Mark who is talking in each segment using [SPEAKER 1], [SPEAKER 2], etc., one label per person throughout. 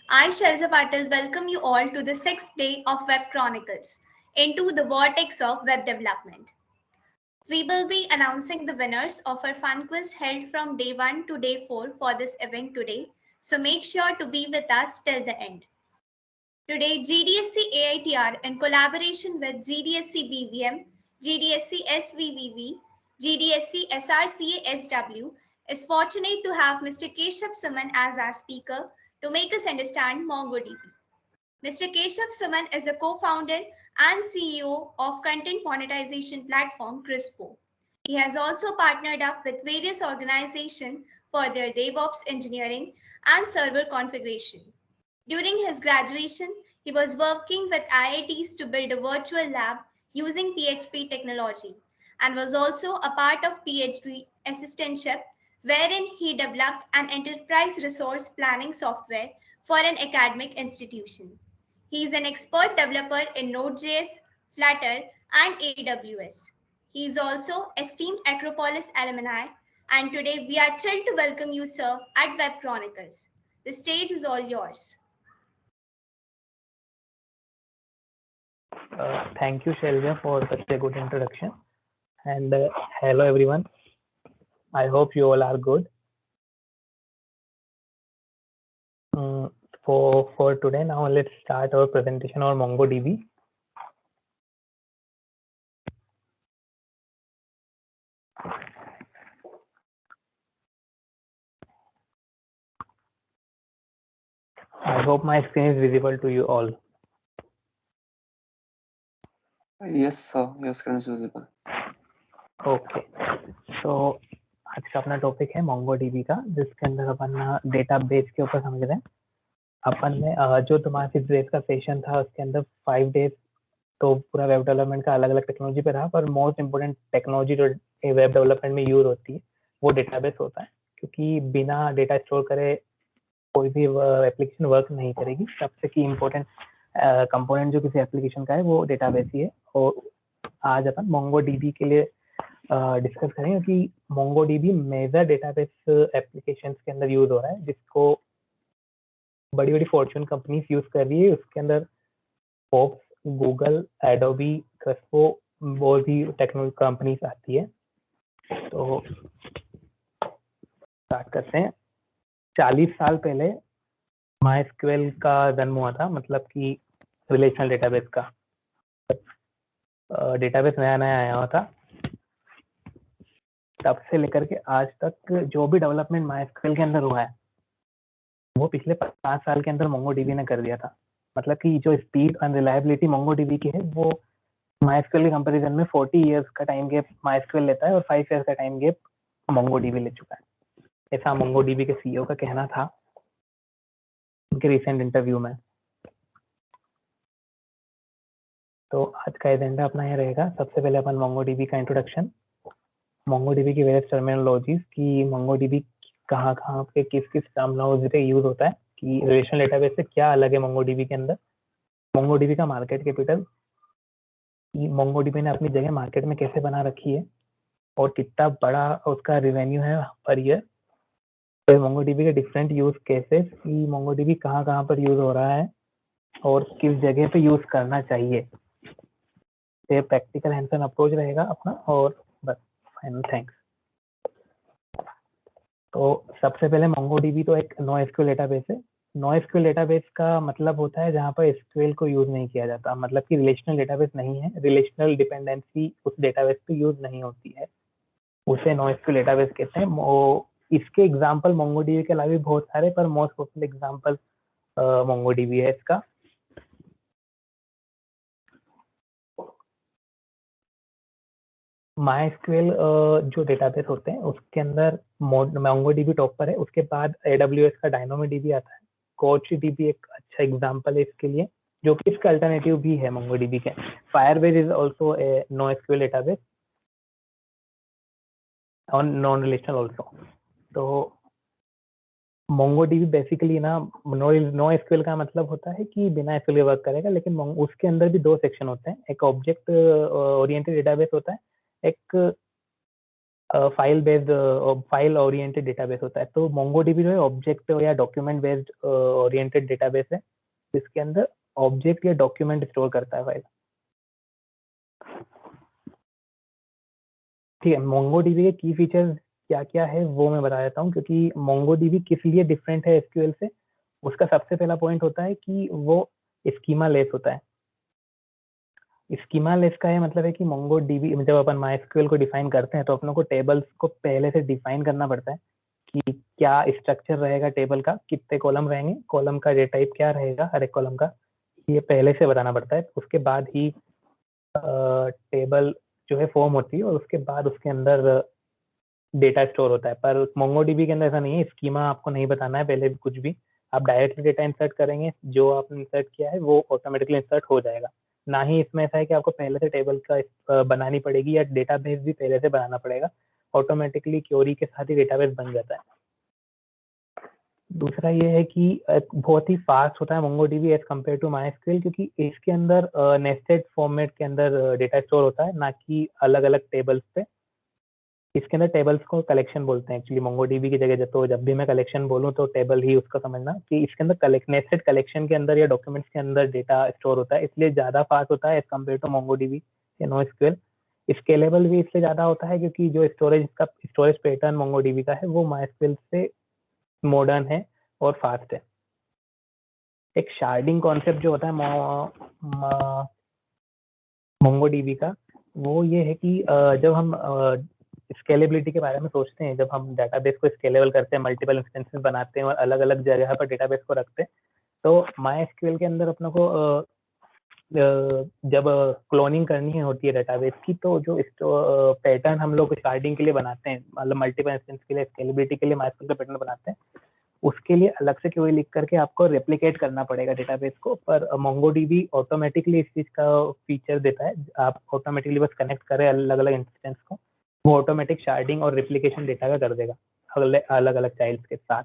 [SPEAKER 1] I, Shelja Patil, welcome you all to the sixth day of Web Chronicles into the vortex of web development. We will be announcing the winners of our fun quiz held from day 1 to day 4 for this event today, so make sure to be with us till the end. Today, GDSC AITR in collaboration with GDSC BVM, GDSC SVVV, GDSC SRCA SW is fortunate to have Mr. Keshav Suman as our speaker to make us understand MongoDB. Mr. Keshav Suman is the co-founder and CEO of content monetization platform Crispo. He has also partnered up with various organizations for their DevOps engineering and server configuration. During his graduation, he was working with IITs to build a virtual lab using PHP technology and was also a part of PhD assistantship wherein he developed an enterprise resource planning software for an academic institution. He is an expert developer in Node.js, Flutter, and AWS. He is also esteemed Acropolis alumni, and today we are thrilled to welcome you, sir, at Web Chronicles. The stage is all yours.
[SPEAKER 2] Thank you, Shelja, for such a good introduction. And hello, everyone. I hope you all are good. For today, now let's start our presentation on MongoDB. I hope my screen is visible to you all.
[SPEAKER 3] Yes, sir. Your screen is visible.
[SPEAKER 2] Okay तो आज का अपना topic है MongoDB का, जिसके अंदर अपन database के ऊपर समझ रहे हैं। अपन ने जो तुम्हारा 6 डेज का सेशन था उसके अंदर 5 डेज तो पूरा वेब डेवलपमेंट का अलग अलग टेक्नोलॉजी पे रहा, पर मोस्ट इम्पोर्टेंट टेक्नोलॉजी जो वेब डेवलपमेंट में यूज होती है वो डेटाबेस होता है, क्योंकि बिना डेटा स्टोर करे कोई भी एप्लीकेशन वर्क नहीं करेगी। सबसे की इम्पोर्टेंट कंपोनेंट जो किसी एप्लीकेशन का है वो डेटाबेस ही है। और आज अपन MongoDB के लिए डिस्कस करेंगे कि MongoDB मेजर डेटाबेस एप्लीकेशंस के अंदर यूज हो रहा है, जिसको बड़ी बड़ी फॉर्च्यून कंपनीज यूज कर रही है। उसके अंदर फोर्ब्स, गूगल, एडोबी, क्रिस्पो और भी टेक्नोलॉजी कंपनीज आती है। तो स्टार्ट करते हैं। 40 साल पहले MySQL का जन्म हुआ था, मतलब कि रिलेशनल डेटाबेस का। डेटाबेस नया नया आया हुआ था, तब से लेकर के आज तक जो भी डेवलपमेंट MySQL के अंदर हुआ है वो पिछले 5 साल के अंदर MongoDB ने कर दिया था। मतलब कि जो स्पीड एंड रिलायबिलिटी MongoDB की है वो MySQL के कंपैरिजन में 40 इयर्स का टाइम गैप MySQL लेता है और 5 इयर्स का टाइम गैप MongoDB ले चुका है। ऐसा MongoDB के CEO का कहना था उनके रिसेंट इंटरव्यू में। तो आज का एजेंडा अपना ये रहेगा। सबसे पहले अपन MongoDB का इंट्रोडक्शन, MongoDB की वेरियस टर्मिनोलॉजीज की MongoDB कहाँ कहाँ पे किस किस टर्मिनोलॉजी पे यूज होता है, कि रिलेशनल डेटाबेस से क्या अलग है MongoDB के अंदर, MongoDB का मार्केट कैपिटल, MongoDB ने अपनी जगह मार्केट में कैसे बना रखी है और कितना बड़ा उसका रेवेन्यू है पर ईयर। तो MongoDB के डिफरेंट यूज केसेस, कि MongoDB कहाँ कहाँ पर यूज हो रहा है और किस जगह पे यूज करना चाहिए। ये प्रैक्टिकल हैंड्स-ऑन अप्रोच रहेगा अपना। और बस फाइनल, थैंक्स। तो सबसे पहले MongoDB तो एक NoSQL डेटाबेस है। NoSQL डेटाबेस का मतलब होता है जहाँ पर SQL को यूज नहीं किया जाता, मतलब कि रिलेशनल डेटाबेस नहीं है, रिलेशनल डिपेंडेंसी उस डेटाबेस पे यूज नहीं होती है, उसे NoSQL डेटाबेस कहते हैं। इसके एग्जांपल MongoDB के अलावा भी बहुत सारे, पर मोस्ट पॉपुलर एग्जांपल MongoDB है इसका। MySQL जो डेटाबेस होते हैं उसके अंदर MongoDB टॉप पर है, उसके बाद AWS का DynamoDB आता है। CouchDB एक अच्छा एग्जांपल है इसके लिए, जो कि इसका अल्टरनेटिव भी है MongoDB के। Firebase is also a NoSQL database और नॉन रिलेशनल ऑल्सो। तो MongoDB बेसिकली ना, NoSQL का मतलब होता है कि बिना SQL वर्क करेगा, लेकिन उसके अंदर भी 2 सेक्शन होते हैं। एक ऑब्जेक्ट ओरिएंटेड डेटाबेस होता है, एक file based file oriented database होता है। तो MongoDB जो है ऑब्जेक्ट या डॉक्यूमेंट बेस्ड ओरिएंटेड डेटाबेस है, जिसके अंदर ऑब्जेक्ट या डॉक्यूमेंट स्टोर करता है फाइल। ठीक है, MongoDB के की फीचर्स क्या क्या है वो मैं बता देता हूँ, क्योंकि MongoDB किस लिए डिफरेंट है SQL से। उसका सबसे पहला पॉइंट होता है कि वो स्कीमा लेस होता है। स्कीमा लेस का ये मतलब है कि MongoDB जब अपन MySQL को डिफाइन करते हैं तो अपनों को टेबल्स को पहले से डिफाइन करना पड़ता है कि क्या स्ट्रक्चर रहेगा टेबल का, कितने कॉलम रहेंगे, कॉलम का डेटा टाइप क्या रहेगा हर एक कॉलम का, ये पहले से बताना पड़ता है। उसके बाद ही टेबल जो है फॉर्म होती है और उसके बाद उसके अंदर डेटा स्टोर होता है। पर MongoDB के अंदर ऐसा नहीं है, स्कीमा आपको नहीं बताना है पहले भी कुछ भी। आप डायरेक्टली डेटा इंसर्ट करेंगे, जो आपने इंसर्ट किया है वो ऑटोमेटिकली इंसर्ट हो जाएगा। ना ही इसमें ऐसा है कि आपको पहले से टेबल का बनानी पड़ेगी या डेटाबेस भी पहले से बनाना पड़ेगा। ऑटोमेटिकली क्वेरी के साथ ही डेटाबेस बन जाता है। दूसरा ये है कि बहुत ही फास्ट होता है MongoDB as compare to MySQL, क्योंकि इसके अंदर नेस्टेड फॉर्मेट के अंदर डेटा स्टोर होता है, ना कि अलग अलग टेबल्स पे। इसके अंदर टेबल्स को कलेक्शन बोलते हैं एक्चुअली MongoDB की जगह। तो जब भी मैं कलेक्शन बोलूँ तो टेबल ही उसका समझना कि इसके अंदर नेस्टेड कलेक्शन के अंदर या डॉक्यूमेंट्स के अंदर डेटा स्टोर होता है, इसलिए ज़्यादा फास्ट होता है एज कम्पेयर टू MongoDB या NoSQL। स्केलेबल भी इसलिए ज़्यादा होता है क्योंकि जो स्टोरेज पैटर्न MongoDB का है वो MySQL से मॉडर्न है और फास्ट है। एक शार्डिंग कॉन्सेप्ट जो होता है MongoDB का, वो ये है कि जब हम स्केलेबिलिटी के बारे में सोचते हैं, जब हम डेटाबेस को स्केलेबल करते हैं, मल्टीपल इंस्टेंसेस बनाते हैं और अलग अलग जगह पर डेटाबेस को रखते हैं, तो MySQL के अंदर अपनों को जब क्लोनिंग करनी होती है डेटाबेस की, तो जो पैटर्न हम लोग शार्डिंग के लिए बनाते हैं, मतलब मल्टीपल इंस्टेंस के लिए स्केलेबिलिटी के लिए MySQL का पैटर्न बनाते हैं, उसके लिए अलग से क्वेरी लिख करके आपको रेप्लिकेट करना पड़ेगा डेटाबेस को। पर MongoDB ऑटोमेटिकली इस चीज का फीचर देता है, आप ऑटोमेटिकली बस कनेक्ट करें अलग अलग इंस्टेंस को, वो ऑटोमेटिक शार्डिंग और रेप्लिकेशन डेटा का कर देगा अलग अलग चाइल्ड्स के साथ।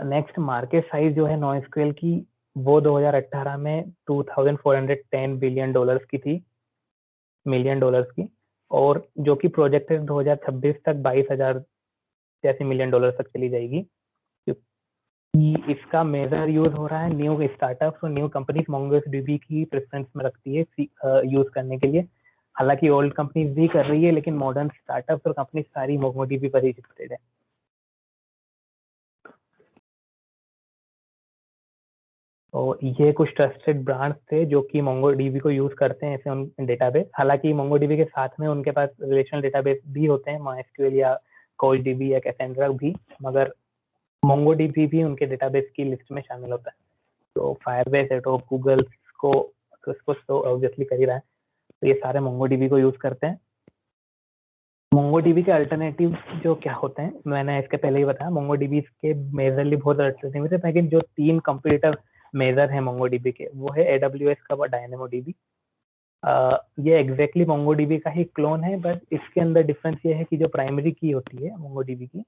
[SPEAKER 2] नेक्स्ट मार्केट साइज जो है NoSQL की, वो 2018 में $2410 बिलियन की थी, मिलियन डॉलर्स की, और जो कि प्रोजेक्टेड 2026 तक 22,000 $80 मिलियन तक चली जाएगी। क्योंकि इसका मेजर यूज हो रहा है न्यू स्टार्टअप्स और न्यू कंपनीज MongoDB की प्रेफरेंस में रखती है यूज करने के लिए। हालांकि ओल्ड कंपनीज भी कर रही है, लेकिन मॉडर्न स्टार्टअप्स और कंपनीज सारी MongoDB पर ही शिफ्टेड है। तो ये कुछ ट्रस्टेड ब्रांड्स थे जो कि MongoDB को यूज करते हैं ऐसे उन डेटाबेस। हालांकि MongoDB के साथ में उनके पास रिलेशनल डेटाबेस भी होते हैं, MySQL या CouchDB या Cassandra भी, मगर MongoDB भी उनके डेटाबेस की लिस्ट में शामिल होता है। तो फायरबेस है तो गूगल को तो ऑब्वियसली कर ही रहा है, तो ये सारे MongoDB को यूज करते हैं। MongoDB के अल्टरनेटिव जो क्या होते हैं, मैंने इसके पहले ही बताया, MongoDB के मेजरली बहुत अल्टरनेटिव थे, लेकिन जो 3 कंप्यूटर मेजर है MongoDB के, वो है AWS का वो DynamoDB। ये एग्जैक्टली MongoDB का ही क्लोन है, बट इसके अंदर डिफरेंस ये है कि जो प्राइमरी की होती है MongoDB की,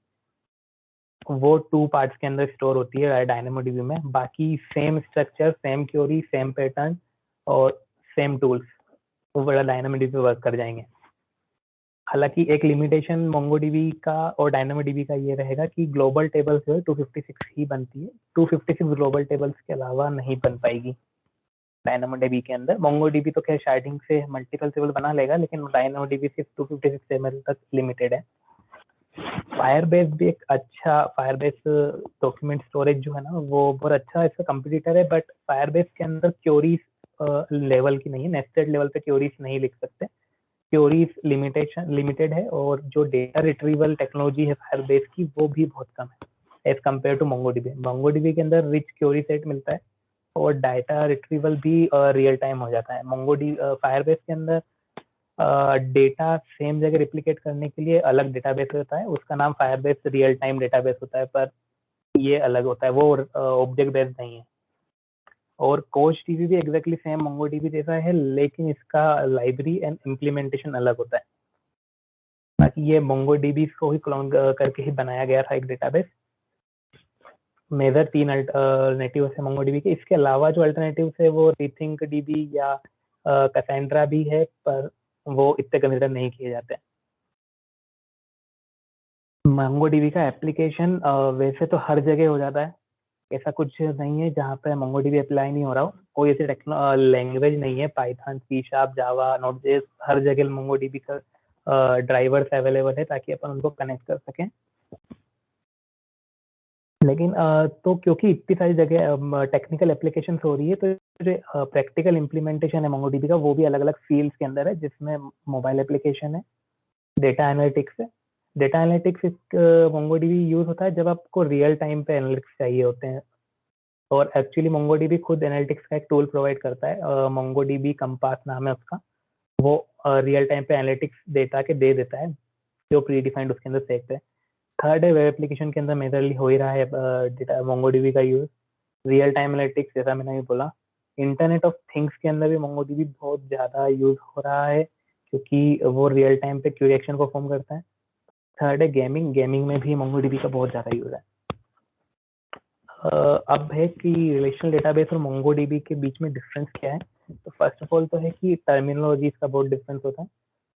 [SPEAKER 2] वो 2 पार्ट्स के अंदर स्टोर होती है DynamoDB में। बाकी same structure, same query, same pattern और सेम टूल्स वो बड़ा DynamoDB पे वर्क कर जाएंगे। हालांकि एक लिमिटेशन MongoDB का और DynamoDB का ये रहेगा कि ग्लोबल टेबल्स जो है 256 ही बनती है, 256 ग्लोबल टेबल्स के अलावा नहीं बन पाएगी DynamoDB के अंदर। MongoDB तो क्या स्टार्टिंग से मल्टीपल टेबल बना लेगा, लेकिन DynamoDB सिर्फ 256 टेबल तक लिमिटेड है। फायरबेस भी एक अच्छा, फायरबेस डॉक्यूमेंट स्टोरेज जो है ना, वो बहुत अच्छा इसका कंपटीटर है, बट फायरबेस के अंदर क्वेरीज लेवल की नहीं है, नेस्टेड लेवल पे क्वेरीज नहीं लिख सकते, क्वेरीज लिमिटेड है, और जो डेटा रिट्रीवल टेक्नोलॉजी है फायरबेस की वो भी बहुत कम है एज कम्पेयर टू MongoDB के अंदर रिच क्वेरी सेट मिलता है और डाटा रिट्रीवल भी रियल टाइम हो जाता है। फायरबेस के अंदर डेटा सेम जगह रिप्लिकेट करने के लिए अलग डेटाबेस होता है, उसका नाम फायरबेस रियल टाइम डेटाबेस होता है, पर ये अलग होता है, वो ऑब्जेक्ट बेस्ड नहीं है। और CouchDB भी एग्जैक्टली सेम MongoDB जैसा है, लेकिन इसका लाइब्रेरी एंड इम्प्लीमेंटेशन अलग होता है। बाकी ये MongoDB को ही क्लोन करके ही बनाया गया था एक डेटाबेस। मेजर 3 अल्टरनेटिव है MongoDB के। इसके अलावा जो अल्टरनेटिव है वो RethinkDB या Cassandra भी है, पर वो इतने कंसिडर नहीं किए जाते हैं। MongoDB का एप्लीकेशन वैसे तो हर जगह हो जाता है, ऐसा कुछ नहीं है जहाँ पे MongoDB अप्लाई नहीं हो रहा हो। कोई ऐसी लैंग्वेज नहीं है, पाइथन, C#, जावा, नोड.js, हर जगह MongoDB का ड्राइवर्स अवेलेबल है ताकि अपन उनको कनेक्ट कर सकें। लेकिन तो क्योंकि इतनी सारी जगह टेक्निकल एप्लीकेशन हो रही है, तो जो प्रैक्टिकल इम्प्लीमेंटेशन है MongoDB का, वो भी अलग अलग फील्ड्स के अंदर है, जिसमें मोबाइल एप्लीकेशन है, डेटा एनालिटिक्स है। डेटा एनालिटिक्स MongoDB यूज होता है जब आपको रियल टाइम पे एनालिटिक्स चाहिए होते हैं, और एक्चुअली MongoDB खुद एनालिटिक्स का एक टूल प्रोवाइड करता है, MongoDB कंपास नाम है उसका। वो रियल टाइम पे एनालिटिक्स डेटा के दे देता है जो प्री डिफाइंड उसके अंदर सेट है। थर्ड है वेब एप्लीकेशन के अंदर मेजरली हो ही रहा है डेटा MongoDB का यूज। रियल टाइम एनालिटिक्स जैसा मैंने भी बोला, इंटरनेट ऑफ थिंग्स के अंदर भी MongoDB बहुत ज्यादा यूज हो रहा है क्योंकि वो रियल टाइम पे क्यूरी एक्शन परफॉर्म करता है। थर्ड है गेमिंग में भी MongoDB का बहुत ज्यादा यूज है। अब है कि रिलेशनल डेटाबेस और MongoDB के बीच में डिफरेंस क्या है। तो फर्स्ट ऑफ ऑल तो है कि टर्मिनोलॉजीज का बहुत डिफरेंस होता है।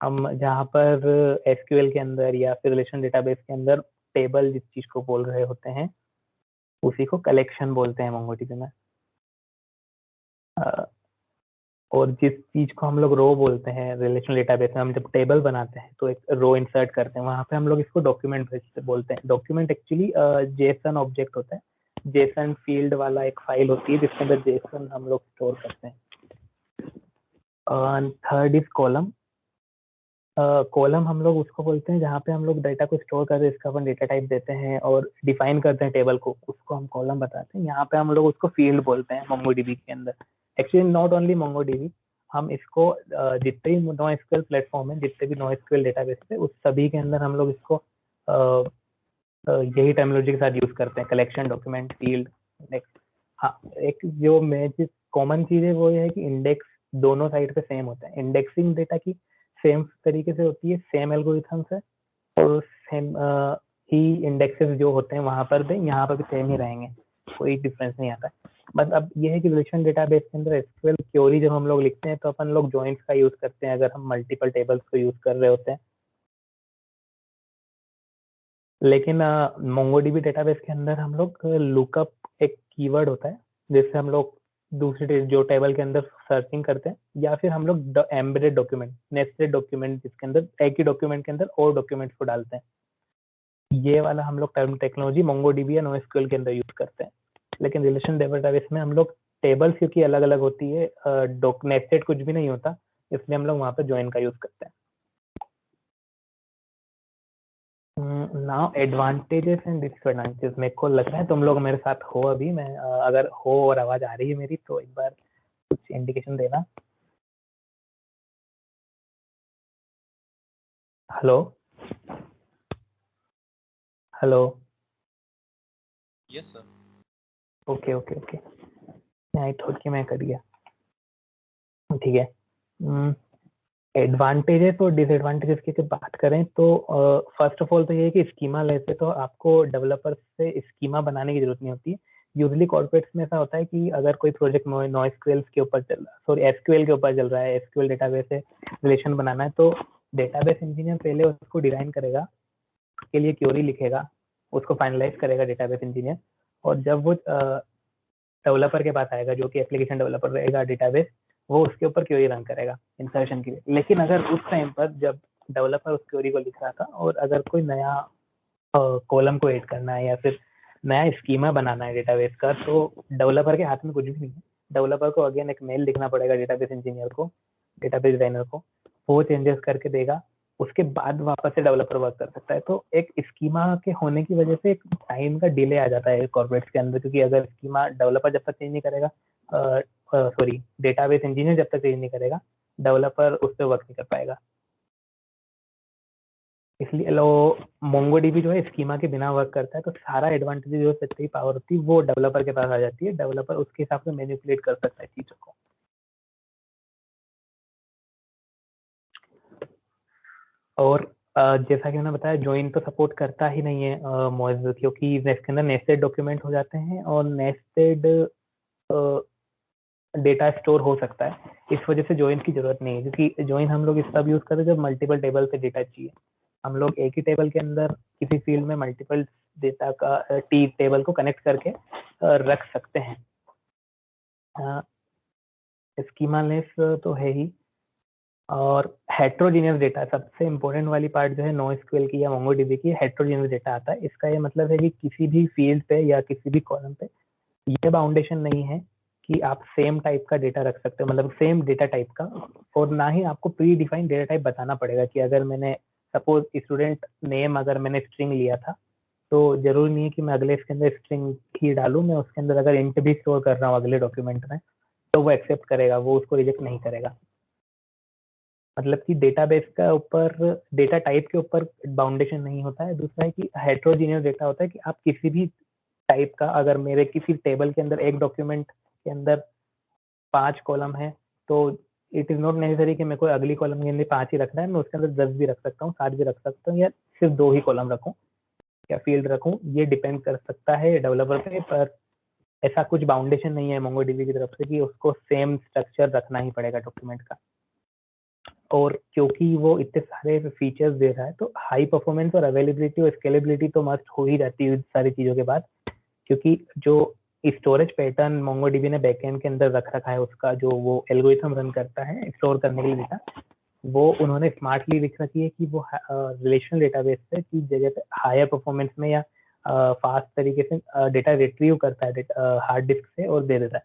[SPEAKER 2] हम जहाँ पर SQL के अंदर या फिर रिलेशनल डेटाबेस के अंदर टेबल जिस चीज को बोल रहे होते हैं उसी को कलेक्शन बोलते हैं MongoDB में। और जिस चीज को हम लोग रो बोलते हैं रिलेशनल डेटाबेस में, हम जब टेबल बनाते हैं तो एक रो इंसर्ट करते हैं, वहां पे हम लोग इसको डॉक्यूमेंट बोलते हैं। डॉक्यूमेंट एक्चुअली जेसन ऑब्जेक्ट होता है, जेसन फील्ड वाला एक फाइल होती है जिसके अंदर जेसन हम लोग स्टोर करते हैं। Third is column. कॉलम हम लोग उसको बोलते हैं जहाँ पे हम लोग डेटा को स्टोर करते हैं, इसका अपन डेटा टाइप देते हैं और डिफाइन करते हैं टेबल को, उसको हम कॉलम बताते हैं। यहाँ पे हम लोग उसको फील्ड बोलते हैं MongoDB के अंदर। एक्चुअली नॉट ओनली MongoDB, हम इसको जितने भी NoSQL प्लेटफॉर्म है, जितने भी NoSQL डेटाबेस है, उस सभी के अंदर हम लोग इसको यही टर्मिनोलॉजी के साथ यूज करते हैं, कलेक्शन, डॉक्यूमेंट, फील्ड, इंडेक्स। हाँ, एक जो जिस कॉमन चीज है वो ये है कि इंडेक्स दोनों साइड पे सेम होता है। इंडेक्सिंग डेटा की सेम तरीके से होती है, सेम एल्गोरिथम है, और सेम ही इंडेक्सेस जो होते हैं वहां पर भी, यहाँ पर भी सेम ही रहेंगे, कोई डिफरेंस नहीं आता। बस अब ये है कि रिलेशन डेटाबेस के अंदर SQL क्वेरी जब हम लोग लिखते हैं तो अपन लोग जॉइंट्स का यूज करते हैं अगर हम मल्टीपल टेबल्स को यूज कर रहे होते हैं। लेकिन MongoDB डेटाबेस के अंदर हम लोग लुकअप एक कीवर्ड होता है जिससे हम लोग दूसरे जो टेबल के अंदर सर्चिंग करते हैं, या फिर हम लोग एम्बेडेड डॉक्यूमेंट, नेस्टेड डॉक्यूमेंट, जिसके अंदर एक ही डॉक्यूमेंट के अंदर और डॉक्यूमेंट्स को डालते हैं, ये वाला हम लोग टर्म टेक्नोलॉजी MongoDB या NoSQL के अंदर यूज करते हैं। लेकिन रिलेशन डेटाबेस में हम लोग टेबल्स क्योंकि अलग अलग होती है, नेस्टेड कुछ भी नहीं होता, इसलिए हम लोग वहाँ पर ज्वाइन का यूज करते हैं। नाउ एडवांटेजेस एंड डिसएडवांटेजेस, मेरे को लग रहा है तुम लोग मेरे साथ हो अभी। मैं अगर हो और आवाज आ रही है मेरी तो एक बार कुछ इंडिकेशन देना। Hello hello.
[SPEAKER 4] Yes sir.
[SPEAKER 2] Okay okay okay, I thought कि मैं कर गया। ठीक है, एडवांटेजेस और डिसएडवांटेजेस की बात करें तो फर्स्ट ऑफ ऑल तो ये है कि स्कीमा लेते तो आपको डेवलपर से स्कीमा बनाने की जरूरत नहीं होती है। यूजली कॉर्पोरेट्स में ऐसा होता है कि अगर कोई प्रोजेक्ट NoSQL के ऊपर चल रहा है, सॉरी SQL के ऊपर चल रहा है, SQL डेटाबेस से रिलेशन बनाना है, तो डेटाबेस इंजीनियर पहले उसको डिजाइन करेगा, उसके लिए क्वेरी लिखेगा, उसको फाइनलाइज करेगा डेटाबेस इंजीनियर, और जब वो डेवलपर के पास आएगा जो कि एप्लीकेशन डेवलपर रहेगा डेटाबेस, वो उसके ऊपर क्वेरी रन करेगा इंसर्शन के लिए। लेकिन अगर उस टाइम पर जब डेवलपर उस क्वेरी को लिख रहा था और अगर कोई नया कॉलम को ऐड करना है या फिर नया स्कीमा बनाना है डेटाबेस का, तो डेवलपर के हाथ में कुछ भी नहीं है। डेवलपर को अगेन एक मेल लिखना पड़ेगा डेटाबेस इंजीनियर को, डेटाबेस डिजाइनर को, वो चेंजेस करके देगा, उसके बाद वापस से डेवलपर वर्क कर सकता है। तो एक स्कीमा के होने की वजह से एक टाइम का डिले आ जाता है कॉर्पोरेट्स के अंदर, क्योंकि अगर स्कीमा डेवलपर जब तक चेंज नहीं करेगा, सॉरी डेटाबेस इंजीनियर जब तक चेंज नहीं करेगा, डेवलपर उस पर वर्क नहीं कर पाएगा। इसलिए लो MongoDB जो है स्कीमा के बिना वर्क करता है, तो सारा एडवांटेज जो सच्ची पावर होती है वो डेवलपर के पास आ जाती है। डेवलपर उसके हिसाब से मैनिपुलेट कर सकता है चीजों को। और जैसा कि मैंने बताया, ज्वाइन तो सपोर्ट करता ही नहीं है Moz, क्योंकि इसके अंदर नेस्टेड डॉक्यूमेंट हो जाते हैं, और नेस्टेड डेटा स्टोर हो सकता है। इस वजह से जॉइन की जरूरत नहीं है, क्योंकि जॉइन हम लोग इस तब यूज करते हैं जब मल्टीपल टेबल पे डेटा चाहिए। हम लोग एक ही टेबल के अंदर किसी फील्ड में मल्टीपल डेटा का टी टेबल को कनेक्ट करके रख सकते हैं। स्कीमा लेस तो है ही, और हेट्रोजीनियस डेटा सबसे इंपॉर्टेंट वाली पार्ट जो है NoSQL की या MongoDB की, हेट्रोजीनियस डेटा आता है। इसका ये मतलब है कि किसी भी फील्ड पे या किसी भी कॉलम पे ये बाउंडेशन नहीं है कि आप सेम टाइप का डेटा रख सकते हो, मतलब सेम डेटा टाइप का, और ना ही आपको प्री डिफाइंड डेटा टाइप बताना पड़ेगा कि अगर मैंने सपोज स्टूडेंट नेम अगर मैंने स्ट्रिंग लिया था, तो जरूरी नहीं है कि मैं अगले इसके अंदर स्ट्रिंग ही डालूं। मैं उसके अंदर अगर इंट भी स्टोर कर रहा हूँ अगले डॉक्यूमेंट में, तो वो एक्सेप्ट करेगा, वो उसको रिजेक्ट नहीं करेगा। मतलब कि डेटाबेस का ऊपर डेटा टाइप के ऊपर बाउंडेशन नहीं होता है। दूसरा है कि हेट्रोजीनियस डेटा होता है कि आप किसी भी टाइप का, अगर मेरे किसी टेबल के अंदर एक डॉक्यूमेंट के अंदर 5 कॉलम है, तो इट इज नॉट नेसेसरी कि मेरे को अगली कॉलम के अंदर 5 ही रखना है। मैं उसके अंदर 10 भी रख सकता हूँ, 7 भी रख सकता हूँ, या सिर्फ 2 ही कॉलम रखूँ या फील्ड रखूँ, ये डिपेंड कर सकता है डेवलपर पे। पर ऐसा कुछ बाउंडेशन नहीं है MongoDB की तरफ से कि उसको सेम स्ट्रक्चर रखना ही पड़ेगा डॉक्यूमेंट का। और क्योंकि वो इतने सारे फीचर्स दे रहा है, तो हाई परफॉर्मेंस और अवेलेबिलिटी और स्केलेबिलिटी तो मस्ट हो ही जाती है सारी चीज़ों के बाद। क्योंकि जो स्टोरेज पैटर्न MongoDB ने बैकएंड के अंदर रख रखा है, उसका जो वो एल्गोरिथम रन करता है स्टोर करने के लिए डेटा, वो उन्होंने स्मार्टली लिख रखी है कि वो रिलेशनल डेटाबेस पे की जगह पे हायर परफॉर्मेंस में या फास्ट तरीके से डेटा रिट्रीव करता है हार्ड डिस्क से और दे देता है।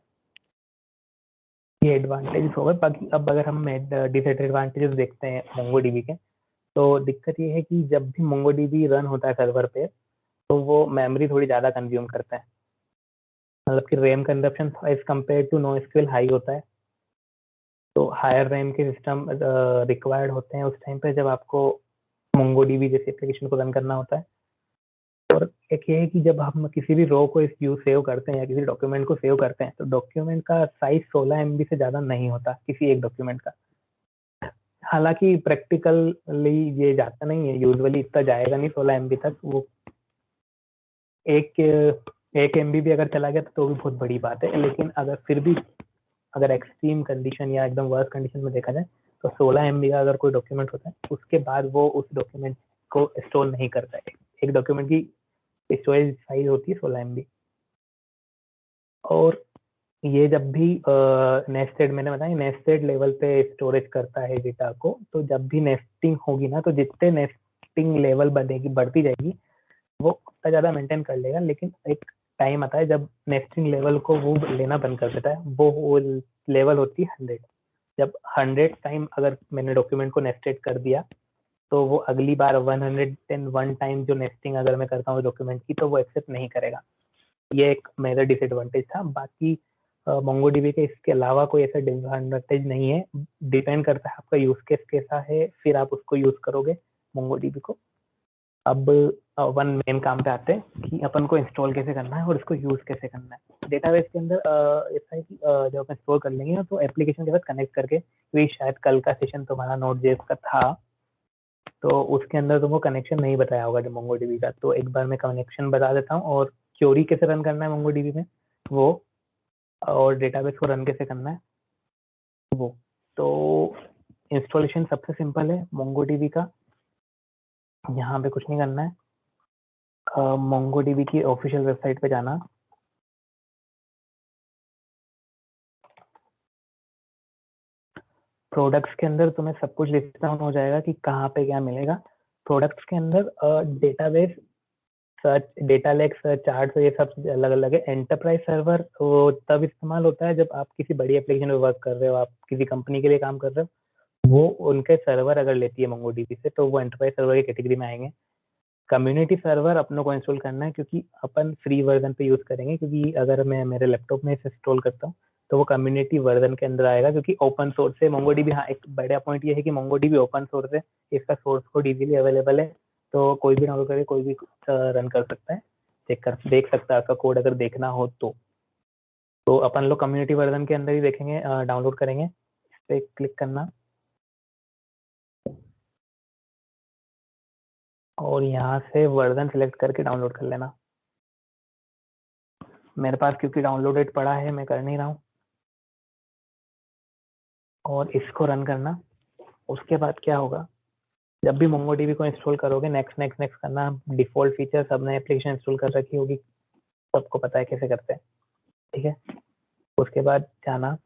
[SPEAKER 2] ये एडवांटेज होगा। बाकी अब अगर हम डिसएडवांटेजेस देखते हैं MongoDB के, तो दिक्कत ये है कि जब भी MongoDB रन होता है सर्वर पे, तो वो मेमोरी थोड़ी ज़्यादा कंज्यूम करता है। मतलब कि RAM consumption as compare to NoSQL high होता है। तो हायर रैम के सिस्टम रिक्वायर्ड होते हैं उस टाइम पे जब आपको MongoDB जैसे एप्लीकेशन को रन करना होता है। और एक ये है कि जब हम किसी भी रो को इस व्यू सेव करते हैं या किसी डॉक्यूमेंट को सेव करते हैं, तो डॉक्यूमेंट का साइज 16 MB से ज़्यादा नहीं होता किसी एक डॉक्यूमेंट का। हालांकि प्रैक्टिकली ये जाता नहीं है, यूजुअली इतना जाएगा नहीं 16 MB तक। वो एक MB भी अगर चला गया तो भी बहुत बड़ी बात है। लेकिन अगर फिर भी अगर एक्सट्रीम कंडीशन या एकदम वर्स्ट कंडीशन में देखा जाए, तो 16 MB का अगर कोई डॉक्यूमेंट होता है, उसके बाद वो उस डॉक्यूमेंट को स्टोर नहीं करता है। एक डॉक्यूमेंट की स्टोरेज साइज होती है 16 MB। और ये जब भी नेस्टेड, मैंने बताया नेस्टेड लेवल पे स्टोरेज करता है डेटा को, तो जब भी नेस्टिंग होगी ना, तो जितने नेस्टिंग लेवल बढ़ेगी बढ़ती जाएगी, वो उतना ज़्यादा मेंटेन कर लेगा। लेकिन एक टाइम आता है जब नेस्टिंग लेवल को वो लेना बंद कर देता है। वो लेवल होती है 100। जब 100 टाइम अगर मैंने डॉक्यूमेंट को नेस्टेड कर दिया, तो वो अगली बार 101 टाइम जो नेस्टिंग अगर मैं करता हूँ डॉक्यूमेंट की, तो वो एक्सेप्ट नहीं करेगा। ये एक मेजर डिसएडवांटेज था। बाकी MongoDB के इसके अलावा कोई ऐसा डिसएडवांटेज नहीं है। डिपेंड करता है आपका यूज केस कैसा है, फिर आप उसको यूज करोगे MongoDB को। अब वन मेन काम पे आते हैं कि अपन को इंस्टॉल कैसे करना है और इसको यूज कैसे करना है। डेटाबेस के अंदर ऐसा है कि जब अपन स्टोर कर लेंगे ना, तो एप्लीकेशन के साथ कनेक्ट करके, क्योंकि शायद कल का सेशन तुम्हारा Node.js का था, तो उसके अंदर तुमको कनेक्शन नहीं बताया होगा MongoDB का। तो एक बार मैं कनेक्शन बता देता हूँ, और क्वेरी कैसे रन करना है MongoDB में वो, और डेटाबेस को रन कैसे करना है वो। तो इंस्टॉलेशन सबसे सिंपल है MongoDB का। यहाँ पे कुछ नहीं करना है, MongoDB की ऑफिशियल वेबसाइट पे जाना। प्रोडक्ट्स के अंदर तुम्हें सब कुछ लिस्ट डाउन हो जाएगा कि कहाँ पे क्या मिलेगा। प्रोडक्ट्स के अंदर database, search, data lake, search, chart, ये सब अलग अलग है। एंटरप्राइज सर्वर वो तब इस्तेमाल होता है जब आप किसी बड़ी एप्लीकेशन पे वर्क कर रहे हो, आप किसी कंपनी के लिए काम कर रहे हो, वो उनके सर्वर अगर लेती है MongoDB से, तो वो एंटरप्राइज सर्वर की कैटेगरी में आएंगे। कम्युनिटी सर्वर अपनों को इंस्टॉल करना है, क्योंकि अपन फ्री वर्जन पे यूज करेंगे। क्योंकि अगर मैं मेरे लैपटॉप में इसे इंस्टॉल करता हूँ, तो वो कम्युनिटी वर्जन के अंदर आएगा, क्योंकि ओपन सोर्स है MongoDB। हाँ, एक बड़ा पॉइंट ये है कि MongoDB ओपन सोर्स है, इसका सोर्स कोड इजीली अवेलेबल है, तो कोई भी डाउनलोड करके कोई भी रन कर सकता है, देख सकता है आपका कोड अगर देखना हो तो अपन लोग कम्युनिटी वर्जन के अंदर ही देखेंगे, डाउनलोड करेंगे। इस पे क्लिक करना, और यहाँ से वर्जन सिलेक्ट करके डाउनलोड कर लेना। मेरे पास क्योंकि डाउनलोडेड पड़ा है, मैं कर नहीं रहा हूँ। और इसको रन करना। उसके बाद क्या होगा, जब भी MongoDB को इंस्टॉल करोगे नेक्स्ट नेक्स्ट नेक्स्ट करना। डिफॉल्ट फीचर सबने एप्लीकेशन इंस्टॉल कर रखी होगी, सबको पता है कैसे करते हैं, ठीक है। उसके बाद जाना,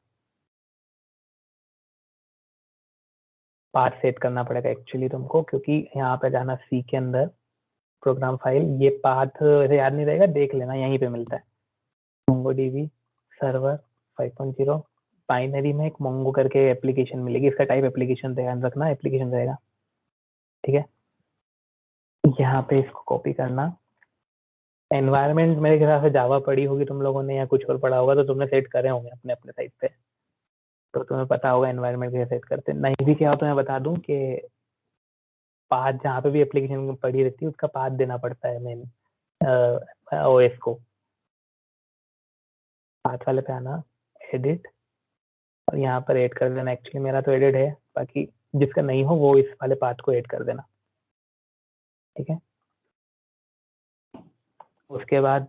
[SPEAKER 2] पाथ सेट करना पड़ेगा एक्चुअली तुमको, क्योंकि यहाँ पे जाना सी के अंदर प्रोग्राम फाइल, ये पाथ याद नहीं रहेगा, देख लेना यहीं पे मिलता है। MongoDB सर्वर 5.0 बाइनरी में एक मोंगो करके एप्लीकेशन मिलेगी, इसका टाइप एप्लीकेशन ध्यान रखना, एप्लीकेशन रहेगा, ठीक है। यहाँ पे इसको कॉपी करना। एनवायरनमेंट मेरे ख्याल से जावा पढ़ी होगी तुम लोगों ने या कुछ और पढ़ा होगा, तो तुमने सेट करे होंगे अपने अपने साइड पे, तो तुम्हें पता होगा एनवायरनमेंट कैसे सेट करते हैं। नहीं भी क्या हो तो मैं बता दूं कि पाथ जहाँ पे भी एप्लीकेशन पड़ी रहती है उसका पाथ देना पड़ता है मेन ओएस को। पाथ वाले पे आना, एडिट, और यहाँ पर ऐड कर देना। एक्चुअली मेरा तो एडिट है, बाकी जिसका नहीं हो वो इस वाले पाथ को ऐड कर देना, ठीक है। उसके बाद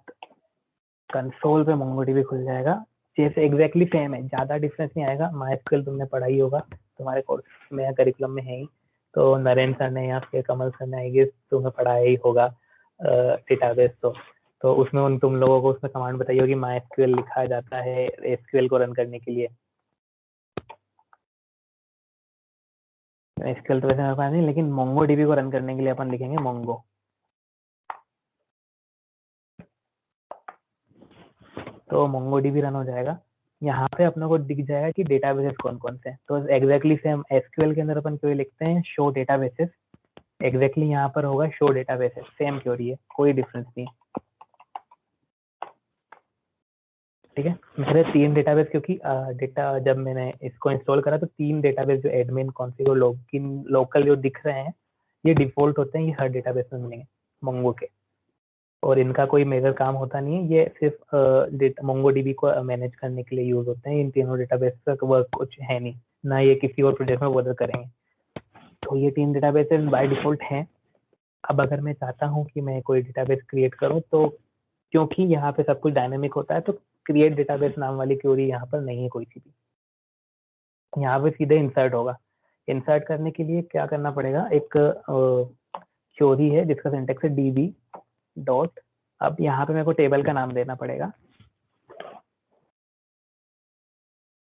[SPEAKER 2] कंसोल पे MongoDB खुल जाएगा, जैसे एग्जैक्टली सेम है, ज्यादा डिफरेंस नहीं आएगा। MySQL तुमने पढ़ा ही होगा, तुम्हारे कोर्स में या करिकुलम में है ही, तो नरेंद्र सर ने या फिर कमल सर ने आई गेस तुम्हें पढ़ाया ही होगा डेटाबेस। तो उसमें उन तुम लोगों को उसमें कमांड बताई होगी, MySQL लिखा जाता है SQL को रन करने के लिए। SQL तो वैसे मेरे पास नहीं, लेकिन MongoDB को रन करने के लिए अपन लिखेंगे Mongo। तो MongoDB रन हो जाएगा। यहाँ पे अपने को दिख जाएगा कि डेटाबेसेस कौन कौन से हैं। तो एग्जैक्टली सेम SQL के अंदर अपन क्वेरी लिखते हैं शो डेटाबेसेस, एग्जैक्टली यहाँ पर होगा शो डेटाबेसेस, सेम क्वेरी है, कोई डिफरेंस नहीं, ठीक है। मेरे 3 डेटाबेस, क्योंकि डेटा जब मैंने इसको इंस्टॉल करा तो 3 डेटाबेस जो एडमिन कॉन्फ़िगर लोकल जो दिख रहे हैं ये डिफॉल्ट होते हैं, ये हर डेटाबेस में मिलेंगे मोंगो के, और इनका कोई मेजर काम होता नहीं है, ये सिर्फ MongoDB को मैनेज करने के लिए यूज होते हैं। इन तीनों डेटाबेस का वर्क कुछ है नहीं, ना ये किसी और प्रोजेक्ट में बदल करेंगे। तो ये 3 डेटाबेसेस बाय डिफॉल्ट हैं। अब अगर मैं चाहता हूँ कि मैं कोई डेटाबेस क्रिएट करूँ, तो क्योंकि यहाँ पे सब कुछ डायनेमिक होता है, तो क्रिएट डेटाबेस नाम वाली क्वेरी यहाँ पर नहीं है कोई सी भी, यहाँ पे सीधे इंसर्ट होगा। इंसर्ट करने के लिए क्या करना पड़ेगा, एक क्वेरी है जिसका सिंटेक्स है db डॉट, अब यहाँ पे मेरे को टेबल का नाम देना पड़ेगा,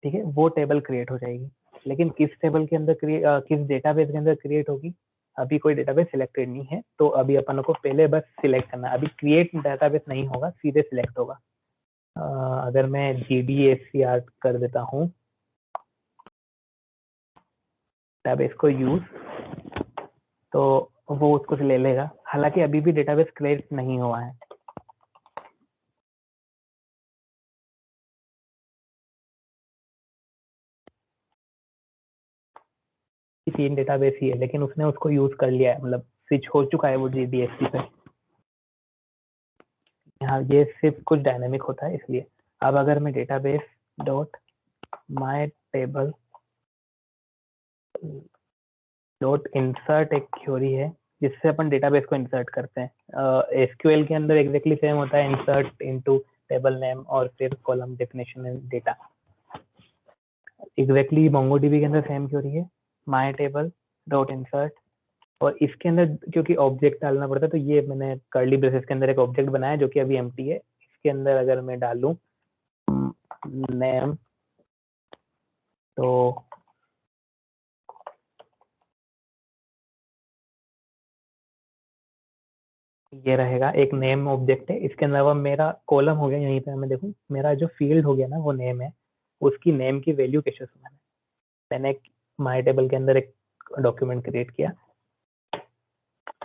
[SPEAKER 2] ठीक है। वो टेबल क्रिएट हो जाएगी, लेकिन किस टेबल के अंदर किस डेटाबेस के अंदर क्रिएट होगी, अभी कोई डेटाबेस सिलेक्टेड नहीं है, तो अभी अपन को पहले बस सिलेक्ट करना है। अभी क्रिएट डेटाबेस नहीं होगा, सीधे सिलेक्ट होगा। अगर मैं GDSCR कर देता हूँ डेटाबेस को यूज, तो वो उसको ले लेगा, हालांकि अभी भी डेटाबेस क्रिएट नहीं हुआ है। तीन डेटाबेस ही है, लेकिन उसने उसको यूज कर लिया है, मतलब स्विच हो चुका है वो GDSC पे। यहाँ ये सिर्फ कुछ डायनेमिक होता है इसलिए। अब अगर मैं डेटाबेस डॉट माई टेबल डॉट इंसर्ट, एक क्वेरी है जिससे अपन डेटाबेस को इंसर्ट करते हैं। SQL के अंदर एग्जैक्टली सेम होता है, इंसर्ट इनटू टेबल नेम और फिर column definition and data. Exactly MongoDB के अंदर सेम क्वेरी है, माई टेबल डॉट इंसर्ट, और इसके अंदर क्योंकि ऑब्जेक्ट डालना पड़ता है, तो ये मैंने कर्ली ब्रेसेस के अंदर एक ऑब्जेक्ट बनाया जो कि अभी एम्प्टी है। इसके अंदर अगर मैं डालूं नेम, तो ये रहेगा, एक नेम ऑब्जेक्ट है। इसके अलावा मेरा कॉलम हो गया, यहीं पे मैं देखूं मेरा जो फील्ड हो गया ना वो नेम है, उसकी नेम की वैल्यू कैसे मैंने माई टेबल के अंदर एक डॉक्यूमेंट क्रिएट किया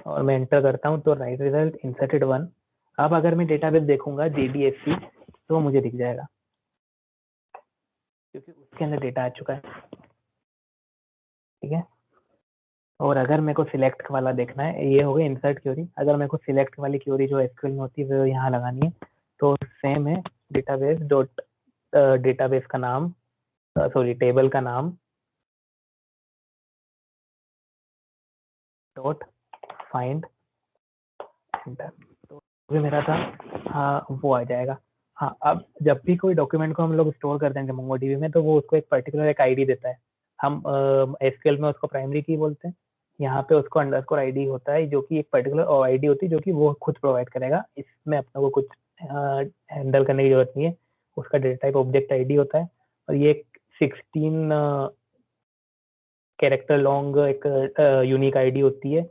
[SPEAKER 2] और मैं एंटर करता हूँ, तो राइट रिजल्ट इंसर्टेड 1। अब अगर मैं डेटाबेस देखूंगा GDSC, तो मुझे दिख जाएगा क्योंकि उसके अंदर डेटा आ चुका है, ठीक है। और अगर मेरे को सिलेक्ट वाला देखना है, ये हो गया इंसर्ट क्वेरी। अगर मेरे को सिलेक्ट वाली क्वेरी जो SQL में होती है वो यहाँ लगानी है, तो सेम है, डेटाबेस डॉट डेटाबेस का नाम, सॉरी टेबल का नाम डॉट फाइंड एंटर, तो जो मेरा था हाँ वो आ जाएगा। हाँ, अब जब भी कोई डॉक्यूमेंट को हम लोग स्टोर करते हैं MongoDB में, तो वो उसको एक पर्टिकुलर एक ID देता है, हम एसक्यूएल में उसको प्राइमरी की बोलते हैं, यहाँ पे उसको अंडरस्कोर आईडी होता है जो कि एक पर्टिकुलर आईडी होती है जो कि वो खुद प्रोवाइड करेगा। इसमें अपने को कुछ हैंडल करने की जरूरत नहीं है। उसका डेटा टाइप ऑब्जेक्ट आईडी होता है और ये 16 कैरेक्टर लॉन्ग एक यूनिक आईडी होती है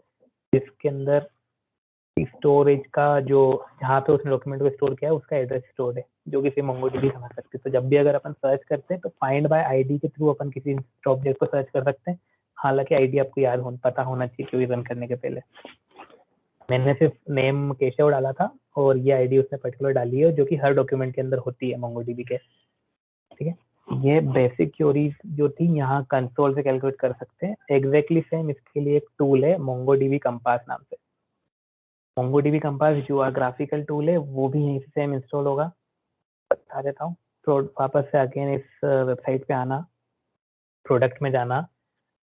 [SPEAKER 2] जिसके अंदर स्टोरेज का जो जहाँ पे उसने डॉक्यूमेंट को स्टोर किया है उसका एड्रेस स्टोर है, जो कि सिर्फ MongoDB समझ सकती है। तो जब भी अगर अपन सर्च करते हैं तो फाइंड बाय आईडी के थ्रू अपन किसी ऑब्जेक्ट को सर्च कर सकते हैं। हालांकि आईडी आपको पता होना चाहिए क्योंकि रन करने के पहले। मैंने सिर्फ नेम केशव डाला था और ये आईडी उसने पर्टिकुलर डाली है जो कि हर डॉक्यूमेंट के अंदर होती है MongoDB के। ठीक है, ये बेसिक क्वेरीज जो थी यहाँ कंसोल से कैलकुलेट कर सकते हैं। एग्जैक्टली सेम इसके लिए एक टूल है MongoDB कंपास नाम से। MongoDB कंपास जो ग्राफिकल टूल है वो भी यहीं से सेम इंस्टॉल होगा, बता देता हूँ। तो वापस से अगेन इस वेबसाइट पे आना, प्रोडक्ट में जाना,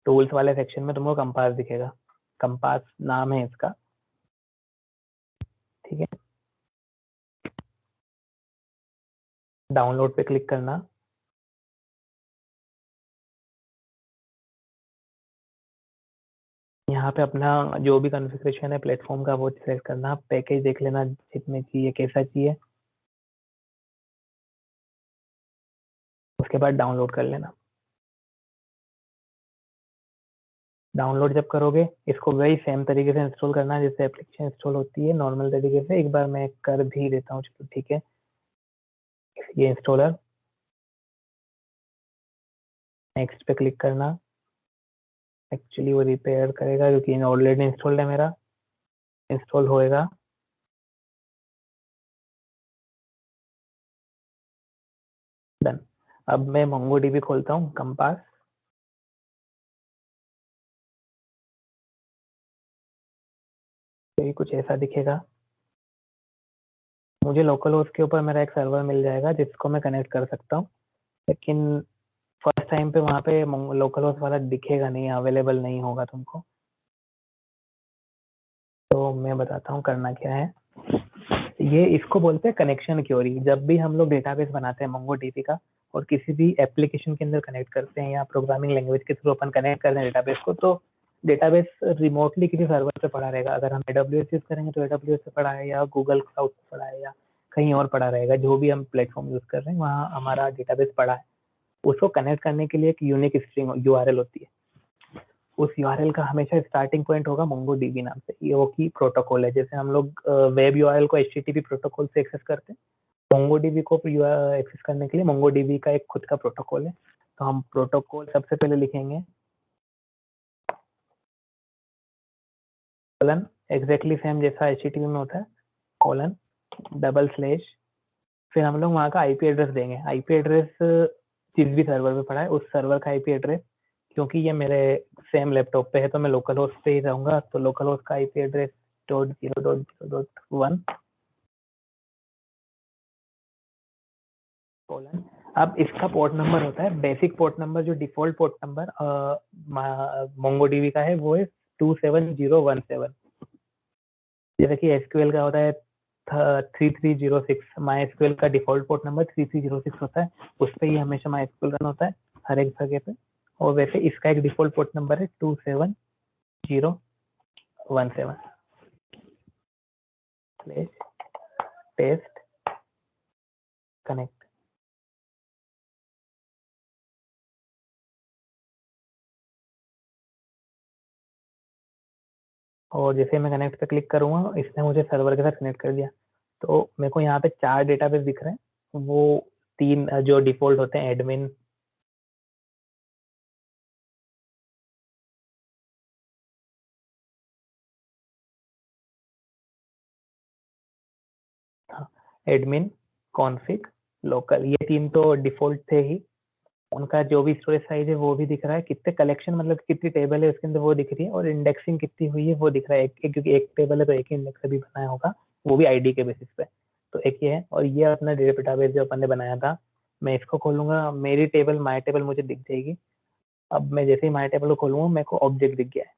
[SPEAKER 2] टूल्स वाले सेक्शन में तुमको कंपास दिखेगा। कंपास नाम है इसका, ठीक है। डाउनलोड पे क्लिक करना, यहाँ पे अपना जो भी कॉन्फ़िगरेशन है प्लेटफॉर्म का वो सिलेक्ट करना, पैकेज देख लेना जितने चाहिए कैसा चाहिए, उसके बाद डाउनलोड कर लेना। डाउनलोड जब करोगे इसको वही सेम तरीके से इंस्टॉल करना है जैसे एप्लीकेशन इंस्टॉल होती है नॉर्मल तरीके से। एक बार मैं कर भी देता हूँ, चलो ठीक है। ये इंस्टॉलर, नेक्स्ट पे क्लिक करना। एक्चुअली वो रिपेयर करेगा क्योंकि ऑलरेडी इंस्टॉल्ड है मेरा, इंस्टॉल होएगा। डन। अब मैं MongoDB खोलता हूँ कंपास। तो ये कुछ ऐसा दिखेगा। मुझे लोकल होस्ट के ऊपर मेरा एक सर्वर मिल जाएगा जिसको मैं कनेक्ट कर सकता हूँ, लेकिन फर्स्ट टाइम पे वहाँ पे लोकल होस्ट वाला दिखेगा नहीं, अवेलेबल नहीं होगा तुमको। तो मैं बताता हूँ करना क्या है। ये इसको बोलते हैं कनेक्शन क्वेरी। जब भी हम लोग डेटाबेस बनाते हैं MongoDB का और किसी भी एप्लीकेशन के अंदर कनेक्ट करते हैं या प्रोग्रामिंग लैंग्वेज के थ्रू अपन कनेक्ट करते हैं डेटाबेस को, तो डेटाबेस रिमोटली किसी सर्वर पे पड़ा रहेगा। अगर हम AWS यूज करेंगे तो AWS पे पड़ा है, या गूगल क्लाउड पे पड़ा है, या कहीं और पड़ा रहेगा। जो भी हम प्लेटफॉर्म यूज कर रहे हैं वहाँ हमारा डेटाबेस पड़ा है। उसको कनेक्ट करने के लिए एक यूनिक स्ट्रिंग URL होती है। उस URL का हमेशा स्टार्टिंग पॉइंट होगा MongoDB नाम से। ये वो की प्रोटोकॉल है। जैसे हम लोग वेब URL को HTTP प्रोटोकॉल से एक्सेस करते हैं, MongoDB को एक्सेस करने के लिए MongoDB का एक खुद का प्रोटोकॉल है। तो हम प्रोटोकॉल सबसे पहले लिखेंगे कोलन, एग्जैक्टली सेम जैसा HTTP में होता है, कोलन /, फिर हम लोग वहाँ का IP एड्रेस देंगे। IP एड्रेस जिस भी सर्वर पे पड़ा है उस सर्वर का IP एड्रेस, क्योंकि ये मेरे सेम लैपटॉप पे है तो मैं लोकल होस्ट पे ही रहूंगा। तो लोकल होस्ट का IP एड्रेस .0.0.1 कोलन। अब इसका पोर्ट नंबर होता है बेसिक पोर्ट नंबर, जो डिफॉल्ट पोर्ट नंबर MongoDB का है वो है 27017। जैसे कि SQL का होता है 3306, MySQL का डिफॉल्ट पोर्ट नंबर 3306 होता है, उस पर ही हमेशा MySQL रन होता है हर एक जगह पे। और वैसे इसका एक डिफॉल्ट पोर्ट नंबर है 27017 टेस्ट कनेक्ट। और जैसे मैं कनेक्ट पे क्लिक करूंगा इसने मुझे सर्वर के साथ कनेक्ट कर दिया। तो मेरे को यहाँ पे 4 डेटाबेस दिख रहे हैं, वो 3 जो डिफॉल्ट होते हैं एडमिन, एडमिन, कॉन्फिग, लोकल, ये 3 तो डिफॉल्ट थे ही। उनका जो भी स्टोरेज साइज है वो भी दिख रहा है, कितने कलेक्शन मतलब कितनी टेबल है उसके अंदर वो दिख रही है, और इंडेक्सिंग कितनी हुई है वो दिख रहा है। क्योंकि एक टेबल है तो एक ही इंडेक्स अभी बनाया होगा, वो भी आईडी के बेसिस पे। तो एक ये है, और ये अपना डेटाबेस जो अपन ने बनाया था, मैं इसको खोलूंगा, मेरी टेबल माई टेबल मुझे दिख जाएगी। अब मैं जैसे ही माई टेबल को खोलूंगा मेरे को ऑब्जेक्ट दिख गया है,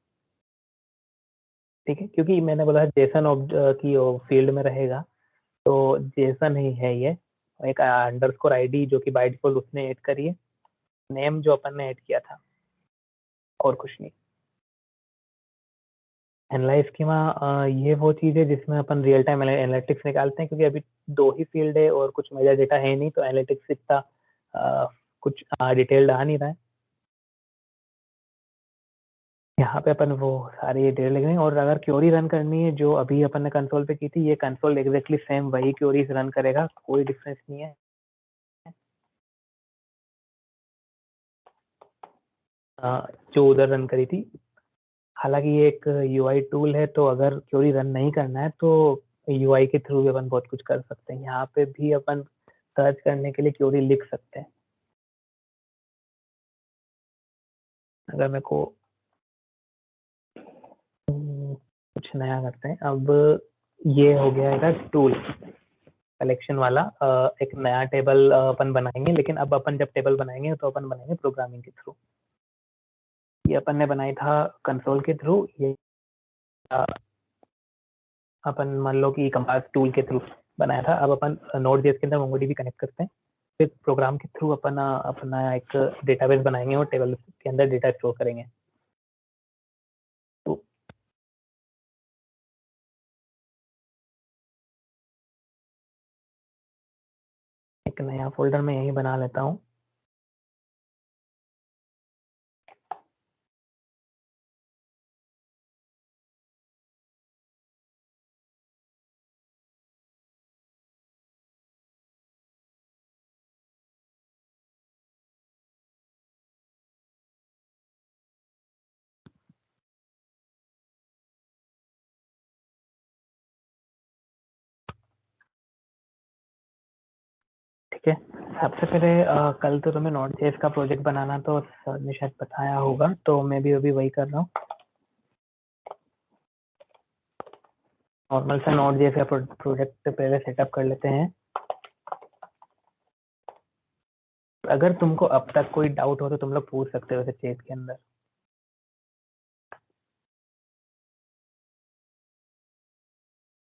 [SPEAKER 2] ठीक है, क्योंकि मैंने बोला जेसन की फील्ड में रहेगा, तो जेसन ही है ये। एक अंडरस्कोर आईडी जो कि बाय डिफॉल्ट उसने ऐड करी है, नेम जो अपन ने ऐड किया था और कुछ नहीं। एनालाइज स्कीमा ये वो चीज है जिसमें अपन रियल टाइम एनालिटिक्स निकालते हैं, क्योंकि अभी 2 ही फील्ड है और कुछ मेजर डेटा है नहीं, तो एनालिटिक्स इतना कुछ डिटेल्ड आ नहीं रहा है। यहाँ पे अपन वो सारी डिटेल लिखेंगे। और अगर क्वेरी रन करनी है जो अभी अपन ने कंसोल पे की थी, ये कंसोल एग्जैक्टली सेम वही क्वेरीज रन करेगा, कोई डिफरेंस नहीं है। जो उधर रन करी थी। हालांकि ये एक यूआई टूल है, तो अगर क्वेरी रन नहीं करना है तो यूआई के थ्रू भी अपन बहुत कुछ कर सकते हैं। यहाँ पे भी अपन सर्च करने के लिए क्वेरी लिख सकते हैं। अगर मेरे को कुछ नया करते हैं। अब ये हो गया है टूल कलेक्शन वाला। एक नया टेबल अपन बनाएंगे, लेकिन अब अपन जब टेबल बनाएंगे तो अपन बनाएंगे प्रोग्रामिंग के थ्रू। ये अपन ने बनाई था कंसोल के थ्रू। ये अपन मान लो कि कंपास टूल के थ्रू बनाया था। अब अपन नोड.जेएस के अंदर मोंगोडीबी कनेक्ट करते हैं, फिर प्रोग्राम के थ्रू अपन अपना एक डेटाबेस बनाएंगे और टेबल के अंदर डेटा स्टोर करेंगे। तो एक नया फोल्डर में यही बना लेता हूँ। ठीक है, सबसे पहले कल तो तुम्हें नोड.जेएस का प्रोजेक्ट बनाना तो सर ने शायद बताया होगा, तो मैं भी अभी वही कर रहा हूँ। नॉर्मल सा नोड.जेएस का प्रोजेक्ट पहले सेटअप कर लेते हैं। अगर तुमको अब तक कोई डाउट हो तो तुम लोग पूछ सकते हो चैट के अंदर।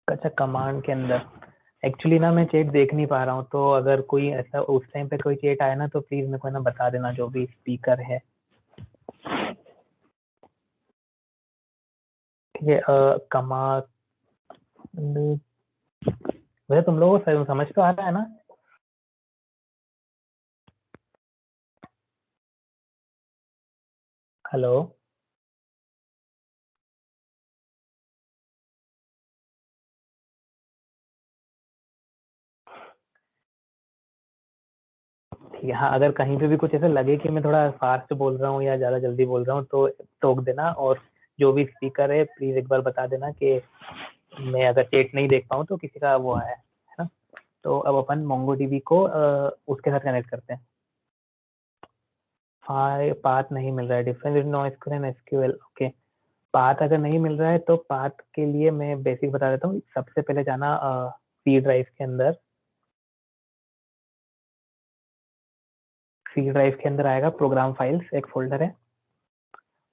[SPEAKER 2] अच्छा, कमांड के अंदर एक्चुअली ना मैं चैट देख नहीं पा रहा हूँ, तो अगर कोई ऐसा उस टाइम पे कोई चैट आया ना तो प्लीज मेरे को ना बता देना, जो भी स्पीकर है। ठीक है, कमांड वैसे तुम लोगों को समझ तो आ रहा है ना? हेलो, ठीक है। हाँ, अगर कहीं पे भी कुछ ऐसा लगे कि मैं थोड़ा फास्ट बोल रहा हूँ या ज़्यादा जल्दी बोल रहा हूँ तो टोक देना, और जो भी स्पीकर है प्लीज़ एक बार बता देना कि मैं अगर चैट नहीं देख पाऊँ तो किसी का वो आया है ना। तो अब अपन मोंगोडीबी को उसके साथ कनेक्ट करते हैं। पाथ नहीं मिल रहा है, difference in NoSQL and SQL. Okay, path अगर नहीं मिल रहा है तो पाथ के लिए मैं बेसिक बता देता हूँ। सबसे पहले जाना सी ड्राइव के अंदर। सी ड्राइव के अंदर आएगा प्रोग्राम फाइल्स, एक फोल्डर है,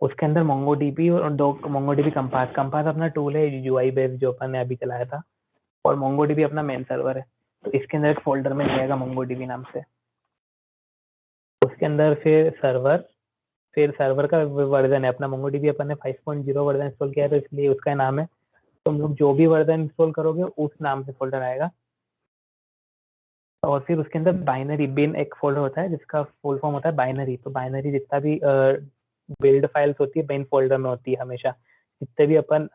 [SPEAKER 2] उसके अंदर मोंगोडीबी और दो मोंगोडीबी कंपास। कंपास अपना टूल है यूआई बेस्ड जो अपन ने अभी चलाया था, और मोंगोडीबी अपना मेन सर्वर है। तो इसके अंदर एक फोल्डर में जाएगा मोंगोडीबी नाम से। उसके अंदर फिर सर्वर का वर्जन है अपना मोंगोडीबी अपन ने 5.0 वर्जन इंस्टॉल किया है, तो इसलिए उसका नाम है। तुम लोग जो भी वर्जन इंस्टॉल करोगे उस नाम से फोल्डर आएगा। और फिर उसके अंदर बाइनरी बिन एक फोल्डर होता है जिसका फुल फॉर्म होता है बाइनरी। तो बाइनरी जितना भी बिल्ड फाइल्स होती है बिन फोल्डर में होती है हमेशा। जितने भी अपन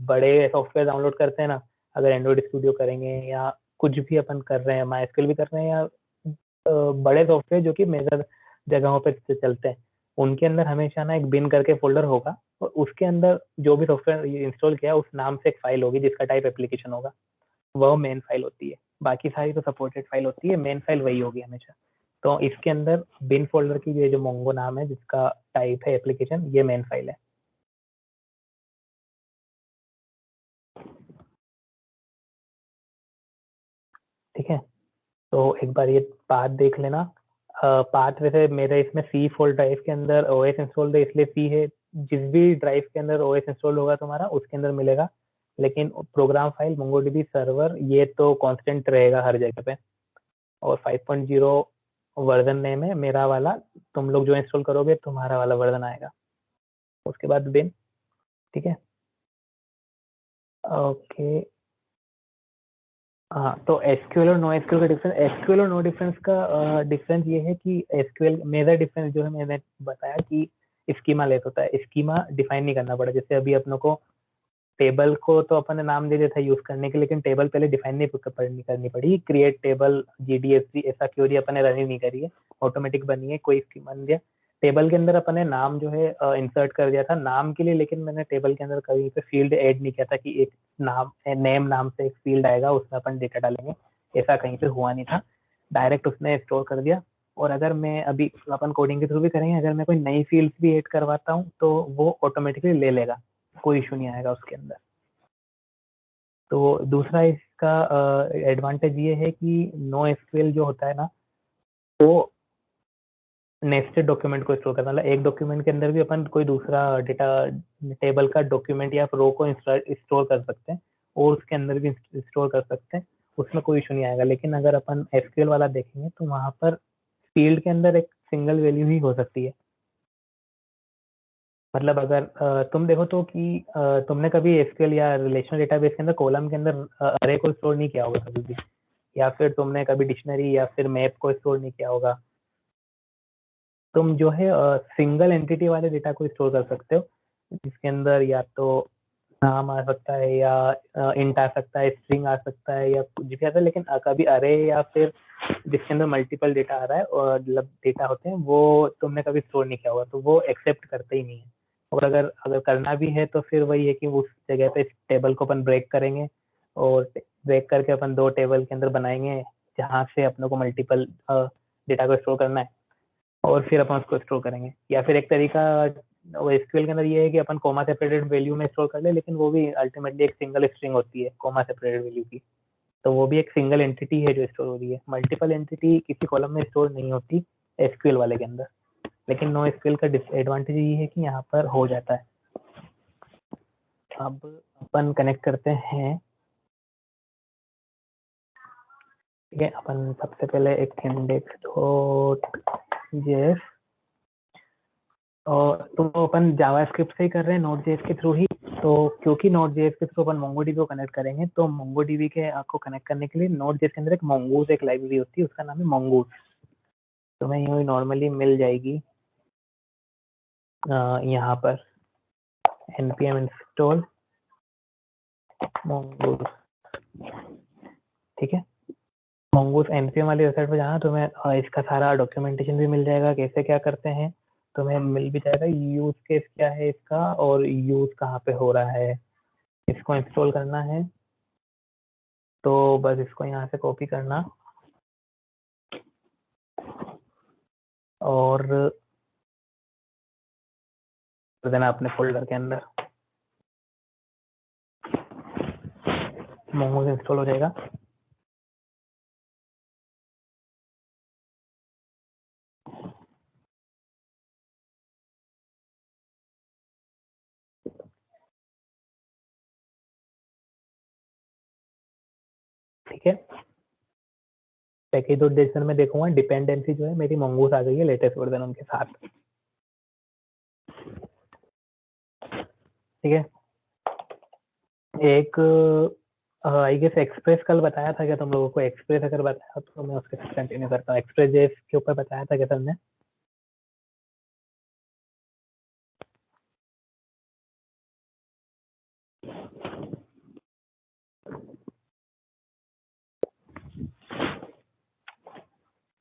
[SPEAKER 2] बड़े सॉफ्टवेयर डाउनलोड करते हैं ना, अगर एंड्रॉइड स्टूडियो करेंगे या कुछ भी अपन कर रहे हैं, माइस्क्यूएल भी कर रहे हैं, या बड़े सॉफ्टवेयर जो कि मेजर जगहों पे चलते हैं, उनके अंदर हमेशा ना एक बिन करके फोल्डर होगा, और उसके अंदर जो भी सॉफ्टवेयर इंस्टॉल किया उस नाम से एक फाइल होगी जिसका टाइप एप्लीकेशन होगा, वह मेन फाइल होती है। बाकी सारी तो सपोर्टेड फाइल होती है, मेन फाइल वही होगी हमेशा। तो इसके अंदर बिन फोल्डर की ये जो मोंगो नाम है जिसका टाइप है एप्लीकेशन, ये मेन फाइल है। ठीक है, तो एक बार ये पाथ देख लेना। पाथ वैसे मेरे इसमें सी फोल्डर ड्राइव के अंदर ओएस इंस्टॉल्ड है, इसलिए सी है। जिस भी ड्राइव के अंदर ओएस इंस्टॉल होगा तुम्हारा उसके अंदर मिलेगा, लेकिन प्रोग्राम फाइल मोंगोडीबी सर्वर ये तो कांस्टेंट रहेगा हर जगह पे। और 5.0 वर्जन नेम है मेरा वाला, तुम लोग जो इंस्टॉल करोगे तुम्हारा वाला वर्जन आएगा। उसके बाद बिन, ठीक है। ओके, हाँ, तो एसक्यूएल और नो एसक्यूएल का डिफरेंस, एसक्यूएल और नो डिफरेंस का डिफरेंस ये है कि एसक्यूएल मेजर डिफरेंस जो है मैंने बताया कि स्कीमा लेस होता है, स्कीमा डिफाइन नहीं करना पड़ा। जैसे अभी अपनों को टेबल को तो अपन ने नाम दे दिया था यूज करने के, लेकिन टेबल पहले डिफाइन नहीं करनी पड़ी। क्रिएट टेबल जीडीएससी ऐसा क्योरी अपन ने रन ही नहीं करी है, ऑटोमेटिक बनी है, कोई स्कीमा नहीं दिया। टेबल के अंदर अपन ने नाम जो है इंसर्ट कर दिया था नाम के लिए, लेकिन मैंने टेबल के अंदर कहीं पे फील्ड ऐड नहीं किया था कि एक नाम नेम नाम से एक फील्ड आएगा उसमें अपन डेटा डालेंगे, ऐसा कहीं पे हुआ नहीं था। डायरेक्ट उसने स्टोर कर दिया। और अगर मैं अभी अपन कोडिंग के थ्रू भी करेंगे, अगर मैं कोई नई फील्ड भी ऐड करवाता हूँ तो वो ऑटोमेटिकली ले लेगा, कोई इशू नहीं आएगा उसके अंदर। तो दूसरा इसका एडवांटेज ये है कि नो एसक्यूएल जो होता है ना, वो नेस्टेड डॉक्यूमेंट को स्टोर करना, मतलब एक डॉक्यूमेंट के अंदर भी अपन कोई दूसरा डेटा टेबल का डॉक्यूमेंट या रो को स्टोर कर सकते हैं और उसके अंदर भी स्टोर कर सकते हैं, उसमें कोई इशू नहीं आएगा। लेकिन अगर अपन एसक्यूएल वाला देखेंगे तो वहां पर फील्ड के अंदर एक सिंगल वैल्यू ही हो सकती है। मतलब अगर तुम देखो तो कि तुमने कभी एसक्यूएल या रिलेशनल डेटाबेस के अंदर कॉलम के अंदर अरे को स्टोर नहीं किया होगा कभी भी, या फिर तुमने कभी डिक्शनरी या फिर मैप को स्टोर नहीं किया होगा। तुम जो है सिंगल एंटिटी वाले डेटा को स्टोर कर सकते हो, जिसके अंदर या तो नाम आ सकता है या इंट आ सकता है, स्ट्रिंग आ सकता है या कुछ भी आता है। लेकिन कभी अरे या फिर जिसके अंदर मल्टीपल डेटा आ रहा है और मतलब डेटा होते हैं, वो तुमने कभी स्टोर नहीं किया होगा, तो वो एक्सेप्ट करते ही नहीं है। और अगर अगर करना भी है तो फिर वही है कि उस जगह पे टेबल को अपन ब्रेक करेंगे और ब्रेक करके अपन दो टेबल के अंदर बनाएंगे जहाँ से अपनों को मल्टीपल डेटा को स्टोर करना है, और फिर अपन उसको स्टोर करेंगे। या फिर एक तरीका एसक्यूएल के अंदर ये है कि अपन कोमा सेपरेटेड वैल्यू में स्टोर कर ले, लेकिन वो भी अल्टीमेटली एक सिंगल स्ट्रिंग होती है कोमा सेपरेटेड वैल्यू की, तो वो भी एक सिंगल एंटिटी है जो स्टोर हो रही है। मल्टीपल एंटिटी किसी कॉलम में स्टोर नहीं होती एसक्यूएल वाले के अंदर, लेकिन नो एसक्यूएल का डिसएडवांटेज ये है कि यहाँ पर हो जाता है। अब अपन कनेक्ट करते हैं, ठीक है। अपन सबसे पहले एक इंडेक्स डॉट जेएस, और तो अपन जावास्क्रिप्ट से ही कर रहे हैं, नोड जेएस के थ्रू ही। तो क्योंकि नोड जेएस के थ्रू अपन मोंगोडीबी को कनेक्ट करेंगे, तो मोंगोडीबी के आपको कनेक्ट करने के लिए नोड जेएस के अंदर एक मोंगूज एक लाइब्रेरी होती है, उसका नाम है मोंगूज। तो मैं यूँ नॉर्मली मिल जाएगी यहाँ पर npm इंस्टॉल मोंगूज, ठीक है। मोंगूज npm वाली वेबसाइट पर जाना, तो मैं इसका सारा डॉक्यूमेंटेशन भी मिल जाएगा, कैसे क्या करते हैं तो मैं मिल भी जाएगा, यूज केस क्या है इसका और यूज कहाँ पे हो रहा है। इसको इंस्टॉल करना है तो बस इसको यहाँ से कॉपी करना और देना अपने फोल्डर के अंदर, मोमोज इंस्टॉल हो जाएगा। ठीक है, पैकेज.json में देखूंगा डिपेंडेंसी जो है मेरी mongoose आ गई है लेटेस्ट वर्जन उनके साथ, ठीक है। एक आई गेस एक्सप्रेस कल बताया था क्या तुम लोगों को? एक्सप्रेस अगर बताया तो मैं उसके साथ कंटिन्यू करता हूँ। एक्सप्रेस जेएस के ऊपर बताया था क्या तुमने?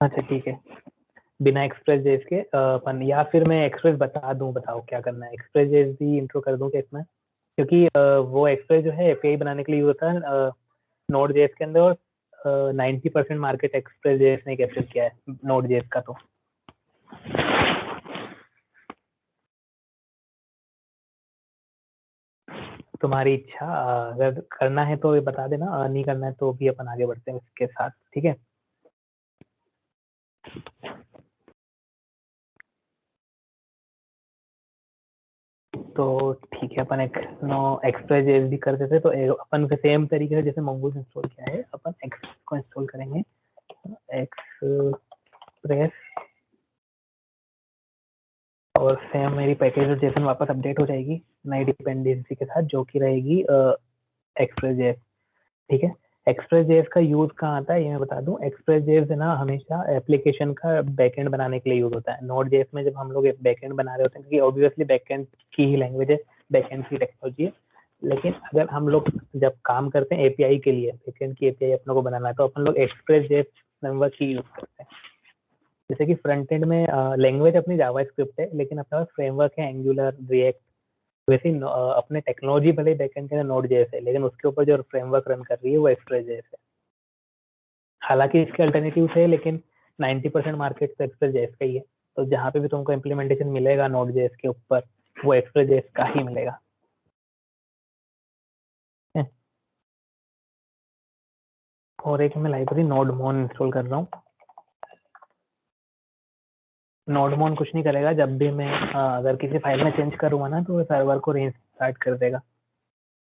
[SPEAKER 2] अच्छा ठीक है, बिना एक्सप्रेस जेएस के अपन, या फिर मैं एक्सप्रेस बता दूं, बताओ क्या करना है। एक्सप्रेस जेएस भी इंट्रो कर दूं क्या इसमें? क्योंकि वो एक्सप्रेस जो है एपीआई बनाने के लिए यूज होता है नोड जेएस के अंदर, 90% मार्केट एक्सप्रेस जेएस ने कैप्चर किया है नोड जेएस का। तो तुम्हारी इच्छा, अगर करना है तो ये बता देना, नहीं करना है तो भी अपन आगे बढ़ते हैं इसके साथ, ठीक है। तो ठीक है, अपन एक नो एक्सप्रेस जेएस भी कर देते, तो अपन के सेम तरीके से जैसे mongoose इंस्टॉल किया है अपन एक्सप्रेस को इंस्टॉल करेंगे। एक्सप्रेस और सेम मेरी पैकेज जेसन वापस अपडेट हो जाएगी नई डिपेंडेंसी के साथ, जो कि रहेगी एक्सप्रेस.js। ठीक है, एक्सप्रेस.js का यूज कहाँ आता है ये मैं बता दूं। एक्सप्रेस.js ना हमेशा एप्लीकेशन का बैकएंड बनाने के लिए यूज होता है। नोड.js में जब हम लोग बैकएंड बना रहे होते हैं, क्योंकि ऑब्वियसली बैकएंड की ही लैंग्वेज है, बैकएंड की टेक्नोलॉजी है, लेकिन अगर हम लोग जब काम करते हैं एपीआई के लिए, बैकएंड की एपीआई अपने को बनाना है, तो अपन लोग एक्सप्रेस.js फ्रेमवर्क की यूज करते हैं। जैसे कि फ्रंट एंड में लैंग्वेज अपनी जावास्क्रिप्ट है, लेकिन अपने पास फ्रेमवर्क है एंगुलर, रिएक्ट। वैसे ही अपने टेक्नोलॉजी भले बैकएंड के नोड.js है, लेकिन उसके ऊपर जो फ्रेमवर्क रन कर रही है वो एक्सप्रेस.js है। हालांकि इसके अल्टरनेटिव है, लेकिन 90% मार्केट तो एक्सप्रेस.js का ही है। तो जहाँ पे भी तुमको इम्प्लीमेंटेशन मिलेगा नोड.js के ऊपर, वो एक्सप्रेस.js का ही मिलेगा। और एक मैं लाइब्रेरी नोडमोन इंस्टॉल कर रहा हूँ। नोडमोन कुछ नहीं करेगा, जब भी मैं अगर किसी फाइल में चेंज करूँगा ना, तो सर्वर को रीस्टार्ट कर देगा,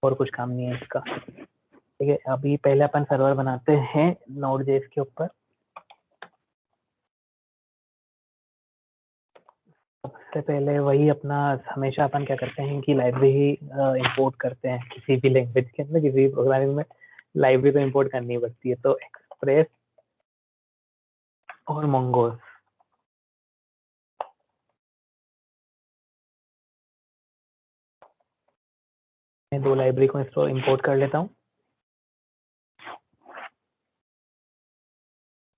[SPEAKER 2] और कुछ काम नहीं है इसका। ठीक है, अभी पहले अपन सर्वर बनाते हैं नोड.js के ऊपर। सबसे पहले वही अपना, हमेशा अपन क्या करते हैं कि लाइब्रेरी इंपोर्ट करते हैं किसी भी लैंग्वेज के अंदर, किसी भी प्रोग्रामिंग में लाइब्रेरी तो इंपोर्ट करनी पड़ती है। तो एक्सप्रेस और मंगोस, मैं दो लाइब्रेरी को इंपोर्ट कर लेता हूँ।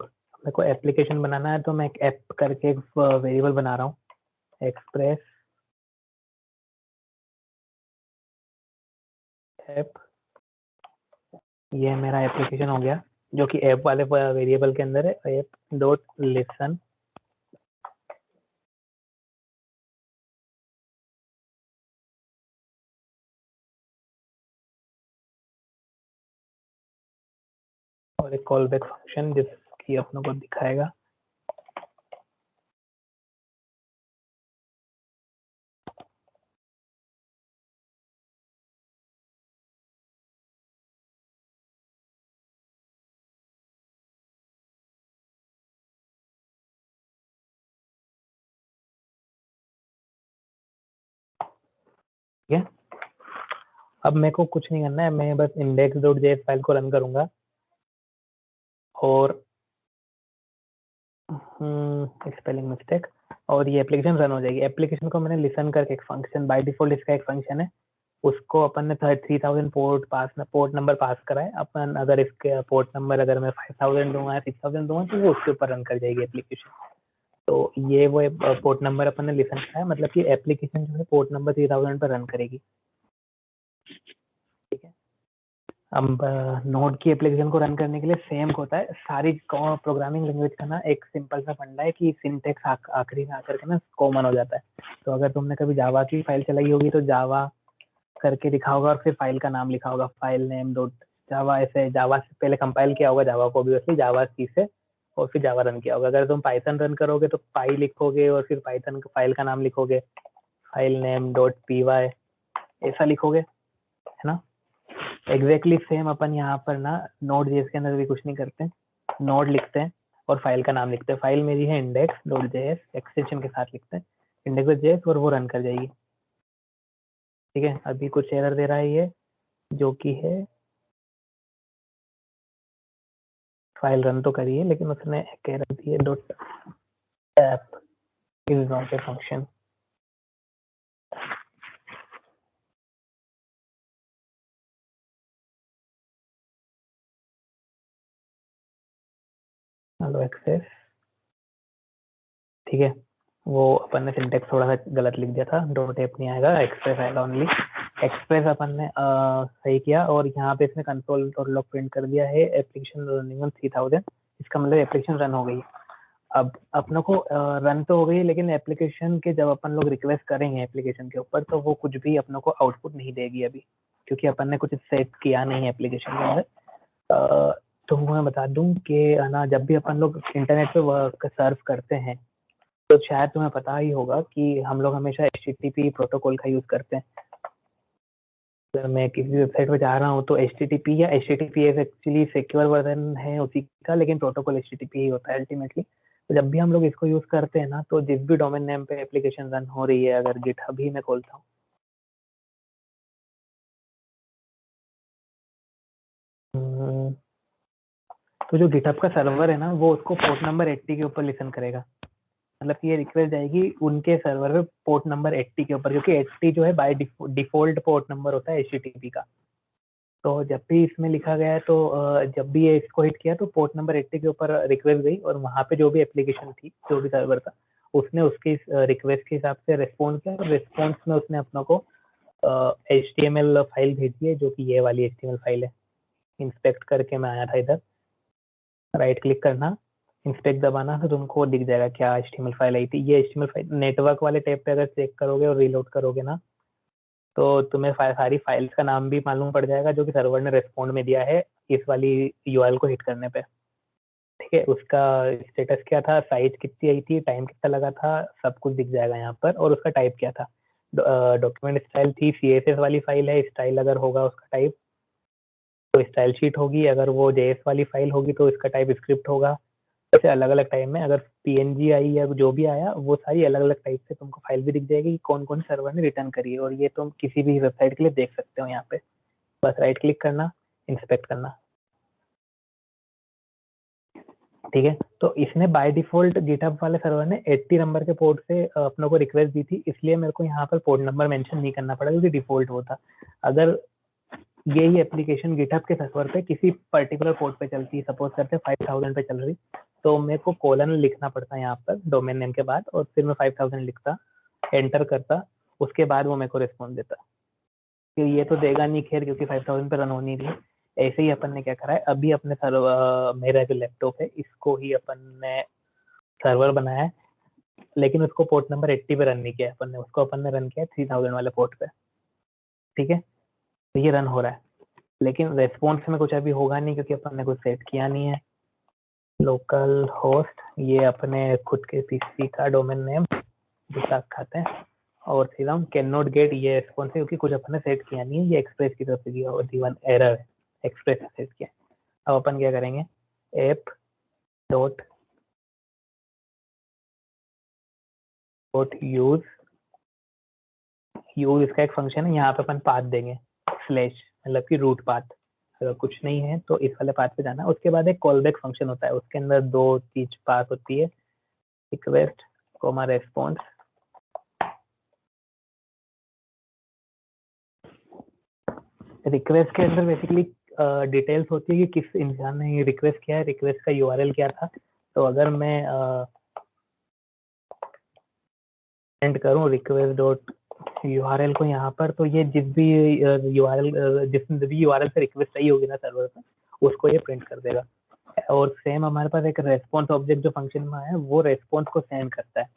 [SPEAKER 2] मेरे को एप्लीकेशन बनाना है, तो मैं एक ऐप करके एक वेरिएबल बना रहा हूँ, एक्सप्रेस ऐप। ये मेरा एप्लीकेशन हो गया, जो कि ऐप वाले वेरिएबल के अंदर है, ऐप डॉट लिसन। और एक कॉल बैक फंक्शन जिसकी अपनों को दिखाएगा। ठीक है, अब मेरे को कुछ नहीं करना है, मैं बस index.js फाइल को रन करूंगा, और स्पेलिंग मिस्टेक, और ये एप्लीकेशन रन हो जाएगी। एप्लीकेशन को मैंने लिसन करके एक फंक्शन, बाय डिफॉल्ट इसका एक फंक्शन है, उसको अपन ने 3000 पोर्ट नंबर पास करा है। अपन अगर इसके पोर्ट नंबर अगर मैं 5000 दूंगा या 6000 दूंगा, तो वो उसके ऊपर रन कर जाएगी एप्लीकेशन। तो ये वो पोर्ट नंबर अपन ने लिसन करा है, मतलब कि एप्लीकेशन जो है पोर्ट नंबर 3000 पर रन करेगी। ठीक है, अब नोड की एप्लीकेशन को रन करने के लिए सेम होता है। सारी प्रोग्रामिंग लैंग्वेज का ना एक सिंपल सा फंडा है कि सिंटेक्स आखिरी में आकर के ना कॉमन हो जाता है। तो अगर तुमने कभी जावा की फाइल चलाई होगी, तो जावा करके लिखा होगा और फिर फाइल का नाम लिखा होगा, फाइल नेम डॉट जावा। ऐसे जावा से पहले कंपाइल किया होगा जावा को, ऑब्वियसली जावा सी से, और फिर जावा रन किया होगा। अगर तुम पाइथन रन करोगे तो पाई लिखोगे, और फिर पाइथन फाइल का नाम लिखोगे, फाइल नेम डॉट py, ऐसा लिखोगे, है ना। एग्जैक्टली सेम अपन यहाँ पर ना नोड.js के अंदर भी कुछ नहीं करते, नोड लिखते हैं और फाइल का नाम लिखते हैं। फाइल मेरी है index.js, एक्सटेंशन के साथ लिखते हैं index.js, और वो रन कर जाएगी। ठीक है, अभी कुछ एरर दे रहा है ये, जो कि है फाइल रन तो करिए, लेकिन उसने एक एरर दी है, dot app is not a function. Hello access, ठीक है, वो अपन ने सिंटेक्स थोड़ा सा गलत लिख दिया था, डॉट ऐप नहीं आएगा, एक्सप्रेस आएगा ओनली। एक्सप्रेस अपन ने सही किया, और यहाँ पे इसने कंसोल और लॉग प्रिंट कर दिया है एप्लीकेशन रनिंग ऑन 3000। इसका मतलब एप्लीकेशन रन हो गई। अब अपनों को रन तो हो गई, लेकिन एप्लीकेशन के जब अपन लोग रिक्वेस्ट करेंगे एप्लीकेशन के ऊपर, तो वो कुछ भी अपनों को आउटपुट नहीं देगी अभी, क्योंकि अपन ने कुछ सेट किया नहीं है एप्लीकेशन के अंदर। तो मैं बता दूं कि ना, जब भी अपन लोग इंटरनेट पे वर्क सर्व करते हैं, तो शायद तुम्हें पता ही होगा कि हम लोग हमेशा HTTP प्रोटोकॉल का यूज करते हैं। अगर मैं किसी वेबसाइट पे जा रहा हूँ, तो HTTP या HTTPS एक्चुअली सिक्योर वर्जन है उसी का, लेकिन प्रोटोकॉल HTTP ही होता है अल्टीमेटली। तो जब भी हम लोग इसको यूज करते हैं ना, तो जिस भी डोमेन नेम पे एप्लीकेशन रन हो रही है, अगर गिटहब ही मैं खोलता हूँ, तो जो गिटहब का सर्वर है ना, वो उसको पोर्ट नंबर 80 के ऊपर लिसन करेगा। मतलब कि ये रिक्वेस्ट जाएगी उनके सर्वर पे पोर्ट नंबर 80 के ऊपर, क्योंकि 80 जो है बाय डिफॉल्ट पोर्ट नंबर होता है HTTP का। तो जब भी इसमें लिखा गया है, तो जब भी ये इसको हिट किया तो पोर्ट नंबर 80 के ऊपर रिक्वेस्ट गई, और वहां पे जो भी एप्लीकेशन थी, जो भी सर्वर था, उसने उसकी रिक्वेस्ट के हिसाब से रिस्पॉन्ड किया, और रिस्पॉन्स में उसने अपनों को HTML फाइल भेजी है, जो कि ये वाली HTML फाइल है। इंस्पेक्ट करके मैं आया था इधर, राइट क्लिक करना, इंस्पेक्ट दबाना, तो तुमको दिख जाएगा क्या HTML फाइल आई थी। ये HTML फाइल नेटवर्क वाले टैब पे अगर चेक करोगे और रीलोड करोगे ना, तो तुम्हें सारी फाइल्स का नाम भी मालूम पड़ जाएगा जो कि सर्वर ने रेस्पॉन्ड में दिया है इस वाली URL को हिट करने पे। ठीक है, उसका स्टेटस क्या था, साइज कितनी आई थी, टाइम कितना लगा था, सब कुछ दिख जाएगा यहाँ पर, और उसका टाइप क्या था। डॉक्यूमेंट स्टाइल थी CSS वाली फाइल है, स्टाइल अगर होगा उसका टाइप तो स्टाइल शीट होगी, अगर वो JS वाली फाइल होगी तो इसका टाइप स्क्रिप्ट होगा। ऐसे अलग अलग टाइप में, अगर PNG आई या जो भी आया, वो सारी अलग अलग टाइप से तुमको फाइल भी दिख जाएगी कि कौन कौन सर्वर ने रिटर्न करी है, और ये तुम किसी भी वेबसाइट के लिए देख सकते हो यहाँ पे। बस राइट क्लिक करना, इंस्पेक्ट करना। ठीक है, तो इसने बाय डिफॉल्ट गिटहब वाले सर्वर ने 80 नंबर के पोर्ट से अपनों को रिक्वेस्ट दी थी, इसलिए मेरे को यहाँ पर पोर्ट नंबर मेंशन नहीं करना पड़ा, क्योंकि डिफॉल्ट वो था। अगर यही एप्लीकेशन गिटहब के सर्वर पे किसी पर्टिकुलर पोर्ट पे चलती, सपोज करते 5000 पे चल रही, तो मेरे को कोलन लिखना पड़ता यहाँ पर डोमेन नेम के बाद, और फिर मैं 5000 लिखता, एंटर करता, उसके बाद वो मेरे को रिस्पॉन्स देता। कि ये तो देगा नहीं खैर, क्योंकि 5000 पे रन होनी थी। ऐसे ही अपन ने क्या करा है, अभी अपने सर्वर, मेरा जो लैपटॉप है, इसको ही अपन ने सर्वर बनाया है, लेकिन उसको पोर्ट नंबर 80 पे रन नहीं किया अपन ने, उसको अपन ने रन किया 3000 वाले पोर्ट पे। ठीक है, तो ये रन हो रहा है, लेकिन रेस्पॉन्स में कुछ अभी होगा नहीं, क्योंकि अपन ने कुछ सेट किया नहीं है। लोकल होस्ट, ये अपने खुद के PC का डोमेन नेम जिसका खाते हैं, और सीधा हम कैन नॉट गेट, ये रेस्पॉन्स है क्योंकि कुछ अपन ने सेट किया नहीं है, ये एक्सप्रेस की तरफ से दिया और दीवान एरर है, एक्सप्रेस ने सेट किया। अब अपन क्या करेंगे, ऐप डॉट यूज इसका एक फंक्शन है, यहाँ पे अपन पाथ देंगे स्लैश, मतलब कि रूट पाथ। अगर कुछ नहीं है तो इस वाले पाथ पे जाना है। उसके बाद एक कॉल बैक फंक्शन होता है, उसके अंदर 2 चीज पाथ होती है, रिक्वेस्ट कोमा रेस्पॉन्स। रिक्वेस्ट के अंदर बेसिकली डिटेल्स होती है कि किस इंसान ने ये रिक्वेस्ट किया है, रिक्वेस्ट का URL क्या था। तो अगर मैं सेंड करूं रिक्वेस्ट डॉट URL को यहाँ पर, तो ये जिस भी URL से रिक्वेस्ट आई होगी ना सर्वर पर, उसको ये प्रिंट कर देगा। और सेम हमारे पास एक रेस्पॉन्स ऑब्जेक्ट जो फंक्शन में आया है, वो रेस्पॉन्स को सेंड करता है।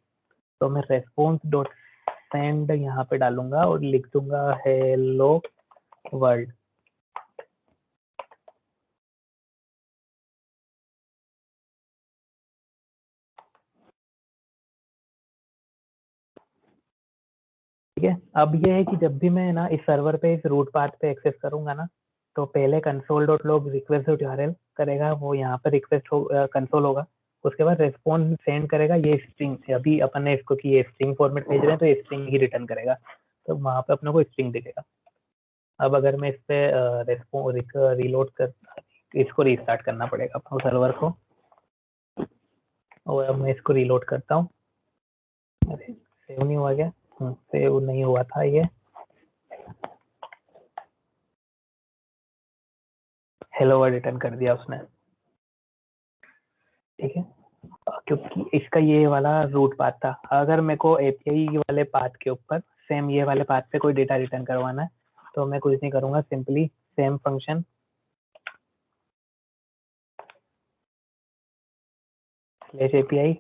[SPEAKER 2] तो मैं रेस्पॉन्स डॉट सेंड यहाँ पे डालूंगा और लिख दूंगा हेलो वर्ल्ड। ठीक है, अब ये है कि जब भी मैं ना इस सर्वर पे इस रूट पाथ पे एक्सेस करूंगा ना, तो पहले console dot log request dot URL करेगा, वो यहाँ पर रिक्वेस्ट कंसोल होगा। उसके बाद रेस्पॉन्स सेंड करेगा, ये स्ट्रिंग, अभी अपन ने इसको कि ये स्ट्रिंग फॉर्मेट भेज रहे हैं तो ये स्ट्रिंग ही रिटर्न करेगा, तो वहाँ पे अपने को स्ट्रिंग दिखेगा। अब अगर मैं इस पे रीलोड कर, इसको रीस्टार्ट करना पड़ेगा अपने सर्वर को, और अब मैं इसको रीलोड करता हूँ। अरे सेव नहीं हुआ क्या? सेव नहीं हुआ था ये, हेलो वर्ड रिटर्न कर दिया उसने। ठीक है, क्योंकि इसका ये वाला रूट पाथ था। अगर मेरे को API वाले पाथ के ऊपर सेम ये वाले पाथ पे कोई डेटा रिटर्न करवाना है, तो मैं कुछ नहीं करूंगा, simply same function slash API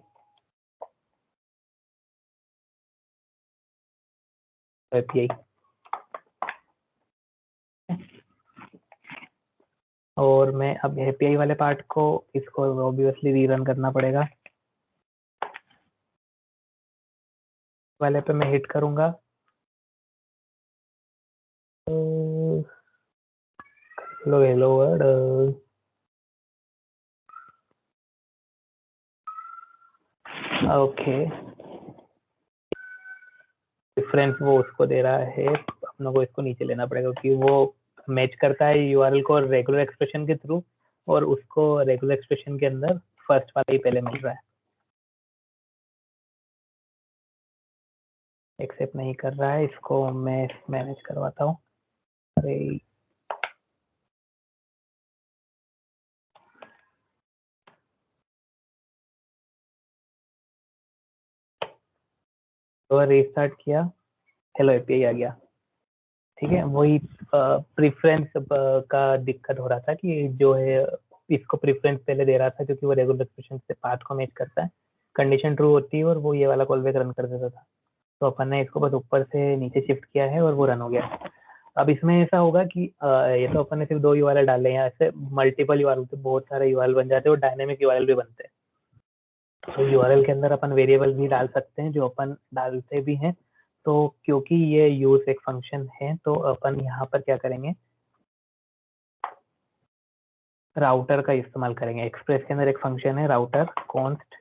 [SPEAKER 2] और मैं अब API वाले पार्ट को, इसको ऑब्वियसली रीरन करना पड़ेगा। वाले पे मैं हिट करूंगा, हेलो वर्ड, ओके, डिफरेंस वो उसको दे रहा है, अपनों को इसको नीचे लेना पड़ेगा क्योंकि वो मैच करता है यूआरएल को रेगुलर एक्सप्रेशन के थ्रू, और उसको रेगुलर एक्सप्रेशन के अंदर फर्स्ट वाला ही पहले मिल रहा है। एक्सेप्ट नहीं कर रहा है, इसको मैं मैनेज करवाता हूँ। अरे तो रीस्टार्ट किया, हेलो एपीआई आ गया। ठीक है, वही प्रेफरेंस का दिक्कत हो रहा था कि जो है इसको प्रेफरेंस पहले दे रहा था क्योंकि वो रेगुलर एक्सप्रेशन से पाथ को मैच करता है, कंडीशन ट्रू होती है और वो ये वाला कॉल बैक रन कर देता था। तो अपन ने इसको बस ऊपर से नीचे शिफ्ट किया है और वो रन हो गया। अब इसमें ऐसा होगा कि ये तो अपन ने सिर्फ 2 यूआरएल डाले हैं, ऐसे मल्टीपल यूआरएल तो बहुत सारे यूआरएल बन जाते हैं और डायनेमिक यूआरएल भी बनते हैं। तो यूआरएल के अंदर अपन वेरिएबल भी डाल सकते हैं जो अपन डालते भी हैं। तो क्योंकि ये यूज एक फंक्शन है तो अपन यहाँ पर क्या करेंगे, राउटर का इस्तेमाल करेंगे। एक्सप्रेस के अंदर एक फंक्शन है राउटर, कॉन्स्ट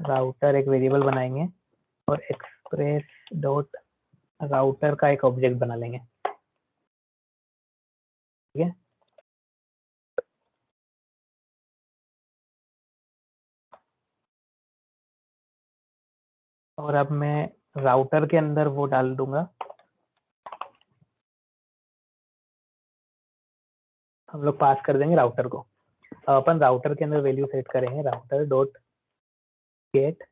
[SPEAKER 2] राउटर एक वेरिएबल बनाएंगे और एक्सप्रेस डॉट राउटर का एक ऑब्जेक्ट बना लेंगे। ठीक है, और अब मैं राउटर के अंदर वो डाल दूंगा, हम लोग पास कर देंगे राउटर को। अपन राउटर के अंदर वैल्यू सेट करेंगे राउटर डॉट गेट।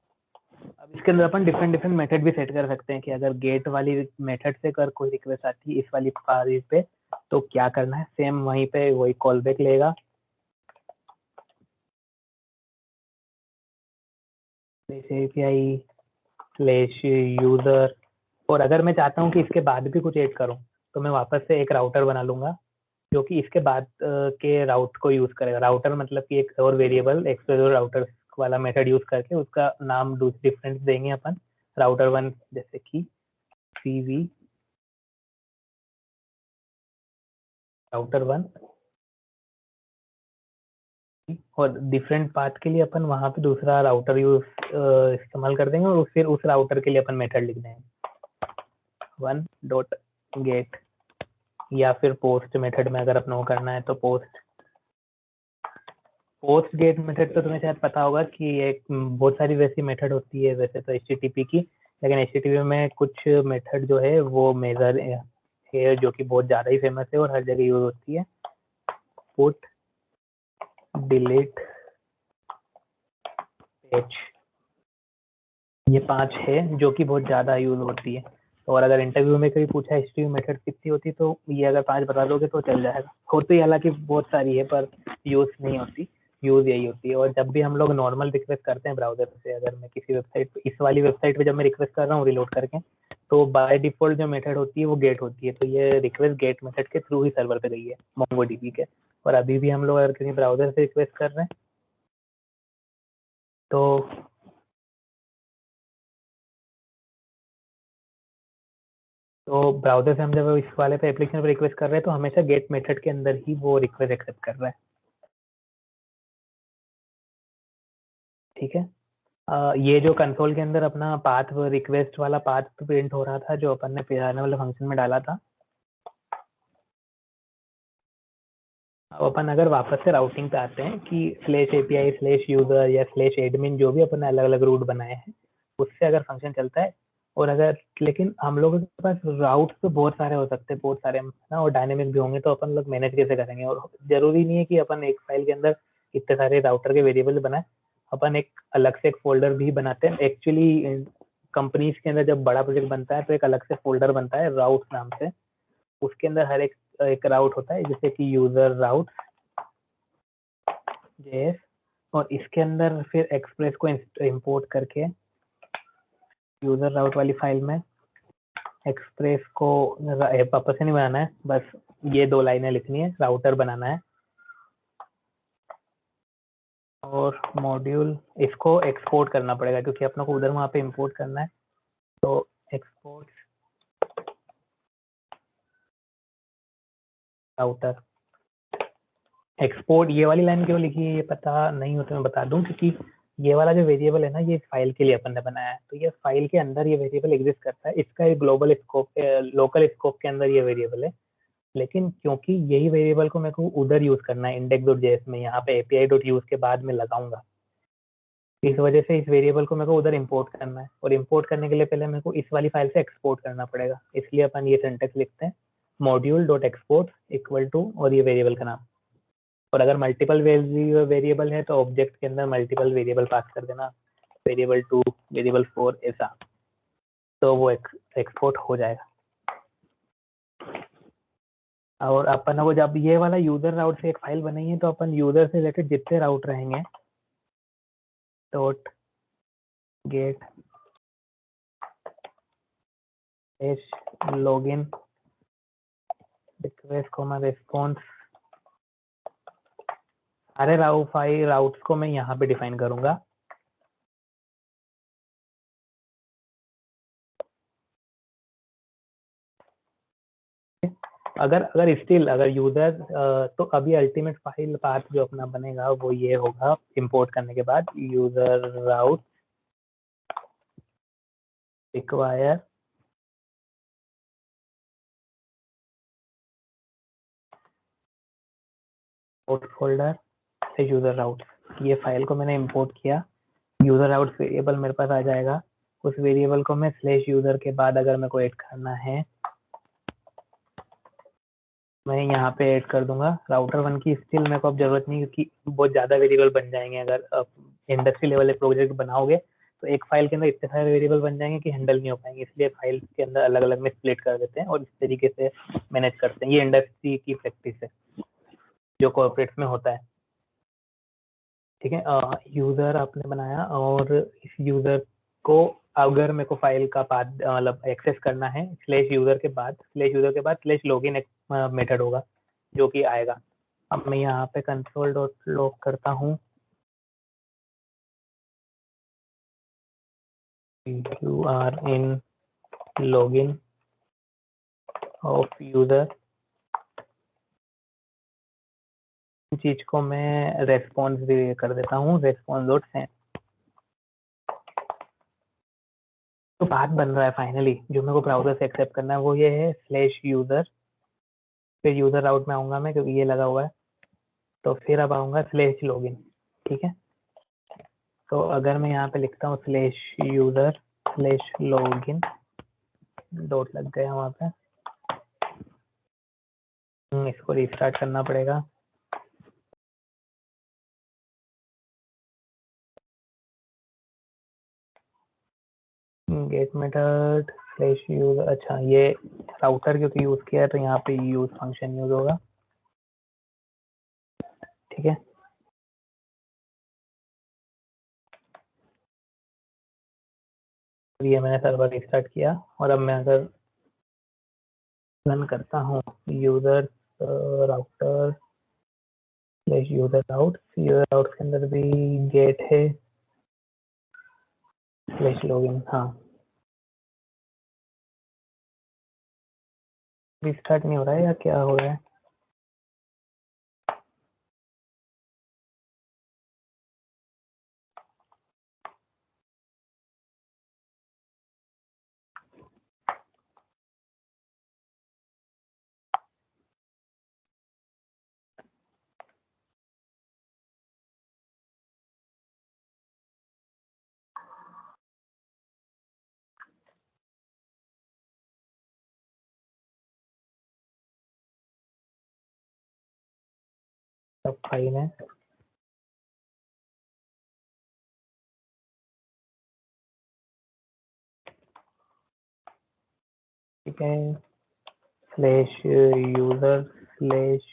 [SPEAKER 2] अब इसके अंदर अपन डिफरेंट मेथड भी सेट कर सकते हैं कि अगर गेट वाली मेथड से कर कोई रिक्वेस्ट आती है इस वाली पारी पे तो क्या करना है, सेम वहीं पे वही कॉल बैक लेगा, एपीआई स्लैश यूजर। और अगर मैं चाहता हूँ कि इसके बाद भी कुछ ऐड करूँ तो मैं वापस से एक राउटर बना लूंगा जो कि इसके बाद के राउट को यूज करेगा। राउटर मतलब कि एक और वेरिएबल एक्सप्रेस राउटर वाला मेथड यूज करके उसका नाम डिफरेंट देंगे अपन, राउटर 1 जैसे कि CV राउटर 1, और डिफरेंट पाथ के लिए अपन वहां पे दूसरा राउटर यूज इस्तेमाल कर देंगे और फिर उस राउटर के लिए अपन मेथड लिख देंगे 1 डॉट गेट, या फिर पोस्ट मेथड में अगर अपनों को करना है तो पोस्ट गेट मेथड तो तुम्हें शायद पता होगा कि एक बहुत सारी वैसी मेथड होती है वैसे तो HTTP की, लेकिन HTTP में कुछ मेथड जो है वो मेजर है जो कि बहुत ज़्यादा ही फेमस है और हर जगह यूज होती है। पुट डिलीट पेज, ये 5 है जो कि बहुत ज़्यादा यूज होती है। और अगर इंटरव्यू में कभी पूछा HTTP मेथड कितनी होती तो ये अगर 5 बता दोगे तो चल जाएगा। होती है हालांकि बहुत सारी है पर यूज नहीं होती, यूज यही होती है। और जब भी हम लोग नॉर्मल रिक्वेस्ट करते हैं ब्राउजर से, अगर मैं किसी वेबसाइट पे, इस वाली वेबसाइट पे जब मैं रिक्वेस्ट कर रहा हूँ रिलोड करके, तो बाय डिफॉल्ट जो मेथड होती है वो गेट होती है। तो ये रिक्वेस्ट गेट मेथड के थ्रू ही सर्वर पे गई है MongoDB के। और अभी भी हम लोग अगर किसी ब्राउजर से रिक्वेस्ट कर रहे हैं तो ब्राउजर से हम जब इस वाले पे एप्लीकेशन पे रिक्वेस्ट कर रहे हैं तो हमेशा गेट मेथड के अंदर ही वो रिक्वेस्ट एक्सेप्ट कर रहा है। ठीक है, ये जो कंसोल के अंदर अपना पाथ रिक्वेस्ट वाला पाथ प्रिंट हो रहा था जो अपन ने पिछले वाले फंक्शन में डाला था, अब अपन अगर वापस से राउटिंग पे आते हैं कि /API /यूजर या /admin जो भी अपन ने अलग अलग रूट बनाए हैं उससे अगर फंक्शन चलता है, और अगर लेकिन हम लोगों के पास राउट तो बहुत सारे हो सकते हैं, बहुत सारे ना, और डायनेमिक भी होंगे तो अपन लोग मैनेज कैसे करेंगे। और जरूरी नहीं है कि अपन एक फाइल के अंदर इतने सारे राउटर के वेरिएबल बनाए, अपन एक अलग से एक फोल्डर भी बनाते हैं। एक्चुअली कंपनीज के अंदर जब बड़ा प्रोजेक्ट बनता है तो एक अलग से फोल्डर बनता है राउट नाम से, उसके अंदर हर एक राउट होता है जैसे कि यूजर राउट JS, और इसके अंदर फिर एक्सप्रेस को इंपोर्ट करके यूजर राउट वाली फाइल में एक्सप्रेस को वापस से नहीं बनाना है, बस ये 2 लाइनें लिखनी है, राउटर बनाना है और मॉड्यूल इसको एक्सपोर्ट करना पड़ेगा क्योंकि अपने को उधर वहां पे इंपोर्ट करना है। तो एक्सपोर्ट राउटर, एक्सपोर्ट ये वाली लाइन क्यों लिखी है ये पता नहीं हो तो मैं बता दूं, क्योंकि ये वाला जो वेरिएबल है ना, ये फाइल के लिए अपन ने बनाया है, तो ये फाइल के अंदर ये वेरिएबल एग्जिस्ट करता है, इसका एक ग्लोबल स्कोप, लोकल स्कोप के अंदर ये वेरिएबल है। लेकिन क्योंकि यही वेरिएबल को मेरे को उधर यूज करना है index.js में, यहाँ पे api.use के बाद में लगाऊंगा, इस वजह से इस वेरिएबल को मेरे को उधर इंपोर्ट करना है, और इंपोर्ट करने के लिए पहले मेरे को इस वाली फाइल से एक्सपोर्ट करना पड़ेगा। इसलिए अपन ये सिंटेक्स लिखते हैं, module.export इक्वल टू और ये वेरिएबल का नाम। और अगर मल्टीपल वेरिएबल है तो ऑब्जेक्ट के अंदर मल्टीपल वेरिएबल पास कर देना, वेरिएबल 2, वेरिएबल 4 ऐसा, तो वो एक्सपोर्ट हो जाएगा। और अपन को जब ये वाला यूजर राउट से एक फाइल बनाई है, तो अपन यूजर से रिलेटेड जितने राउट रहेंगे dot get login request comma response, सारे राउट्स को मैं यहाँ पे डिफाइन करूंगा। अगर स्टिल अगर यूजर, तो अभी अल्टीमेट फाइल पाथ जो अपना बनेगा वो ये होगा, इंपोर्ट करने के बाद यूजर राउट रिक्वायर फोल्डर से यूजर राउट। ये फाइल को मैंने इंपोर्ट किया, यूजर राउट वेरिएबल मेरे पास आ जाएगा। उस वेरिएबल को मैं स्लैश यूजर के बाद अगर मेरे को ऐड करना है, मैं यहाँ पे ऐड कर दूंगा राउटर 1 की। स्टिल मेरे को अब जरूरत नहीं, क्योंकि बहुत ज्यादा वेरिएबल बन जाएंगे। अगर इंडस्ट्री लेवल प्रोजेक्ट बनाओगे तो एक फाइल के अंदर इतने सारे वेरिएबल बन जाएंगे कि हैंडल नहीं हो पाएंगे, इसलिए फाइल के अंदर अलग अलग में स्प्लिट कर देते हैं और इस तरीके से मैनेज करते हैं। ये इंडस्ट्री की प्रैक्टिस है जो कॉर्पोरेट्स में होता है। ठीक है, यूजर आपने बनाया, और इस यूजर को अगर मेरे को फाइल का पाथ मतलब एक्सेस करना है, स्लैश यूजर के बाद स्लैश लॉगिन एक मेथड होगा जो कि आएगा। अब मैं यहाँ पे कंसोल डॉट लॉग करता हूँ, you are in login of user, चीज को मैं रेस्पॉन्स भी कर देता हूँ, रेस्पॉन्स डॉट सेंड। तो बात बन रहा है फाइनली, जो मेरे को ब्राउजर से एक्सेप्ट करना है वो ये है स्लैश यूजर, फिर यूजर राउट में आऊंगा मैं क्योंकि ये लगा हुआ है, तो फिर अब आऊंगा स्लैश लॉगिन। ठीक है, तो अगर मैं यहाँ पे लिखता हूँ slash user slash login, dot लग गया वहाँ पे, इसको रिस्टार्ट करना पड़ेगा। गेट मेथड स्लैश यूजर, अच्छा ये राउटर क्योंकि यूज किया है तो यहाँ पे यूज फंक्शन यूज होगा। ठीक है, ये मैंने सर्वर रिस्टार्ट किया, और अब मैं अगर रन करता हूँ यूजर राउटर स्लैश यूजर राउट के अंदर भी गेट है स्लैश लॉगिन। हाँ, रिस्टार्ट नहीं हो रहा है या क्या हो रहा है? सब फाइन है। ठीक है, slash user slash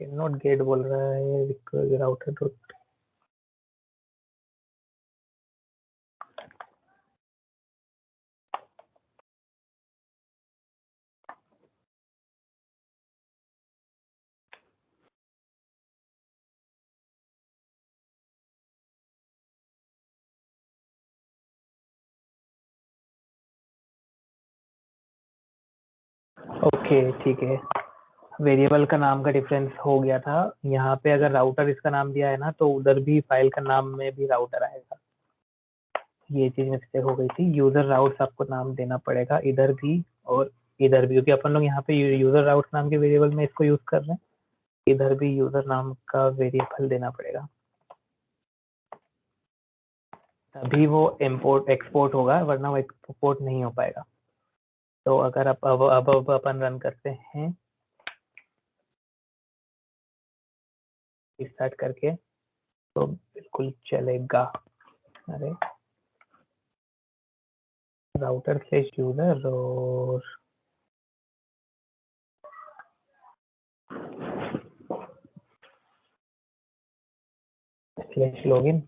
[SPEAKER 2] not gate बोल रहा है, राउटर डॉट ओके। ठीक है, वेरिएबल का नाम का डिफरेंस हो गया था। यहाँ पे अगर राउटर इसका नाम दिया है ना, तो उधर भी फाइल का नाम में भी राउटर आएगा। ये चीज मिस्टेक हो गई थी। यूजर राउट्स आपको नाम देना पड़ेगा इधर भी और इधर भी, क्योंकि अपन लोग यहाँ पे यूजर राउट्स नाम के वेरिएबल में इसको यूज कर रहे हैं। इधर भी यूजर नाम का वेरिएबल देना पड़ेगा, तभी वो इम्पोर्ट एक्सपोर्ट होगा, वरना वो एक्सपोर्ट नहीं हो पाएगा। तो अगर अब अपन रन करते हैं स्टार्ट करके, तो बिल्कुल चलेगा। अरे राउटर स्लैश यूजर और स्लैश लॉगिन।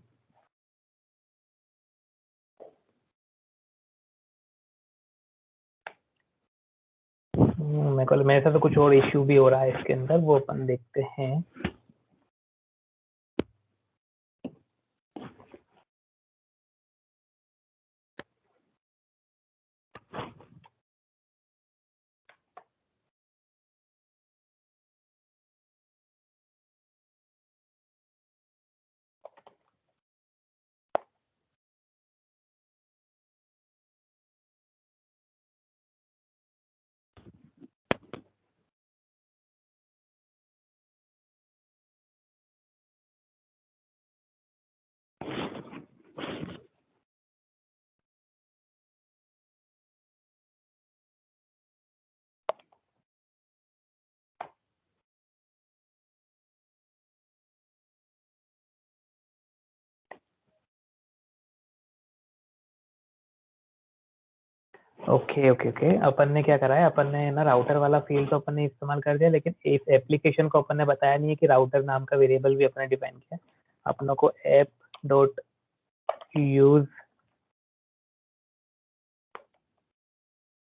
[SPEAKER 2] मेरे साथ तो कुछ और इश्यू भी हो रहा है इसके अंदर, वो अपन देखते हैं। ओके ओके ओके, अपन ने क्या करा है, अपन ने ना राउटर वाला फील्ड तो अपन ने इस्तेमाल कर दिया, लेकिन इस एप्लीकेशन को अपन ने बताया नहीं है कि राउटर नाम का वेरिएबल भी अपने डिफाइन किया। अपनों को ऐप डॉट यूज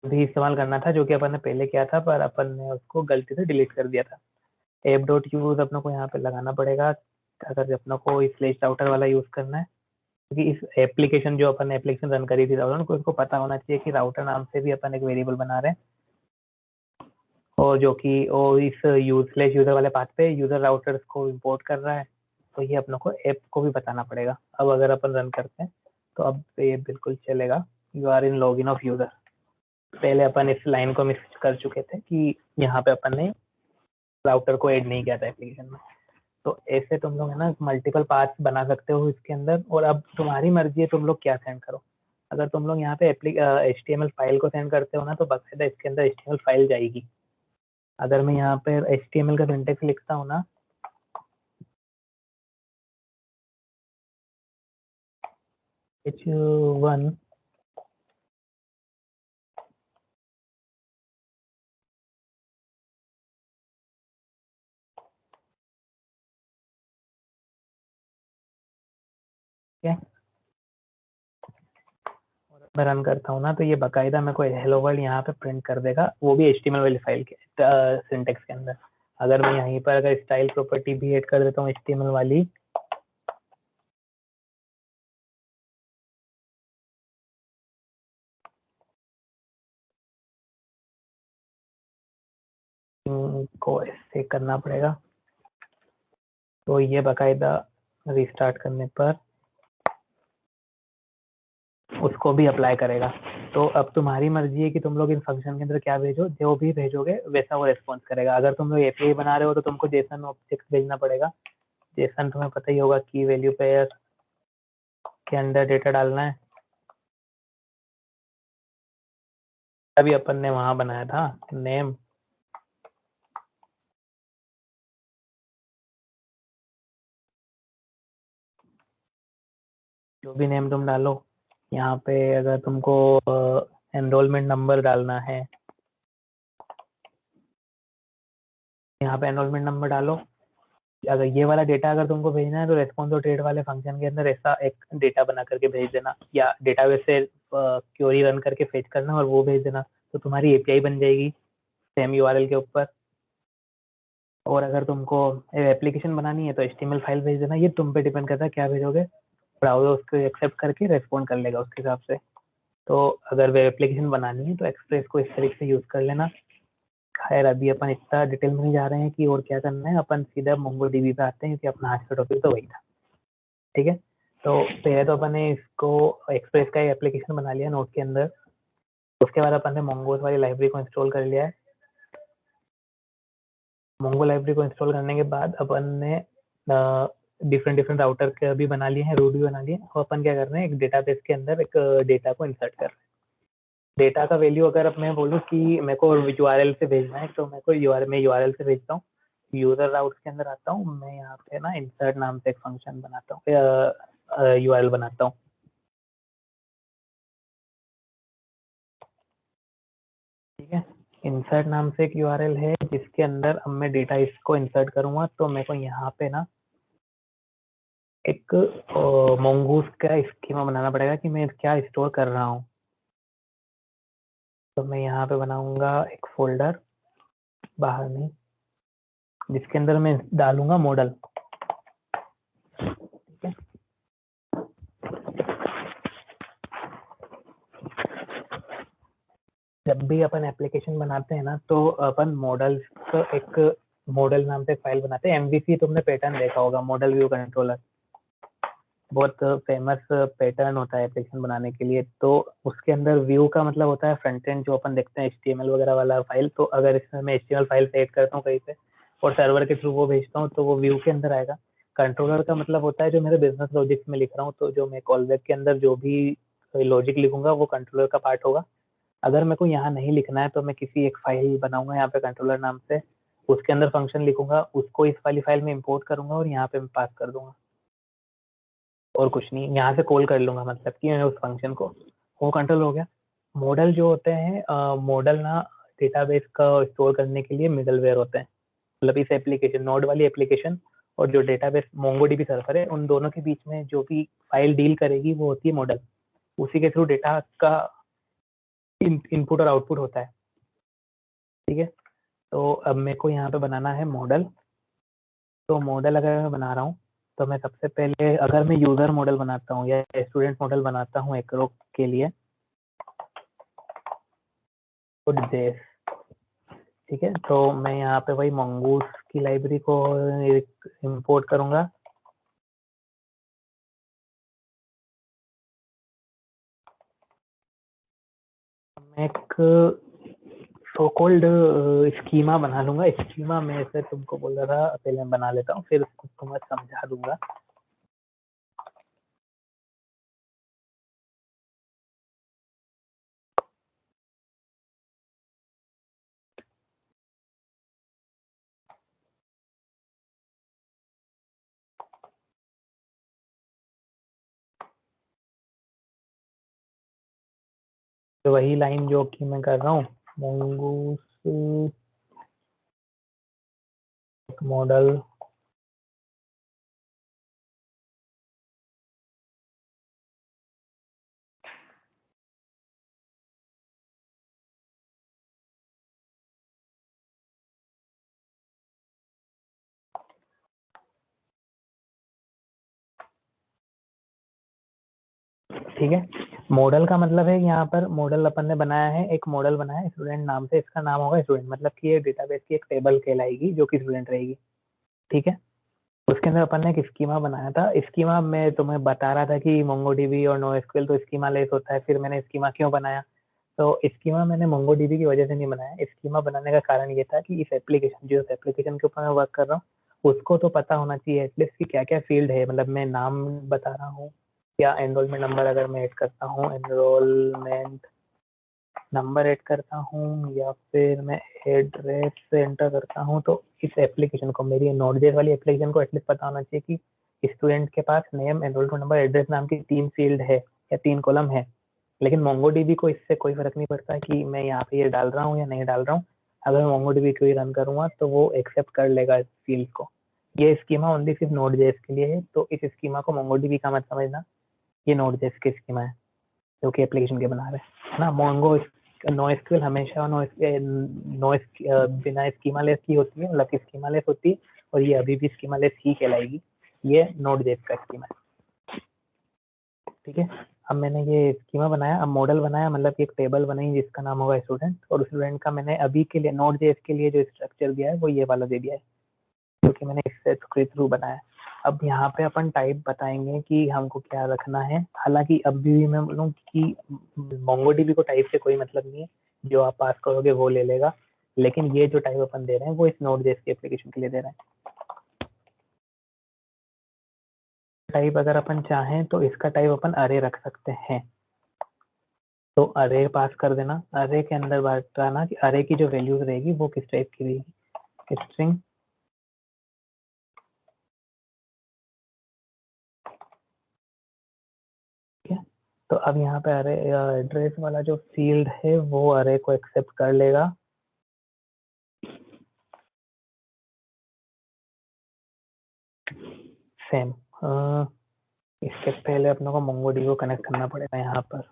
[SPEAKER 2] भी इस्तेमाल करना था, जो कि अपन ने पहले किया था, पर अपन ने उसको गलती से डिलीट कर दिया था। ऐप डॉट यूज अपनों को यहाँ पे लगाना पड़ेगा अगर अपनों को स्लैश राउटर वाला यूज करना है, क्योंकि इस एप्लीकेशन जो अपन ने एप्लीकेशन रन करी थी राउटर को, इसको पता होना चाहिए कि राउटर नाम से भी अपन एक वेरिएबल बना रहे हैं, और जो कि वो इस यूज स्लैश यूजर वाले पाथ पे यूजर राउटर्स को इंपोर्ट कर रहा है। तो ये अपनों को ऐप को भी बताना पड़ेगा। अब अगर अपन रन करते हैं तो अब ये बिल्कुल चलेगा। You are in login of user. पहले अपन इस लाइन को मिस कर चुके थे कि यहाँ पे अपन ने राउटर को ऐड नहीं किया था एप्लीकेशन में। तो ऐसे तुम लोग है ना मल्टीपल पाथ्स बना सकते हो इसके अंदर, और अब तुम्हारी मर्जी है तुम लोग क्या सेंड करो। अगर तुम लोग यहाँ पे HTML फाइल को सेंड करते हो ना, तो बाकायदा इसके अंदर HTML फाइल जाएगी। अगर मैं यहाँ पे HTML का सिंटेक्स लिखता हूँ ना, H1 क्या मैं रन करता हूँ ना, तो ये बाकायदा मेरे को हेलो वर्ल्ड यहाँ पे प्रिंट कर देगा, वो भी HTML वाली फाइल के सिंटेक्स के अंदर। अगर मैं यहीं पर अगर स्टाइल प्रॉपर्टी भी ऐड कर देता हूँ HTML वाली, को ऐसे करना पड़ेगा, तो ये बाकायदा रिस्टार्ट करने पर उसको भी अप्लाई करेगा। तो अब तुम्हारी मर्जी है कि तुम लोग इन फंक्शन के अंदर क्या भेजो, जो भी भेजोगे वैसा वो रिस्पॉन्स करेगा। अगर तुम लोग API बना रहे हो तो तुमको जेसन ऑब्जेक्ट भेजना पड़ेगा। जेसन तुम्हें पता ही होगा, की वैल्यू पेयर के अंदर डेटा डालना है। अभी अपन ने वहां बनाया था नेम, जो भी नेम तुम डालो। यहाँ पे अगर तुमको एनरोलमेंट नंबर डालना है, यहाँ पे एनरोलमेंट नंबर डालो। अगर ये वाला डेटा अगर तुमको भेजना है, तो रेस्पॉन्स और ट्रेड वाले फंक्शन के अंदर ऐसा एक डेटा बना करके भेज देना, या डेटाबेस से क्वेरी रन करके फेच करना और वो भेज देना, तो तुम्हारी API बन जाएगी सेम URL के ऊपर। और अगर तुमको एप्लीकेशन बनानी है तो HTML फाइल भेज देना। ये तुम पे डिपेंड करता है क्या भेजोगे, ब्राउजर उसको एक्सेप्ट करके रेस्पॉन्ड कर लेगा उसके हिसाब से। तो अगर वेब एप्लीकेशन बनानी है तो एक्सप्रेस को इस तरीके से यूज कर लेना। खैर अभी अपन इतना डिटेल में नहीं जा रहे हैं कि और क्या करना है, अपन सीधा MongoDB पे आते हैं क्योंकि अपना आज का टॉपिक तो वही था। ठीक है, तो पहले तो अपन ने इसको एक्सप्रेस का एप्लीकेशन बना लिया नोट के अंदर। उसके बाद अपन ने मोंगोस वाली लाइब्रेरी को इंस्टॉल कर लिया है। मोंगो लाइब्रेरी को इंस्टॉल करने के बाद अपन ने डिफरेंट राउटर के भी बना लिए हैं, रूट भी बना लिए हैं, और अपन क्या कर रहे हैं, एक डेटाबेस के अंदर एक डेटा को इंसर्ट कर रहे हैं। डेटा का वैल्यू अगर अब मैं बोलूँ कि मेरे को URL से भेजना है, तो मेरे को मैं URL से भेजता हूँ, यूजर राउट्स के अंदर आता हूँ, मैं यहाँ पे ना इंसर्ट नाम से एक फंक्शन बनाता हूँ, URL बनाता हूँ। ठीक है, इंसर्ट नाम से एक URL है जिसके अंदर अब मैं डेटा इसको इंसर्ट करूंगा, तो मेरे को यहाँ पे ना एक मोंगूस का स्कीमा बनाना पड़ेगा कि मैं क्या स्टोर कर रहा हूँ। तो मैं यहाँ पे बनाऊंगा एक फोल्डर बाहर में, जिसके अंदर मैं डालूंगा मॉडल। ठीक है, जब भी अपन एप्लीकेशन बनाते हैं ना, तो अपन मॉडल का एक मॉडल नाम से फाइल बनाते हैं। MVC तुमने पैटर्न देखा होगा, मॉडल व्यू कंट्रोलर, बहुत फेमस पैटर्न होता है एप्लीकेशन बनाने के लिए। तो उसके अंदर व्यू का मतलब होता है फ्रंट एंड, जो अपन देखते हैं HTML वगैरह वाला फाइल। तो अगर इसमें मैं HTML फाइल सेट करता हूँ कहीं पे और सर्वर के थ्रू वो भेजता हूँ, तो वो व्यू के अंदर आएगा। कंट्रोलर का मतलब होता है जो मेरे बिजनेस लॉजिक में लिख रहा हूँ, तो जो मैं कॉलबैक के अंदर जो भी लॉजिक लिखूंगा वो कंट्रोलर का पार्ट होगा। अगर मेरे को यहाँ नहीं लिखना है, तो मैं किसी एक फाइल बनाऊंगा यहाँ पे कंट्रोलर नाम से, उसके अंदर फंक्शन लिखूंगा, उसको इस वाली फाइल में इम्पोर्ट करूंगा और यहाँ पे मैं पास कर दूंगा, और कुछ नहीं। यहाँ से कॉल कर लूंगा, मतलब कि मैं उस फंक्शन को, वो कंट्रोल हो गया। मॉडल जो होते हैं, मॉडल ना डेटाबेस का स्टोर करने के लिए मिडलवेयर होते हैं। मतलब इस एप्लीकेशन, नोड वाली एप्लीकेशन और जो डेटाबेस MongoDB सर्वर है, उन दोनों के बीच में जो भी फाइल डील करेगी वो होती है मॉडल। उसी के थ्रू डेटा का इनपुट और आउटपुट होता है। ठीक है, तो अब मेरे को यहाँ पे बनाना है मॉडल। तो मॉडल अगर मैं बना रहा हूँ, तो मैं सबसे पहले अगर मैं यूजर मॉडल बनाता हूँ या स्टूडेंट मॉडल बनाता हूँ एक रो के लिए, ठीक है, तो मैं यहाँ पे वही मंगूस की लाइब्रेरी को इंपोर्ट करूंगा। मैं एक सो कॉल्ड स्कीमा बना लूंगा। स्कीमा में से तुमको बोल रहा था, पहले मैं बना लेता हूँ, फिर उसको तुम्हें समझा दूंगा। तो वही लाइन जो कि मैं कर रहा हूँ, मंगूस मॉडल ठीक है। मॉडल का मतलब है यहाँ पर मॉडल अपन ने बनाया है, एक मॉडल बनाया है स्टूडेंट नाम से, इसका नाम होगा स्टूडेंट, मतलब कि ये डेटाबेस की एक टेबल कहलाएगी जो कि स्टूडेंट रहेगी। ठीक है, उसके अंदर अपन ने एक स्कीमा बनाया था। स्कीमा में तुम्हें बता रहा था कि MongoDB और NoSQL तो स्कीमा लेस होता है। फिर मैंने स्कीमा क्यों बनाया, तो स्कीमा मैंने MongoDB की वजह से नहीं बनाया। स्कीमा बनाने का कारण ये था कि इस एप्लीकेशन के ऊपर मैं वर्क कर रहा हूँ, उसको तो पता होना चाहिए एटलीस्ट कि क्या क्या फील्ड है। मतलब मैं नाम बता रहा हूँ, या एनरोलमेंट नंबर अगर मैं ऐड करता हूँ, एनरोलमेंट नंबर ऐड करता हूँ, या फिर मैं एड्रेस एंटर करता हूँ, तो इस एप्लीकेशन को, मेरी नोटजेस वाली एप्लीकेशन को एटलीस्ट पता होना चाहिए कि स्टूडेंट के पास नेम, एनरोलमेंट नंबर, एड्रेस नाम की 3 फील्ड है या 3 कॉलम है। लेकिन MongoDB को इससे कोई फर्क नहीं पड़ता कि मैं यहाँ पे ये डाल रहा हूँ या नहीं डाल रहा हूँ। अगर मैं MongoDB को ही रन करूंगा तो वो एक्सेप्ट कर लेगा इस फील्ड को। ये स्कीमा ओनली सिर्फ Node.js के लिए है, तो इस स्कीमा को MongoDB का मत समझना, ये Node.js की स्कीमा है जो कि एप्लीकेशन के बना रहे हैं ना। NoSQL हमेशा बिना स्कीमा लेस की होती है, मतलब स्कीमा लेस होती है, और ये अभी भी स्कीमा लेस ही कहलाएगी। ये Node.js का स्कीमा है। ठीक है, अब मैंने ये स्कीमा बनाया, अब मॉडल बनाया, मतलब कि एक टेबल बनाई जिसका नाम होगा स्टूडेंट, और स्टूडेंट का मैंने अभी के लिए नोट जेएस के लिए जो स्ट्रक्चर दिया है वो ये वाला दे दिया है, क्योंकि मैंने इससे थ्रू बनाया। अब यहाँ पे अपन टाइप बताएंगे कि हमको क्या रखना है। हालांकि अभी भी मैं बोलूँ कि मोंगोडीबी को टाइप से कोई मतलब नहीं है, जो आप पास करोगे वो ले लेगा, लेकिन ये जो टाइप अपन दे रहे हैं वो इस नोट जेएस की एप्लीकेशन के लिए दे रहे हैं। टाइप अगर अपन चाहें तो इसका टाइप अपन अरे रख सकते हैं, तो अरे पास कर देना। अरे के अंदर बताना कि अरे की जो वैल्यूज रहेगी वो किस टाइप की रहेगी, स्ट्रिंग। ठीक है, तो अब यहाँ पे अरे एड्रेस वाला जो फील्ड है वो अरे को एक्सेप्ट कर लेगा। सेम इससे पहले अपनों को मोंगोडीबी को कनेक्ट करना पड़ेगा यहाँ पर।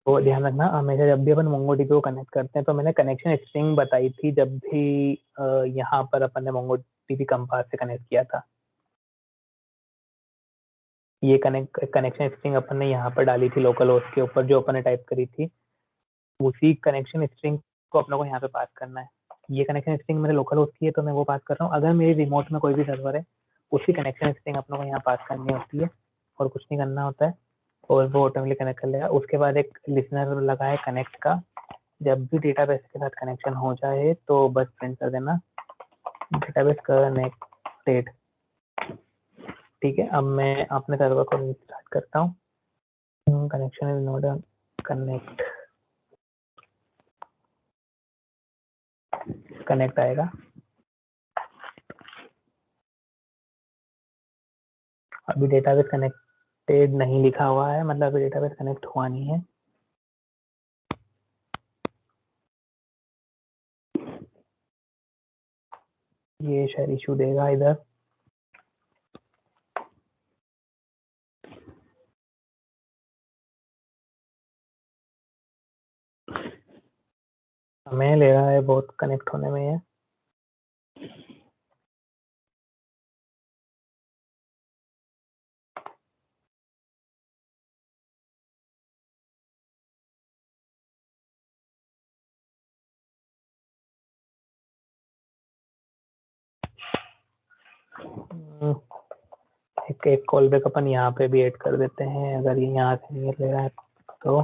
[SPEAKER 2] तो ध्यान रखना, हमेशा जब भी अपन मोंगोडीबी को कनेक्ट करते हैं तो मैंने कनेक्शन स्ट्रिंग बताई थी जब भी यहाँ पर अपन ने मोंगोडीबी कंपास से कनेक्ट किया था। ये कनेक्शन स्ट्रिंग अपन ने यहाँ पर डाली थी लोकल होस्ट के ऊपर, जो अपन ने टाइप करी थी, उसी कनेक्शन स्ट्रिंग को अपने को यहाँ पे पास करना है। ये कनेक्शन स्ट्रिंग मेरे लोकल होस्ट की है तो मैं वो पास कर रहा हूँ। अगर मेरी रिमोट में कोई भी सर्वर है, उसी कनेक्शन स्ट्रिंग अपने को यहाँ पास करनी होती है, और कुछ नहीं करना होता है, और वो ऑटोमेटिकली कनेक्ट कर लेगा। उसके बाद एक लिसनर लगा है कनेक्ट का, जब भी डेटाबेस के साथ कनेक्शन हो जाए तो बस प्रिंट कर देना डेटाबेस कनेक्टेड। ठीक है, अब मैं अपने सर्वर को स्टार्ट करता हूँ। Connection is not connect, connect आएगा। अभी डेटाबेस कनेक्टेड नहीं लिखा हुआ है, मतलब अभी डेटाबेस कनेक्ट हुआ नहीं है। ये शायद इशू देगा इधर। समय ले रहा है बहुत कनेक्ट होने में है। एक कॉल बैक अपन यहाँ पे भी ऐड कर देते हैं, अगर ये यहाँ से नहीं ले रहा है तो।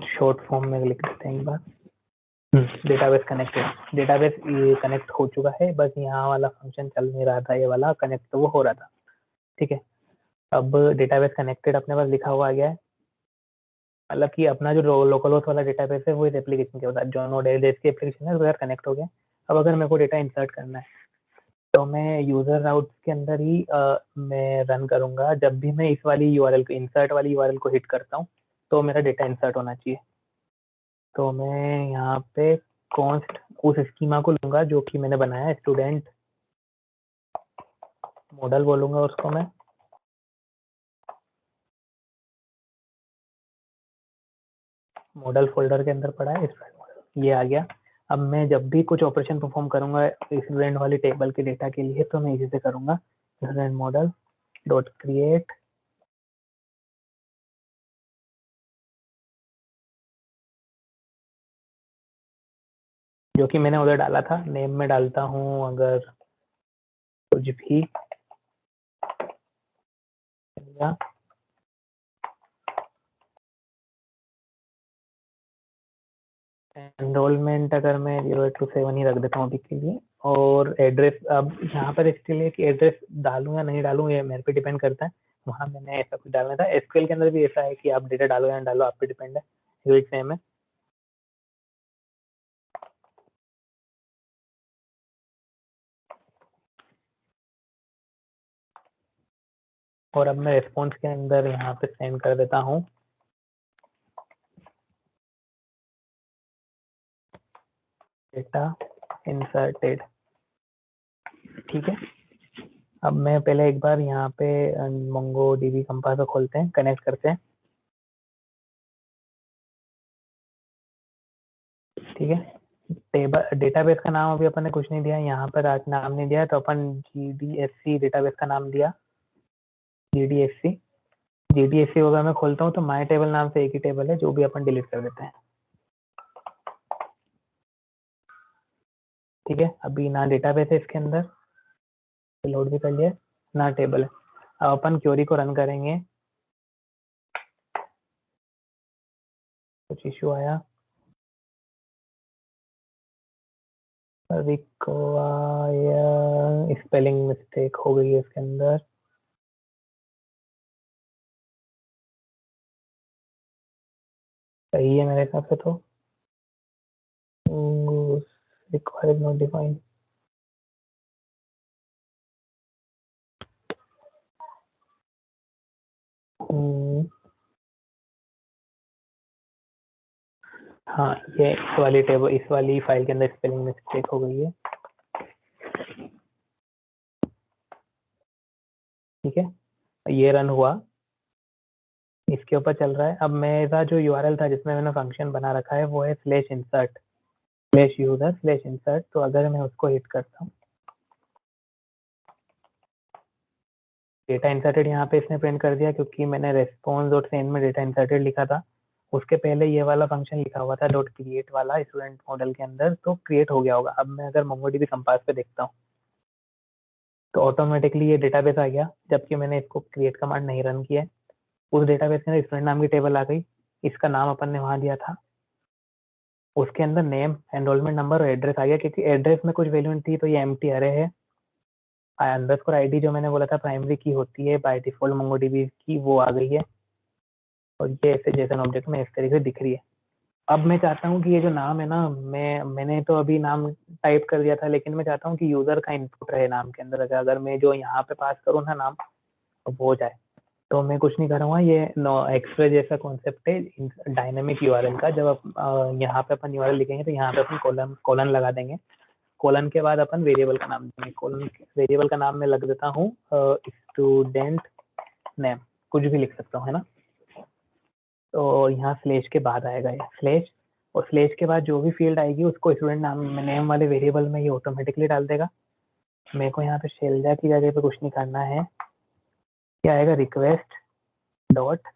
[SPEAKER 2] शॉर्ट फॉर्म में लिख देते हैं एक बार। डेटाबेस कनेक्टेड, डेटाबेस ये कनेक्ट हो चुका है, बस यहाँ वाला फंक्शन चल नहीं रहा था, ये वाला कनेक्ट तो वो हो रहा था। ठीक है, अब डेटाबेस कनेक्टेड अपने पास लिखा हुआ आ गया है, मतलब कि अपना जो लोकल होस्ट वाला डेटाबेस है वो इस एप्लीकेशन के साथ, जो नोड एलएस की एप्लीकेशन है उसके साथ कनेक्ट हो गया। अब अगर मेरे को डेटा इंसर्ट करना है तो मैं यूजर राउट के अंदर ही मैं रन करूंगा। जब भी मैं इस वाली यूआरएल को, इंसर्ट वाली यूआरएल को हिट करता हूँ तो मेरा डेटा इंसर्ट होना चाहिए। तो मैं यहाँ पे कॉन्स्ट उस स्कीमा को लूंगा जो कि मैंने बनाया है, स्टूडेंट मॉडल बोलूंगा उसको मैं। मॉडल फोल्डर के अंदर पड़ा है स्टूडेंट, ये आ गया। अब मैं जब भी कुछ ऑपरेशन परफॉर्म करूंगा स्टूडेंट वाली टेबल के डेटा के लिए तो मैं इसी से करूंगा, स्टूडेंट मॉडल डॉट क्रिएट जो कि मैंने उधर डाला था। नेम में डालता हूँ अगर कुछ भी या एनरोलमेंट अगर मैं 0 to 7 ही रख देता हूँ अभी के लिए। और एड्रेस, अब यहाँ पर स्टिल है कि एड्रेस डालूं या नहीं डालूं, ये मेरे पे डिपेंड करता है। वहाँ मैंने ऐसा कुछ डालना था। एसक्यूएल के अंदर भी ऐसा है कि आप डेटा डालो या ना डालो, आप पे डिपेंड है, सेम है। और अब मैं रिस्पॉन्स के अंदर यहाँ पे सेंड कर देता हूँ डेटा इंसर्टेड। ठीक है, अब मैं पहले एक बार यहाँ पे मोंगो डीबी कंपास को खोलते हैं, कनेक्ट करते हैं। ठीक है, टेबल डेटाबेस का नाम अभी अपन ने कुछ नहीं दिया, यहाँ पर आज नाम नहीं दिया, तो अपन GDSC डेटाबेस का नाम दिया, GDSC। GDSC अगर मैं खोलता हूँ तो माई टेबल नाम से एक ही टेबल है, जो भी अपन डिलीट कर देते हैं। ठीक है, अभी ना डेटाबेस है इसके अंदर, लोड भी कर लिया, ना टेबल है। अब अपन क्वेरी को रन करेंगे, कुछ इश्यू आया, अभी को आया, स्पेलिंग मिस्टेक हो गई है इसके अंदर। सही है मेरे हिसाब से तो, रिक्वायर्ड नॉट डिफाइंड। हाँ, ये इस वाली टेबल, इस वाली फाइल के अंदर स्पेलिंग मिस्टेक हो गई है। ठीक है, ये रन हुआ, इसके ऊपर चल रहा है। अब मेरा जो URL था जिसमें मैंने फंक्शन बना रखा है वो है /insert /user/insert। तो अगर मैं उसको हिट करता हूँ, डेटा इंसर्टेड यहाँ पे इसने प्रिंट कर दिया, क्योंकि मैंने रेस्पॉन्स डॉट सेंड में डेटा इंसर्टेड लिखा था। उसके पहले ये वाला फंक्शन लिखा हुआ था डॉट क्रिएट वाला स्टूडेंट मॉडल के अंदर, तो क्रिएट हो गया होगा। अब मैं अगर मोंगोडीबी कंपास पे देखता हूँ तो ऑटोमेटिकली ये डेटाबेस आ गया, जबकि मैंने इसको क्रिएट कमांड नहीं रन किया है। उस डेटाबेस के अंदर स्टूडेंट नाम की टेबल आ गई, इसका नाम अपन ने वहाँ दिया था, उसके अंदर नेम, एनरोलमेंट नंबर और एड्रेस आ गया। क्योंकि एड्रेस में कुछ वैल्यू नहीं थी तो ये एम्प्टी अरे है। अंडरस्कोर आईडी जो मैंने बोला था प्राइमरी की होती है बाय डिफॉल्ट मोंगोडीबी की, वो आ गई है, और ये ऐसे जेसन ऑब्जेक्ट में इस तरीके से दिख रही है। अब मैं चाहता हूँ कि ये जो नाम है ना, मैंने तो अभी नाम टाइप कर दिया था, लेकिन मैं चाहता हूँ कि यूजर का इनपुट रहे नाम के अंदर। अगर मैं जो यहाँ पे पास करूँ ना नाम, तो वो हो जाए। तो मैं कुछ नहीं करूँगा, ये एक्सप्रेस जैसा कॉन्सेप्ट है डायनेमिक URL का। जब यहाँ पे अपन URL लिखेंगे तो यहाँ पे अपन कोलन लगा देंगे, कोलन के बाद अपन वेरिएबल का नाम देंगे। कोलन वेरिएबल का नाम मैं लग देता हूँ स्टूडेंट नेम, कुछ भी लिख सकता हूँ, है ना। तो यहाँ स्लेश के बाद आएगा ये स्लेश, और स्लेश के बाद जो भी फील्ड आएगी उसको स्टूडेंट नाम नेम वाले वेरिएबल में ये ऑटोमेटिकली डाल देगा। मेरे को यहाँ पे शेलजा की जगह पे कुछ नहीं करना है, क्या आएगा, रिक्वेस्ट डॉट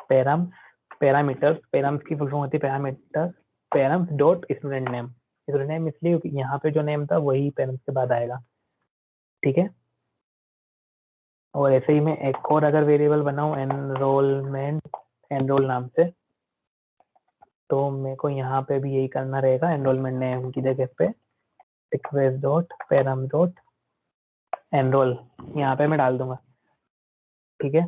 [SPEAKER 2] पैरामीटर्स, पैराम्स की फुल फॉर्म होती है parameters, params dot student name इसलिए क्योंकि यहाँ पे जो नेम था वही पैराम्स के बाद आएगा। ठीक है, और ऐसे ही मैं एक और अगर वेरिएबल बनाऊं एनरोल नाम से, तो मेरे को यहाँ पे भी यही करना रहेगा, एनरोलमेंट नेम की जगह पे request dot params dot enrol यहाँ पे मैं डाल दूंगा। ठीक है,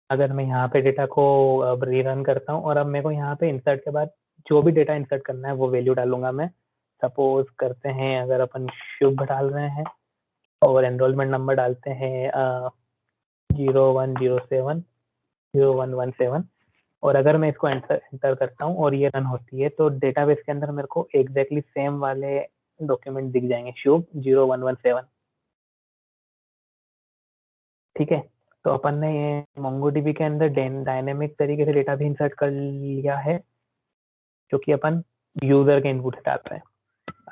[SPEAKER 2] अगर मैं यहाँ पे डेटा को अब रीरन करता हूँ, और अब मेरे को यहाँ पे इंसर्ट के बाद जो भी डेटा इंसर्ट करना है वो वैल्यू डालूंगा मैं। सपोज करते हैं अगर अपन शुभ डाल रहे हैं और एनरोलमेंट नंबर डालते हैं 0107 और अगर मैं इसको एंटर करता हूँ और ये रन होती है, तो डेटाबेस के अंदर मेरे को एग्जैक्टली सेम वाले डॉक्यूमेंट दिख जाएंगे, शुभ 0117। ठीक है, तो अपन ने ये मोंगोडीबी के अंदर डायनेमिक तरीके से डेटा भी इंसर्ट कर लिया है, जो कि अपन यूजर के इनपुट से डाल रहे हैं।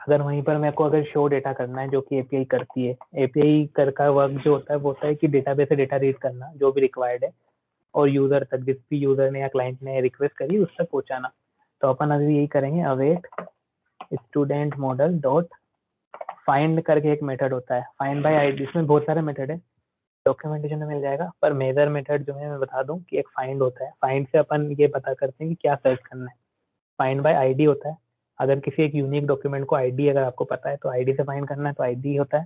[SPEAKER 2] अगर वहीं पर मेरे को अगर शो डेटा करना है, जो कि एपीआई करती है, एपीआई कर का वर्क जो होता है वो होता है कि डेटाबेस से डेटा रीड करना जो भी रिक्वायर्ड है, और यूजर तक, जिस भी यूजर ने या क्लाइंट ने रिक्वेस्ट करी उस तक पहुंचाना। तो अपन अभी यही करेंगे, await student model dot find करके एक मेथड होता है, फाइंड बाय आईडी। इसमें बहुत सारे मेथड है, डॉक्यूमेंटेशन में मिल जाएगा, पर मेजर मेथड जो है मैं बता दूं कि एक फाइंड होता है। फाइंड से अपन ये पता करते हैं कि क्या सर्च करना है। फाइंड बाय आईडी होता है, अगर किसी एक यूनिक डॉक्यूमेंट को आईडी अगर आपको पता है तो आईडी से फाइंड करना है, तो आईडी होता है।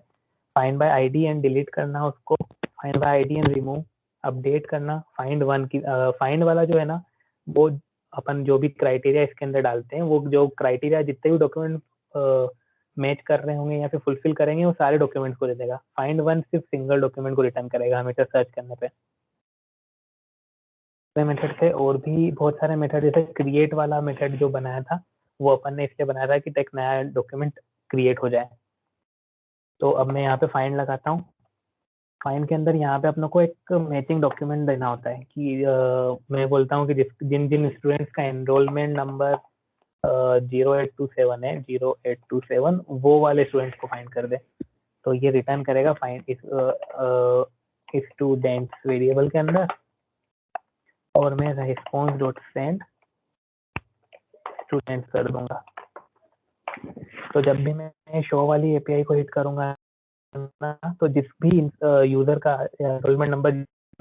[SPEAKER 2] Find by ID and delete करना उसको, find by ID and remove, update करना। फाइंड वन की फाइंड वाला जो है ना, वो अपन जो भी क्राइटेरिया इसके अंदर डालते हैं, वो जो क्राइटेरिया जितने भी डॉक्यूमेंट मैच कर रहे होंगे या फिर फुलफिल करेंगे वो सारे डॉक्यूमेंट्स को दे देगा। फाइंड वन सिर्फ सिंगल डॉक्यूमेंट को रिटर्न करेगा हमेशा सर्च करने पे। मेथड थे और भी बहुत सारे मेथड, जैसे क्रिएट वाला मेथड जो बनाया था वो अपन ने इसलिए बनाया था कि एक नया डॉक्यूमेंट क्रिएट हो जाए। तो अब मैं यहाँ पे फाइंड लगाता हूँ। फाइंड के अंदर यहाँ पे अपनों को एक मैचिंग डॉक्यूमेंट देना होता है कि मैं बोलता हूँ कि जिन जिन स्टूडेंट्स का एनरोलमेंट नंबर 0827 है, 0827 वो वाले स्टूडेंट्स को फाइंड कर दे। तो ये रिटर्न करेगा फाइंड इस स्टूडेंट्स वेरिएबल के अंदर, और मैं रिस्पॉन्स डॉट सेंड स्टूडेंट्स कर दूंगा। तो जब भी मैं शो वाली एपीआई को हिट करूंगा ना, तो जिस भी यूजर का एनरोलमेंट नंबर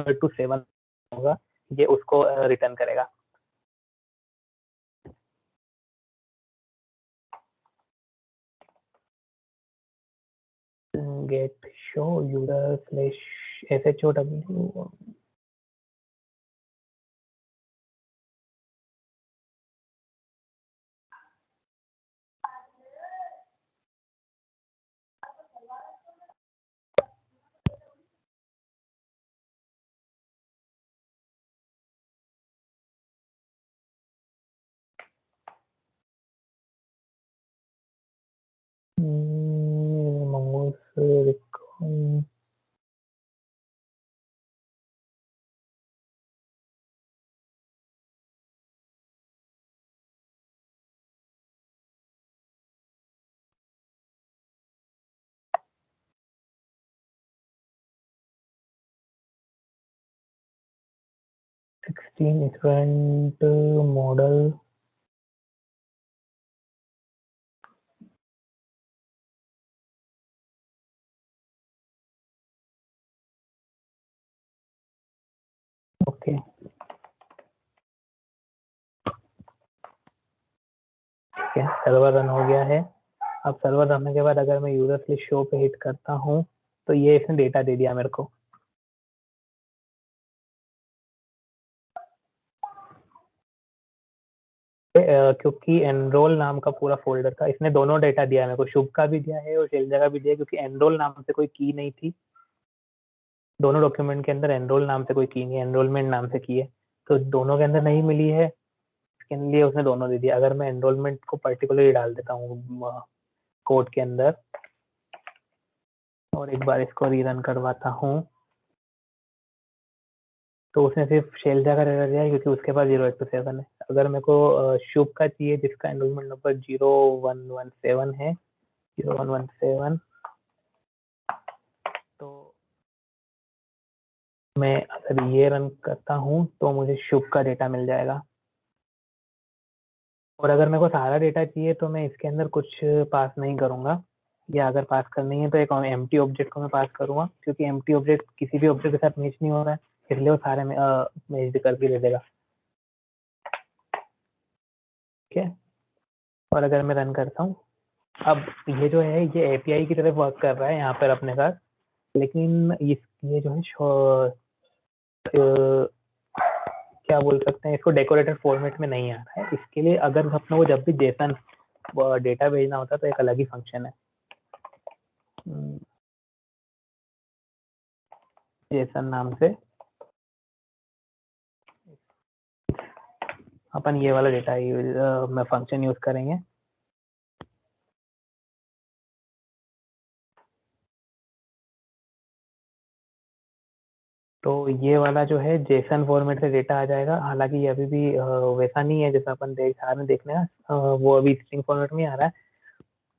[SPEAKER 2] 0827 होगा ये उसको रिटर्न करेगा। Get show user slash SHOW mongoose recon different model okay. ठीक है, सर्वर रन हो गया है। अब सर्वर रन होने के बाद अगर मैं यूजर स्लैश शो पे हिट करता हूँ तो ये इसने डेटा दे दिया मेरे को। क्योंकि एनरोल नाम का पूरा फोल्डर था, इसने दोनों डेटा दिया मेरे को, शुभ का भी दिया है और शैलजा का भी दिया, क्योंकि एनरोल नाम से कोई की नहीं थी दोनों डॉक्यूमेंट के अंदर। एनरोल नाम से कोई की नहीं, एनरोलमेंट नाम से की है, तो दोनों के अंदर नहीं मिली है, इसके लिए उसने दोनों दे दिया। अगर मैं एनरोलमेंट को पर्टिकुलरली डाल देता हूँ कोड के अंदर और एक बार इसको रीरन करवाता हूँ, तो उसने सिर्फ शैलजा का डेटा दिया क्योंकि उसके पास 0827 है। अगर मेरे को शुभ का चाहिए जिसका एनरोलमेंट नंबर 0117 है, 0117, तो मैं अगर ये रन करता हूँ तो मुझे शुभ का डेटा मिल जाएगा। और अगर मेरे को सारा डेटा चाहिए तो मैं इसके अंदर कुछ पास नहीं करूंगा, या अगर पास करनी है तो एक एम्प्टी ऑब्जेक्ट को मैं पास करूंगा, क्योंकि एम्प्टी ऑब्जेक्ट किसी भी ऑब्जेक्ट के साथ मैच नहीं हो रहा है, इसलिए वो सारे मैच करके दे देगा। ठीक है, और अगर मैं रन करता हूँ, अब ये जो है ये एपीआई की तरफ वर्क कर रहा है यहाँ पर अपने साथ, लेकिन ये जो है क्या बोल सकते हैं, इसको डेकोरेटेड फॉर्मेट में नहीं आ रहा है। इसके लिए अगर अपने को जब भी जेसन डेटा भेजना होता है तो एक अलग ही फंक्शन है, जेसन नाम से अपन ये वाला डेटा में फंक्शन यूज करेंगे। तो ये वाला जो है जेसन फॉर्मेट से डेटा आ जाएगा, हालांकि ये अभी भी वैसा नहीं है जैसा अपन देखने वो अभी स्ट्रिंग फॉर्मेट में आ रहा है।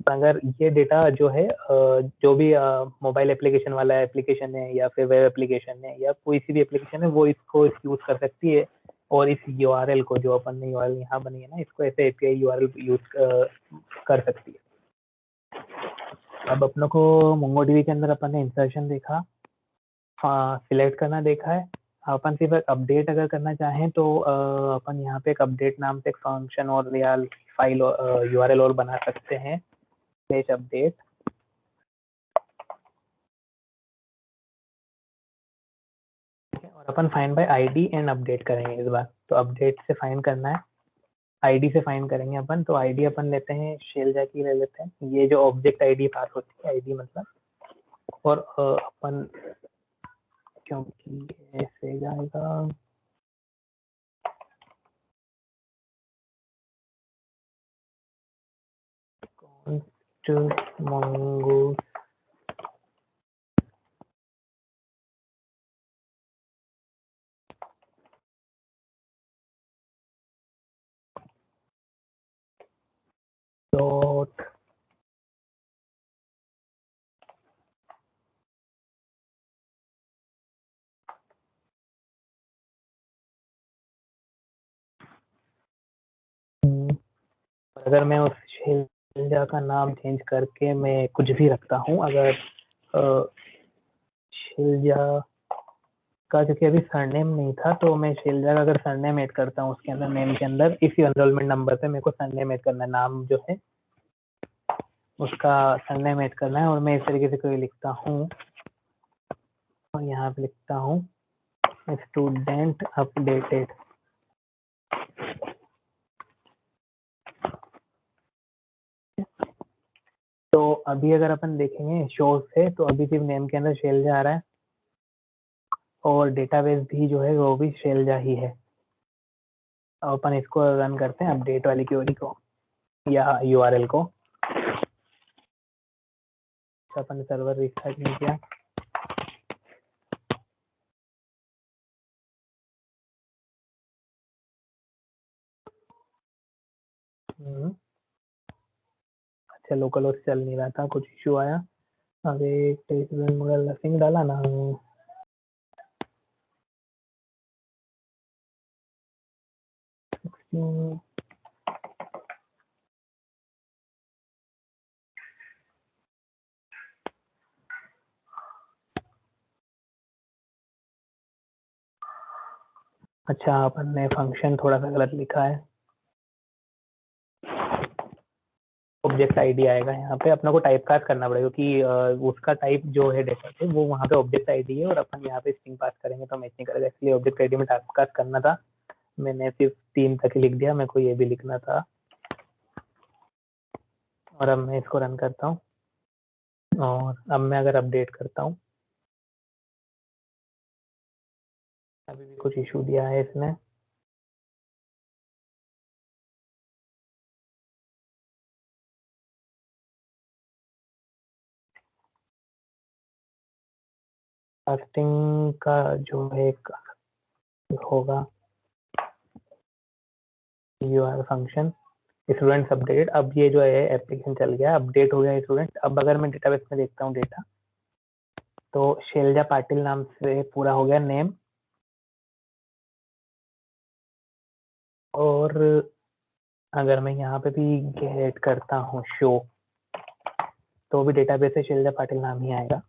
[SPEAKER 2] अगर ये डेटा जो है जो भी मोबाइल एप्लीकेशन वाला एप्लीकेशन है या फिर वेब एप्लीकेशन है या कोई सी भी एप्लीकेशन है वो इसको यूज कर सकती है, और इस यूआरएल को जो अपन ने यूआरएल यहाँ बनी है ना, इसको ऐसे एपीआई यूआरएल यूज कर सकती है। अब अपनों को मोंगोडीबी के अंदर अपन ने इंसर्शन देखा, सिलेक्ट करना देखा है। अपन सिर्फ अपडेट अगर करना चाहें तो अपन यहाँ पे एक अपडेट नाम से एक फंक्शन और या फाइल यूआरएल और बना सकते हैं, स्लैश अपडेट। और अपन find by ID and update करेंगे इस बार, तो अपडेट से फाइंड करना है आईडी से फाइंड करेंगे अपन। तो आईडी अपन लेते हैं शेलजा की ले लेते हैं, ये जो ऑब्जेक्ट आईडी पास होती है, आईडी मतलब। और अपन क्योंकि ऐसे जाएगा, const mongoose dot अगर मैं उस शेलजा का नाम चेंज करके मैं कुछ भी रखता हूँ, अगर शेलजा का, क्योंकि अभी सरनेम नहीं था, तो मैं शेलजा का अगर सरनेम ऐड करता हूँ उसके अंदर, नेम के अंदर, इसी एनरोलमेंट नंबर पे मेरे को सरनेम ऐड करना है, नाम जो है उसका सरनेम ऐड करना है। और मैं इस तरीके से कोई लिखता हूँ, और यहाँ पे लिखता हूँ स्टूडेंट अपडेटेड। तो अभी अगर अपन देखेंगे शो से, तो अभी सिर्फ नेम के अंदर शेलजा आ रहा है, और डेटाबेस भी जो है वो भी शेलजा ही है। अब अपन इसको रन करते हैं अपडेट वाली क्वेरी को या यूआरएल को। अपन सर्वर रिस्टार्ट नहीं किया। अच्छा, लोकल होस्ट चल नहीं रहा था, कुछ इशू आया। अभी टेस्ट मॉडल नथिंग डाला ना। अच्छा, अपन ने फंक्शन थोड़ा सा गलत लिखा है। ऑब्जेक्ट आईडी आएगा यहाँ पे, अपना को टाइप कास्ट करना पड़ेगा, क्योंकि उसका टाइप जो है डेटा पे वो वहाँ पे ऑब्जेक्ट आईडी है, और अपन यहाँ पे स्ट्रिंग पास करेंगे तो मैच नहीं करेगा, इसलिए ऑब्जेक्ट आईडी में टाइप कास्ट करना था। मैंने सिर्फ 3 तक लिख दिया, मेरे को ये भी लिखना था। और अब मैं इसको रन करता हूँ, और अब मैं अगर अपडेट करता हूँ, अभी भी कुछ इशू दिया है इसने। कास्टिंग का जो है एक होगा यूआर फंक्शन स्टूडेंट्स अपडेटेड। अब ये जो है एप्लीकेशन चल गया, अपडेट हो गया स्टूडेंट। अब अगर मैं डेटाबेस में देखता हूँ डेटा, तो शैलजा पाटिल नाम से पूरा हो गया नेम। और अगर मैं यहाँ पे भी गेट करता हूँ शो, तो भी डेटाबेस से शैलजा पाटिल नाम ही आएगा।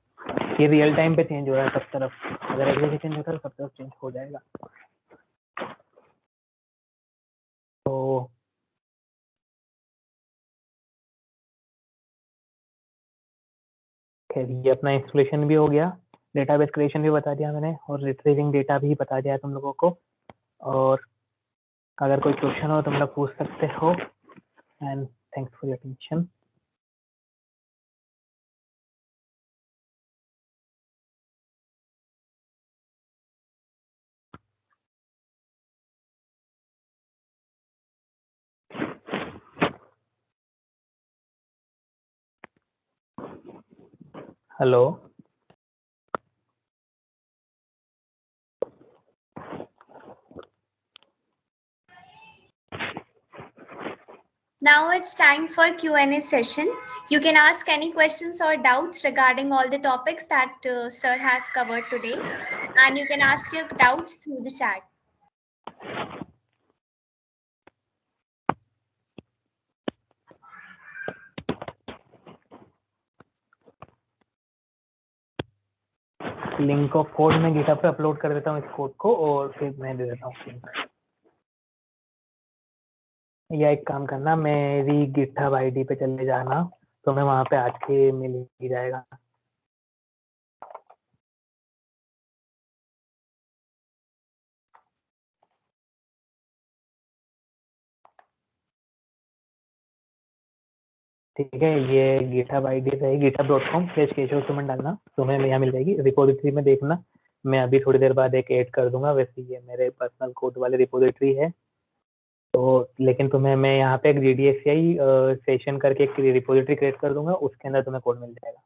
[SPEAKER 2] ये रियल टाइम पे चेंज हो रहा है सब तरफ, अगर अगले चेंज होता है तो सब तरफ चेंज हो जाएगा। तो खैर, ये अपना इंस्टॉलेशन भी हो गया, डेटाबेस क्रिएशन भी बता दिया मैंने, और रिट्रीविंग डेटा भी बता दिया तुम लोगों को। और अगर कोई क्वेश्चन हो तुम लोग पूछ सकते हो। And thanks for your attention. Hello.
[SPEAKER 1] Now it's time for Q&A session. You can ask any questions or doubts regarding all the topics that Sir has covered today. And you can ask your doubts through the chat.
[SPEAKER 2] Link of code मैं GitHub पे upload कर देता हूँ इस code को, और फिर मैं दे देता हूँ लिंक। या एक काम करना, मेरी गिटहब आईडी पे चले जाना, तो मैं वहाँ पे आज के मिल ही जाएगा। ठीक है, ये गिटहब आईडी रहेगी github.com/केशव सुमन डालना, तुम्हें यहाँ मिल जाएगी। रिपोजिटरी में देखना, मैं अभी थोड़ी देर बाद एक ऐड कर दूंगा। वैसे ये मेरे पर्सनल कोड वाले रिपोजिटरी है, तो लेकिन तुम्हें मैं यहाँ पे एक GDSCI सेशन करके एक रिपोजिटरी क्रिएट कर दूंगा, उसके अंदर तुम्हें कोड मिल जाएगा।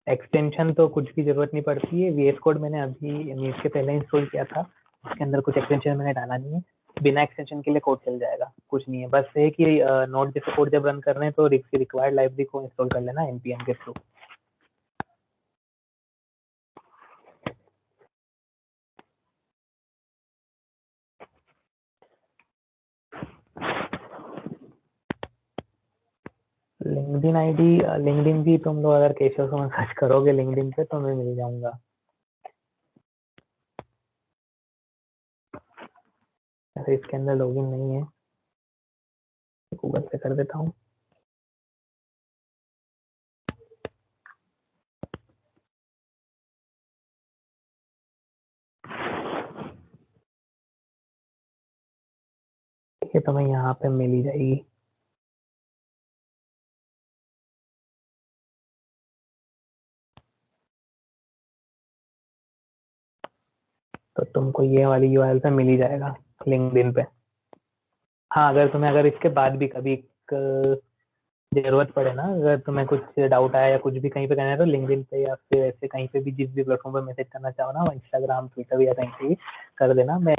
[SPEAKER 2] एक्सटेंशन तो कुछ भी जरूरत नहीं पड़ती है। VS कोड मैंने अभी मीट के पहले इंस्टॉल किया था, उसके अंदर कुछ एक्सटेंशन मैंने डाला नहीं है। बिना एक्सटेंशन के लिए कोड चल जाएगा, कुछ नहीं है। बस ये कि नोट जैसे कोड जब रन कर रहे हैं तो रिक्वायर्ड लाइब्रेरी को इंस्टॉल कर लेना npm के थ्रू। लिंक्डइन आईडी, लिंक्डइन भी तुम लोग अगर केशव सुमन सर्च करोगे लिंक्डइन पे तो मैं मिल जाऊंगा। अरे इसके अंदर लॉगिन नहीं है, गूगल पे कर देता हूँ। ठीक है, तुम्हें यहाँ पे मिल ही जाएगी। तो तुमको ये वाली URL पे मिल ही जाएगा लिंक्डइन पे। हाँ, अगर इसके बाद भी कभी जरूरत पड़े ना, अगर तुम्हें कुछ डाउट आया या कुछ भी कहीं पे करना है तो लिंक्डइन पे या फिर ऐसे कहीं पे भी जिस भी प्लेटफॉर्म पे मैसेज करना चाहो ना, इंस्टाग्राम, ट्विटर या कहीं पे भी कर देना, मैं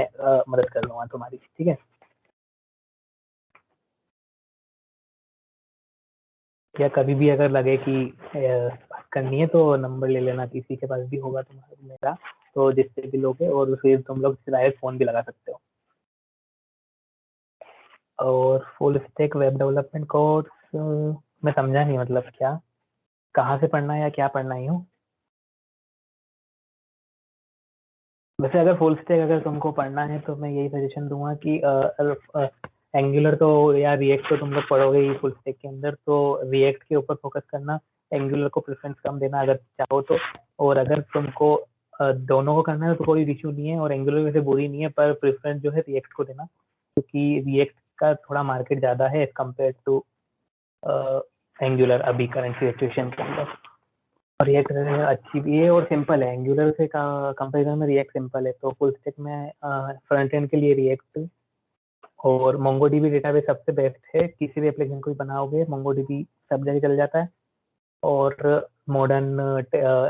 [SPEAKER 2] मदद कर दूंगा तुम्हारी। ठीक है, या कभी भी अगर लगे कि बात करनी है तो नंबर ले लेना, किसी के पास भी होगा तुम्हारा मेरा, तो जिससे भी लोगे, और फिर तुम लोग डायरेक्ट फोन भी लगा सकते हो। और full stack web development course मैं समझा नहीं, मतलब क्या, कहाँ से पढ़ना है या क्या पढ़ना ही हूँ? वैसे अगर फुल स्टैक अगर तुमको पढ़ना है तो मैं यही सजेशन दूंगा कि एंगुलर तो या रिएक्ट तो तुम लोग पढ़ोगे ही फुल स्टैक के अंदर, तो रिएक्ट के ऊपर फोकस करना, एंगुलर को प्रेफरेंस कम देना अगर चाहो तो। और अगर तुमको दोनों को करना है तो कोई इशू नहीं है, और एंगुलर वैसे बुरी नहीं है, पर प्रेफरेंस जो है रिएक्ट को देना, क्योंकि रिएक्ट का थोड़ा मार्केट ज्यादा है एज कम्पेयर टू एंगुलर अभी करंट सिचुएशन के अंदर। और रिएक्ट अच्छी भी है और सिंपल है, एंगुलर से कंपेरिजन में रिएक्ट सिंपल है। तो फुल स्टैक में फ्रंट एंड के लिए रिएक्ट और मोंगोडीबी डेटाबेस सबसे बेस्ट है। किसी भी एप्लीकेशन को भी बनाओगे मोंगोडीबी सब जगह चल जाता है, और मॉडर्न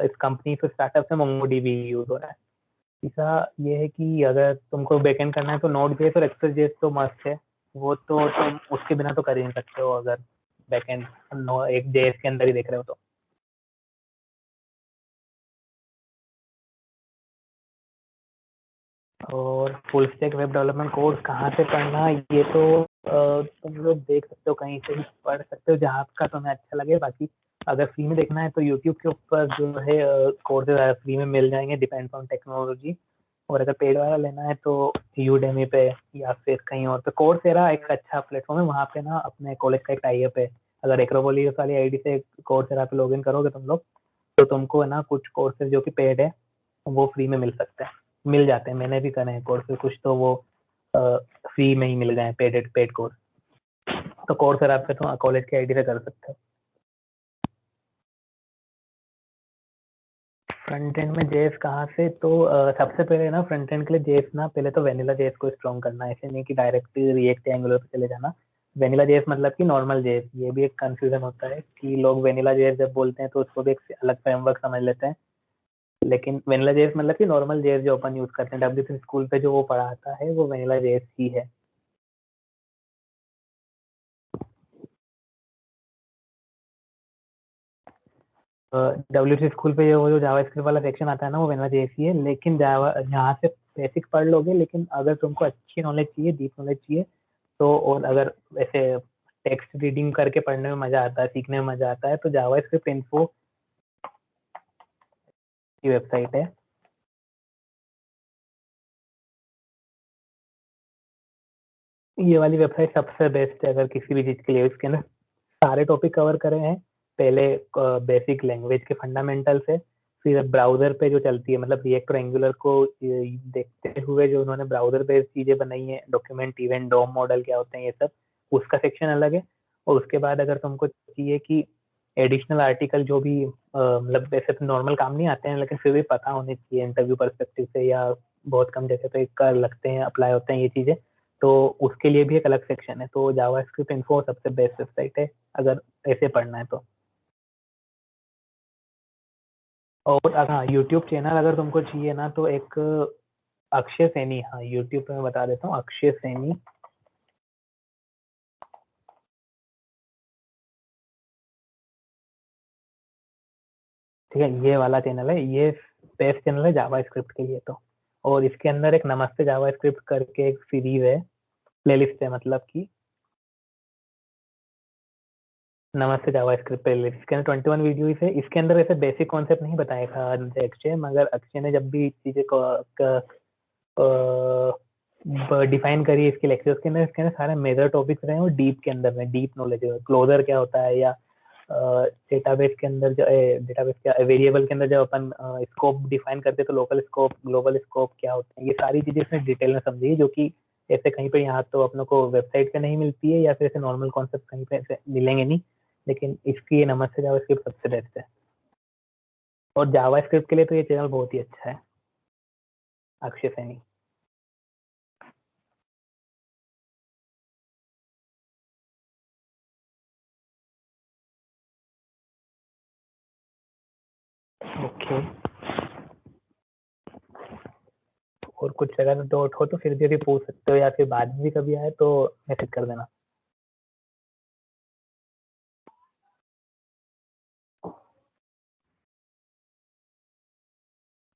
[SPEAKER 2] इस कंपनी पे स्टार्टअप में मोंगोडीबी यूज हो रहा है। तीसरा ये है कि अगर तुमको बैकएंड करना है तो नोड जेएस और एक्सप्रेस जेएस तो मस्ट है, वो तो तुम उसके बिना तो कर ही नहीं सकते हो अगर बैकएंड एक जेएस के अंदर ही देख रहे हो तो। और full stack web development course कहाँ से पढ़ना, ये तो तुम लोग देख सकते हो, कहीं से भी पढ़ सकते हो जहाँ का तुम्हें अच्छा लगे। बाकी अगर फ्री में देखना है तो यूट्यूब के ऊपर जो है कोर्सेज फ्री में मिल जाएंगे, डिपेंड्स ऑन टेक्नोलॉजी। और अगर पेड वाला लेना है तो यूडेमी पे या फिर कहीं और पे। कोर्सेरा एक अच्छा प्लेटफॉर्म है, वहाँ पे ना अपने कॉलेज का एक टाइप है। अगर एक्रोपोलिस वाली आईडी से कोर्सेरा पे लॉगिन करोगे तुम लोग, तो तुमको है ना कुछ कोर्सेज जो कि पेड है वो फ्री में मिल सकते हैं, मिल जाते हैं। मैंने भी करे हैं कोर्सेज कुछ, तो वो फ्री में ही मिल गए हैं, पेड कोर्स। तो कोर्स अगर आपके तो कॉलेज के आईडी से कर सकते हो। फ्रंट एंड में जेएस कहाँ से, तो सबसे पहले ना फ्रंट एंड के लिए जेएस ना, पहले तो वेनिला जेएस को स्ट्रॉन्ग करना है, ऐसे नहीं कि डायरेक्ट रिएक्ट एंगुलर पे चले जाना। वेनिला जेएस मतलब कि नॉर्मल जेएस, ये भी एक कंफ्यूजन होता है कि लोग वेनिला जेएस जब बोलते हैं तो उसको भी एक अलग फ्रेमवर्क समझ लेते हैं। लेकिन वेनिला जेएस मतलब कि नॉर्मल जेएस जो अपन यूज करते हैं, W3 स्कूल पे जो वो पढ़ाता है वो वेनिला जेएस ही है। W3 स्कूल पे वो जो जावास्क्रिप्ट वाला सेक्शन आता है ना, वो वेनिला जेएस ही है। लेकिन जावा यहाँ से बेसिक पढ़ लोगे, लेकिन अगर तुमको अच्छी नॉलेज चाहिए, डीप नॉलेज चाहिए, तो और अगर वैसे टेक्स्ट रीडिंग करके पढ़ने में मजा आता है, सीखने में मजा आता है, तो जावास्क्रिप्ट इन्फो की वेबसाइट है। ये वाली वेबसाइट सबसे बेस्ट है अगर किसी भी चीज के लिए। इसके अंदर सारे टॉपिक कवर करे हैं, पहले बेसिक लैंग्वेज के फंडामेंटल से, फिर ब्राउजर पे जो चलती है, मतलब रिएक्ट और एंगुलर को देखते हुए जो उन्होंने ब्राउजर पे चीजें बनाई है, डॉक्यूमेंट, इवेंट, डोम मॉडल क्या होते हैं, ये सब, उसका सेक्शन अलग है। और उसके बाद अगर तुमको चाहिए कि एडिशनल आर्टिकल जो भी मतलब वैसे तो नॉर्मल काम नहीं आते हैं, लेकिन फिर भी पता होने चाहिए इंटरव्यू परस्पेक्टिव से, या बहुत कम जगह पे कर लगते हैं, अप्लाई होते हैं ये चीजें, तो उसके लिए भी एक अलग सेक्शन है। तो जावास्क्रिप्ट इन्फो सबसे बेस्ट वेबसाइट है अगर ऐसे पढ़ना है तो। और हाँ, यूट्यूब चैनल अगर तुमको चाहिए ना, तो एक अक्षय सैनी, हाँ यूट्यूब पे मैं बता देता हूँ, अक्षय सैनी, ठीक है, ये वाला चैनल है, ये बेस्ट चैनल है जावास्क्रिप्ट के लिए तो। और इसके अंदर एक नमस्ते जावास्क्रिप्ट करके एक सीरीज है, प्लेलिस्ट है, मतलब कि नमस्ते जावास्क्रिप्ट प्लेलिस्ट, इसके अंदर 21 वीडियोस है। इसके अंदर ऐसे बेसिक कॉन्सेप्ट नहीं बताया था अक्षय, मगर अक्षय ने जब भी चीजें डिफाइन करी इसके लेक्चर्स के अंदर, इसके अंदर सारे मेजर टॉपिक्स रहे हैं और डीप के अंदर में डीप नॉलेज है। क्लोजर क्या होता है, या डेटाबेस के अंदर जो डेटाबेस क्या वेरिएबल के अंदर जब अपन स्कोप डिफाइन करते हैं, तो लोकल स्कोप, ग्लोबल स्कोप क्या होते हैं, ये सारी चीजें इसमें डिटेल में समझी, जो कि ऐसे कहीं पे यहाँ तो अपनों को वेबसाइट पे नहीं मिलती है, या फिर ऐसे नॉर्मल कॉन्सेप्ट कहीं पे ऐसे मिलेंगे नहीं। लेकिन इसकी ये नमस्ते जावास्क्रिप्ट सबसे बेस्ट है, और जावास्क्रिप्ट के लिए तो ये चैनल बहुत ही अच्छा है, अक्षय सैनी। ओके, और कुछ अगर डाउट हो तो फिर भी अभी पूछ सकते हो, या फिर बाद में भी कभी आए तो मैसेज कर देना।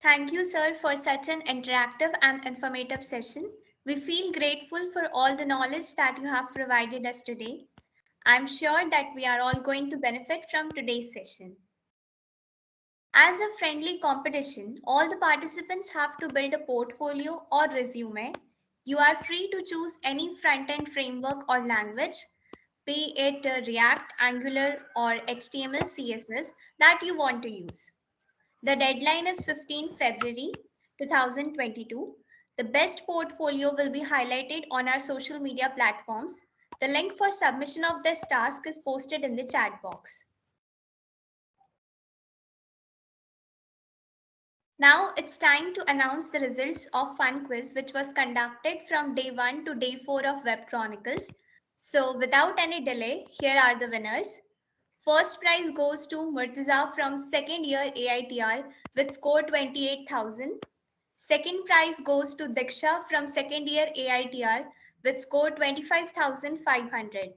[SPEAKER 1] Thank you, sir, for such an interactive and informative session. We feel grateful for all the knowledge that you have provided us today. I'm sure that we are all going to benefit from today's session. As a friendly competition, all the participants have to build a portfolio or resume. You are free to choose any front end framework or language, be it React, Angular, or HTML, CSS that you want to use. The deadline is 15 February 2022. The best portfolio will be highlighted on our social media platforms. The link for submission of this task is posted in the chat box. Now it's time to announce the results of Fun Quiz, which was conducted from day 1 to day 4 of Web Chronicles. So without any delay, here are the winners. First prize goes to Murtaza from second year AITR with score 28,000. Second prize goes to Diksha from second year AITR with score 25,500.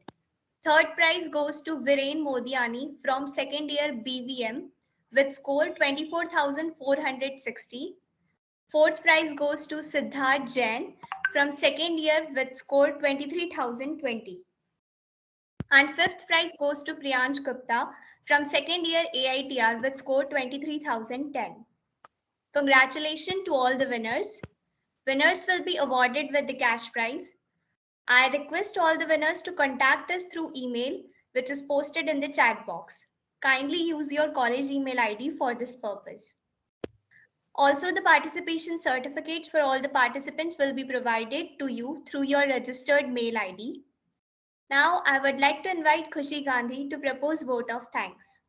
[SPEAKER 1] Third prize goes to Viren Modiani from second year BVM with score 24,460. Fourth prize goes to Siddharth Jain from second year with score 23,020. And fifth prize goes to Priyansh Gupta from second year AITR with score 23,010. Congratulations to all the winners. Winners will be awarded with the cash prize. I request all the winners to contact us through email, which is posted in the chat box. Kindly use your college email ID for this purpose. Also, the participation certificates for all the participants will be provided to you through your registered mail ID. Now, I would like to invite Khushi Gandhi to propose vote of thanks.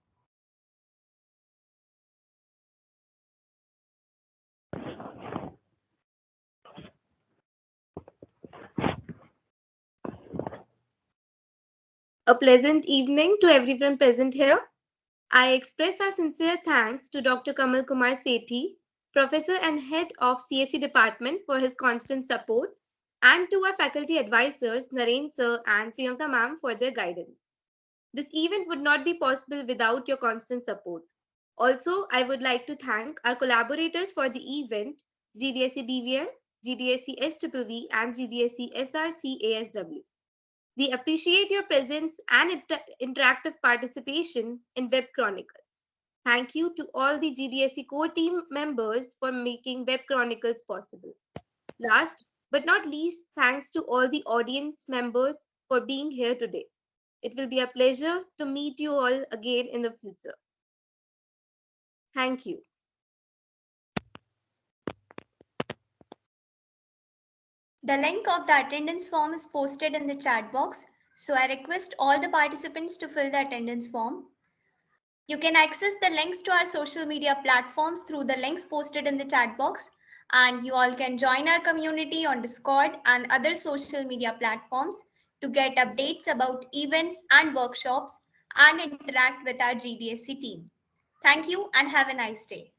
[SPEAKER 5] A pleasant evening to everyone present here. I express our sincere thanks to Dr. Kamal Kumar Sethi, Professor and Head of CSE Department, for his constant support, and to our faculty advisors Naren Sir and Priyanka Ma'am for their guidance. This event would not be possible without your constant support. Also, I would like to thank our collaborators for the event, GDSE BVM, GDSE SWV, and GDSE SRC ASW. We appreciate your presence and interactive participation in Web Chronicles. Thank you to all the GDSE core team members for making Web Chronicles possible. Last but not least, thanks to all the audience members for being here today. It will be a pleasure to meet you all again in the future. Thank you.
[SPEAKER 1] The link of the attendance form is posted in the chat box, so I request all the participants to fill the attendance form. You can access the links to our social media platforms through the links posted in the chat box, and you all can join our community on Discord and other social media platforms to get updates about events and workshops and interact with our GDSC team. Thank you and have a nice day.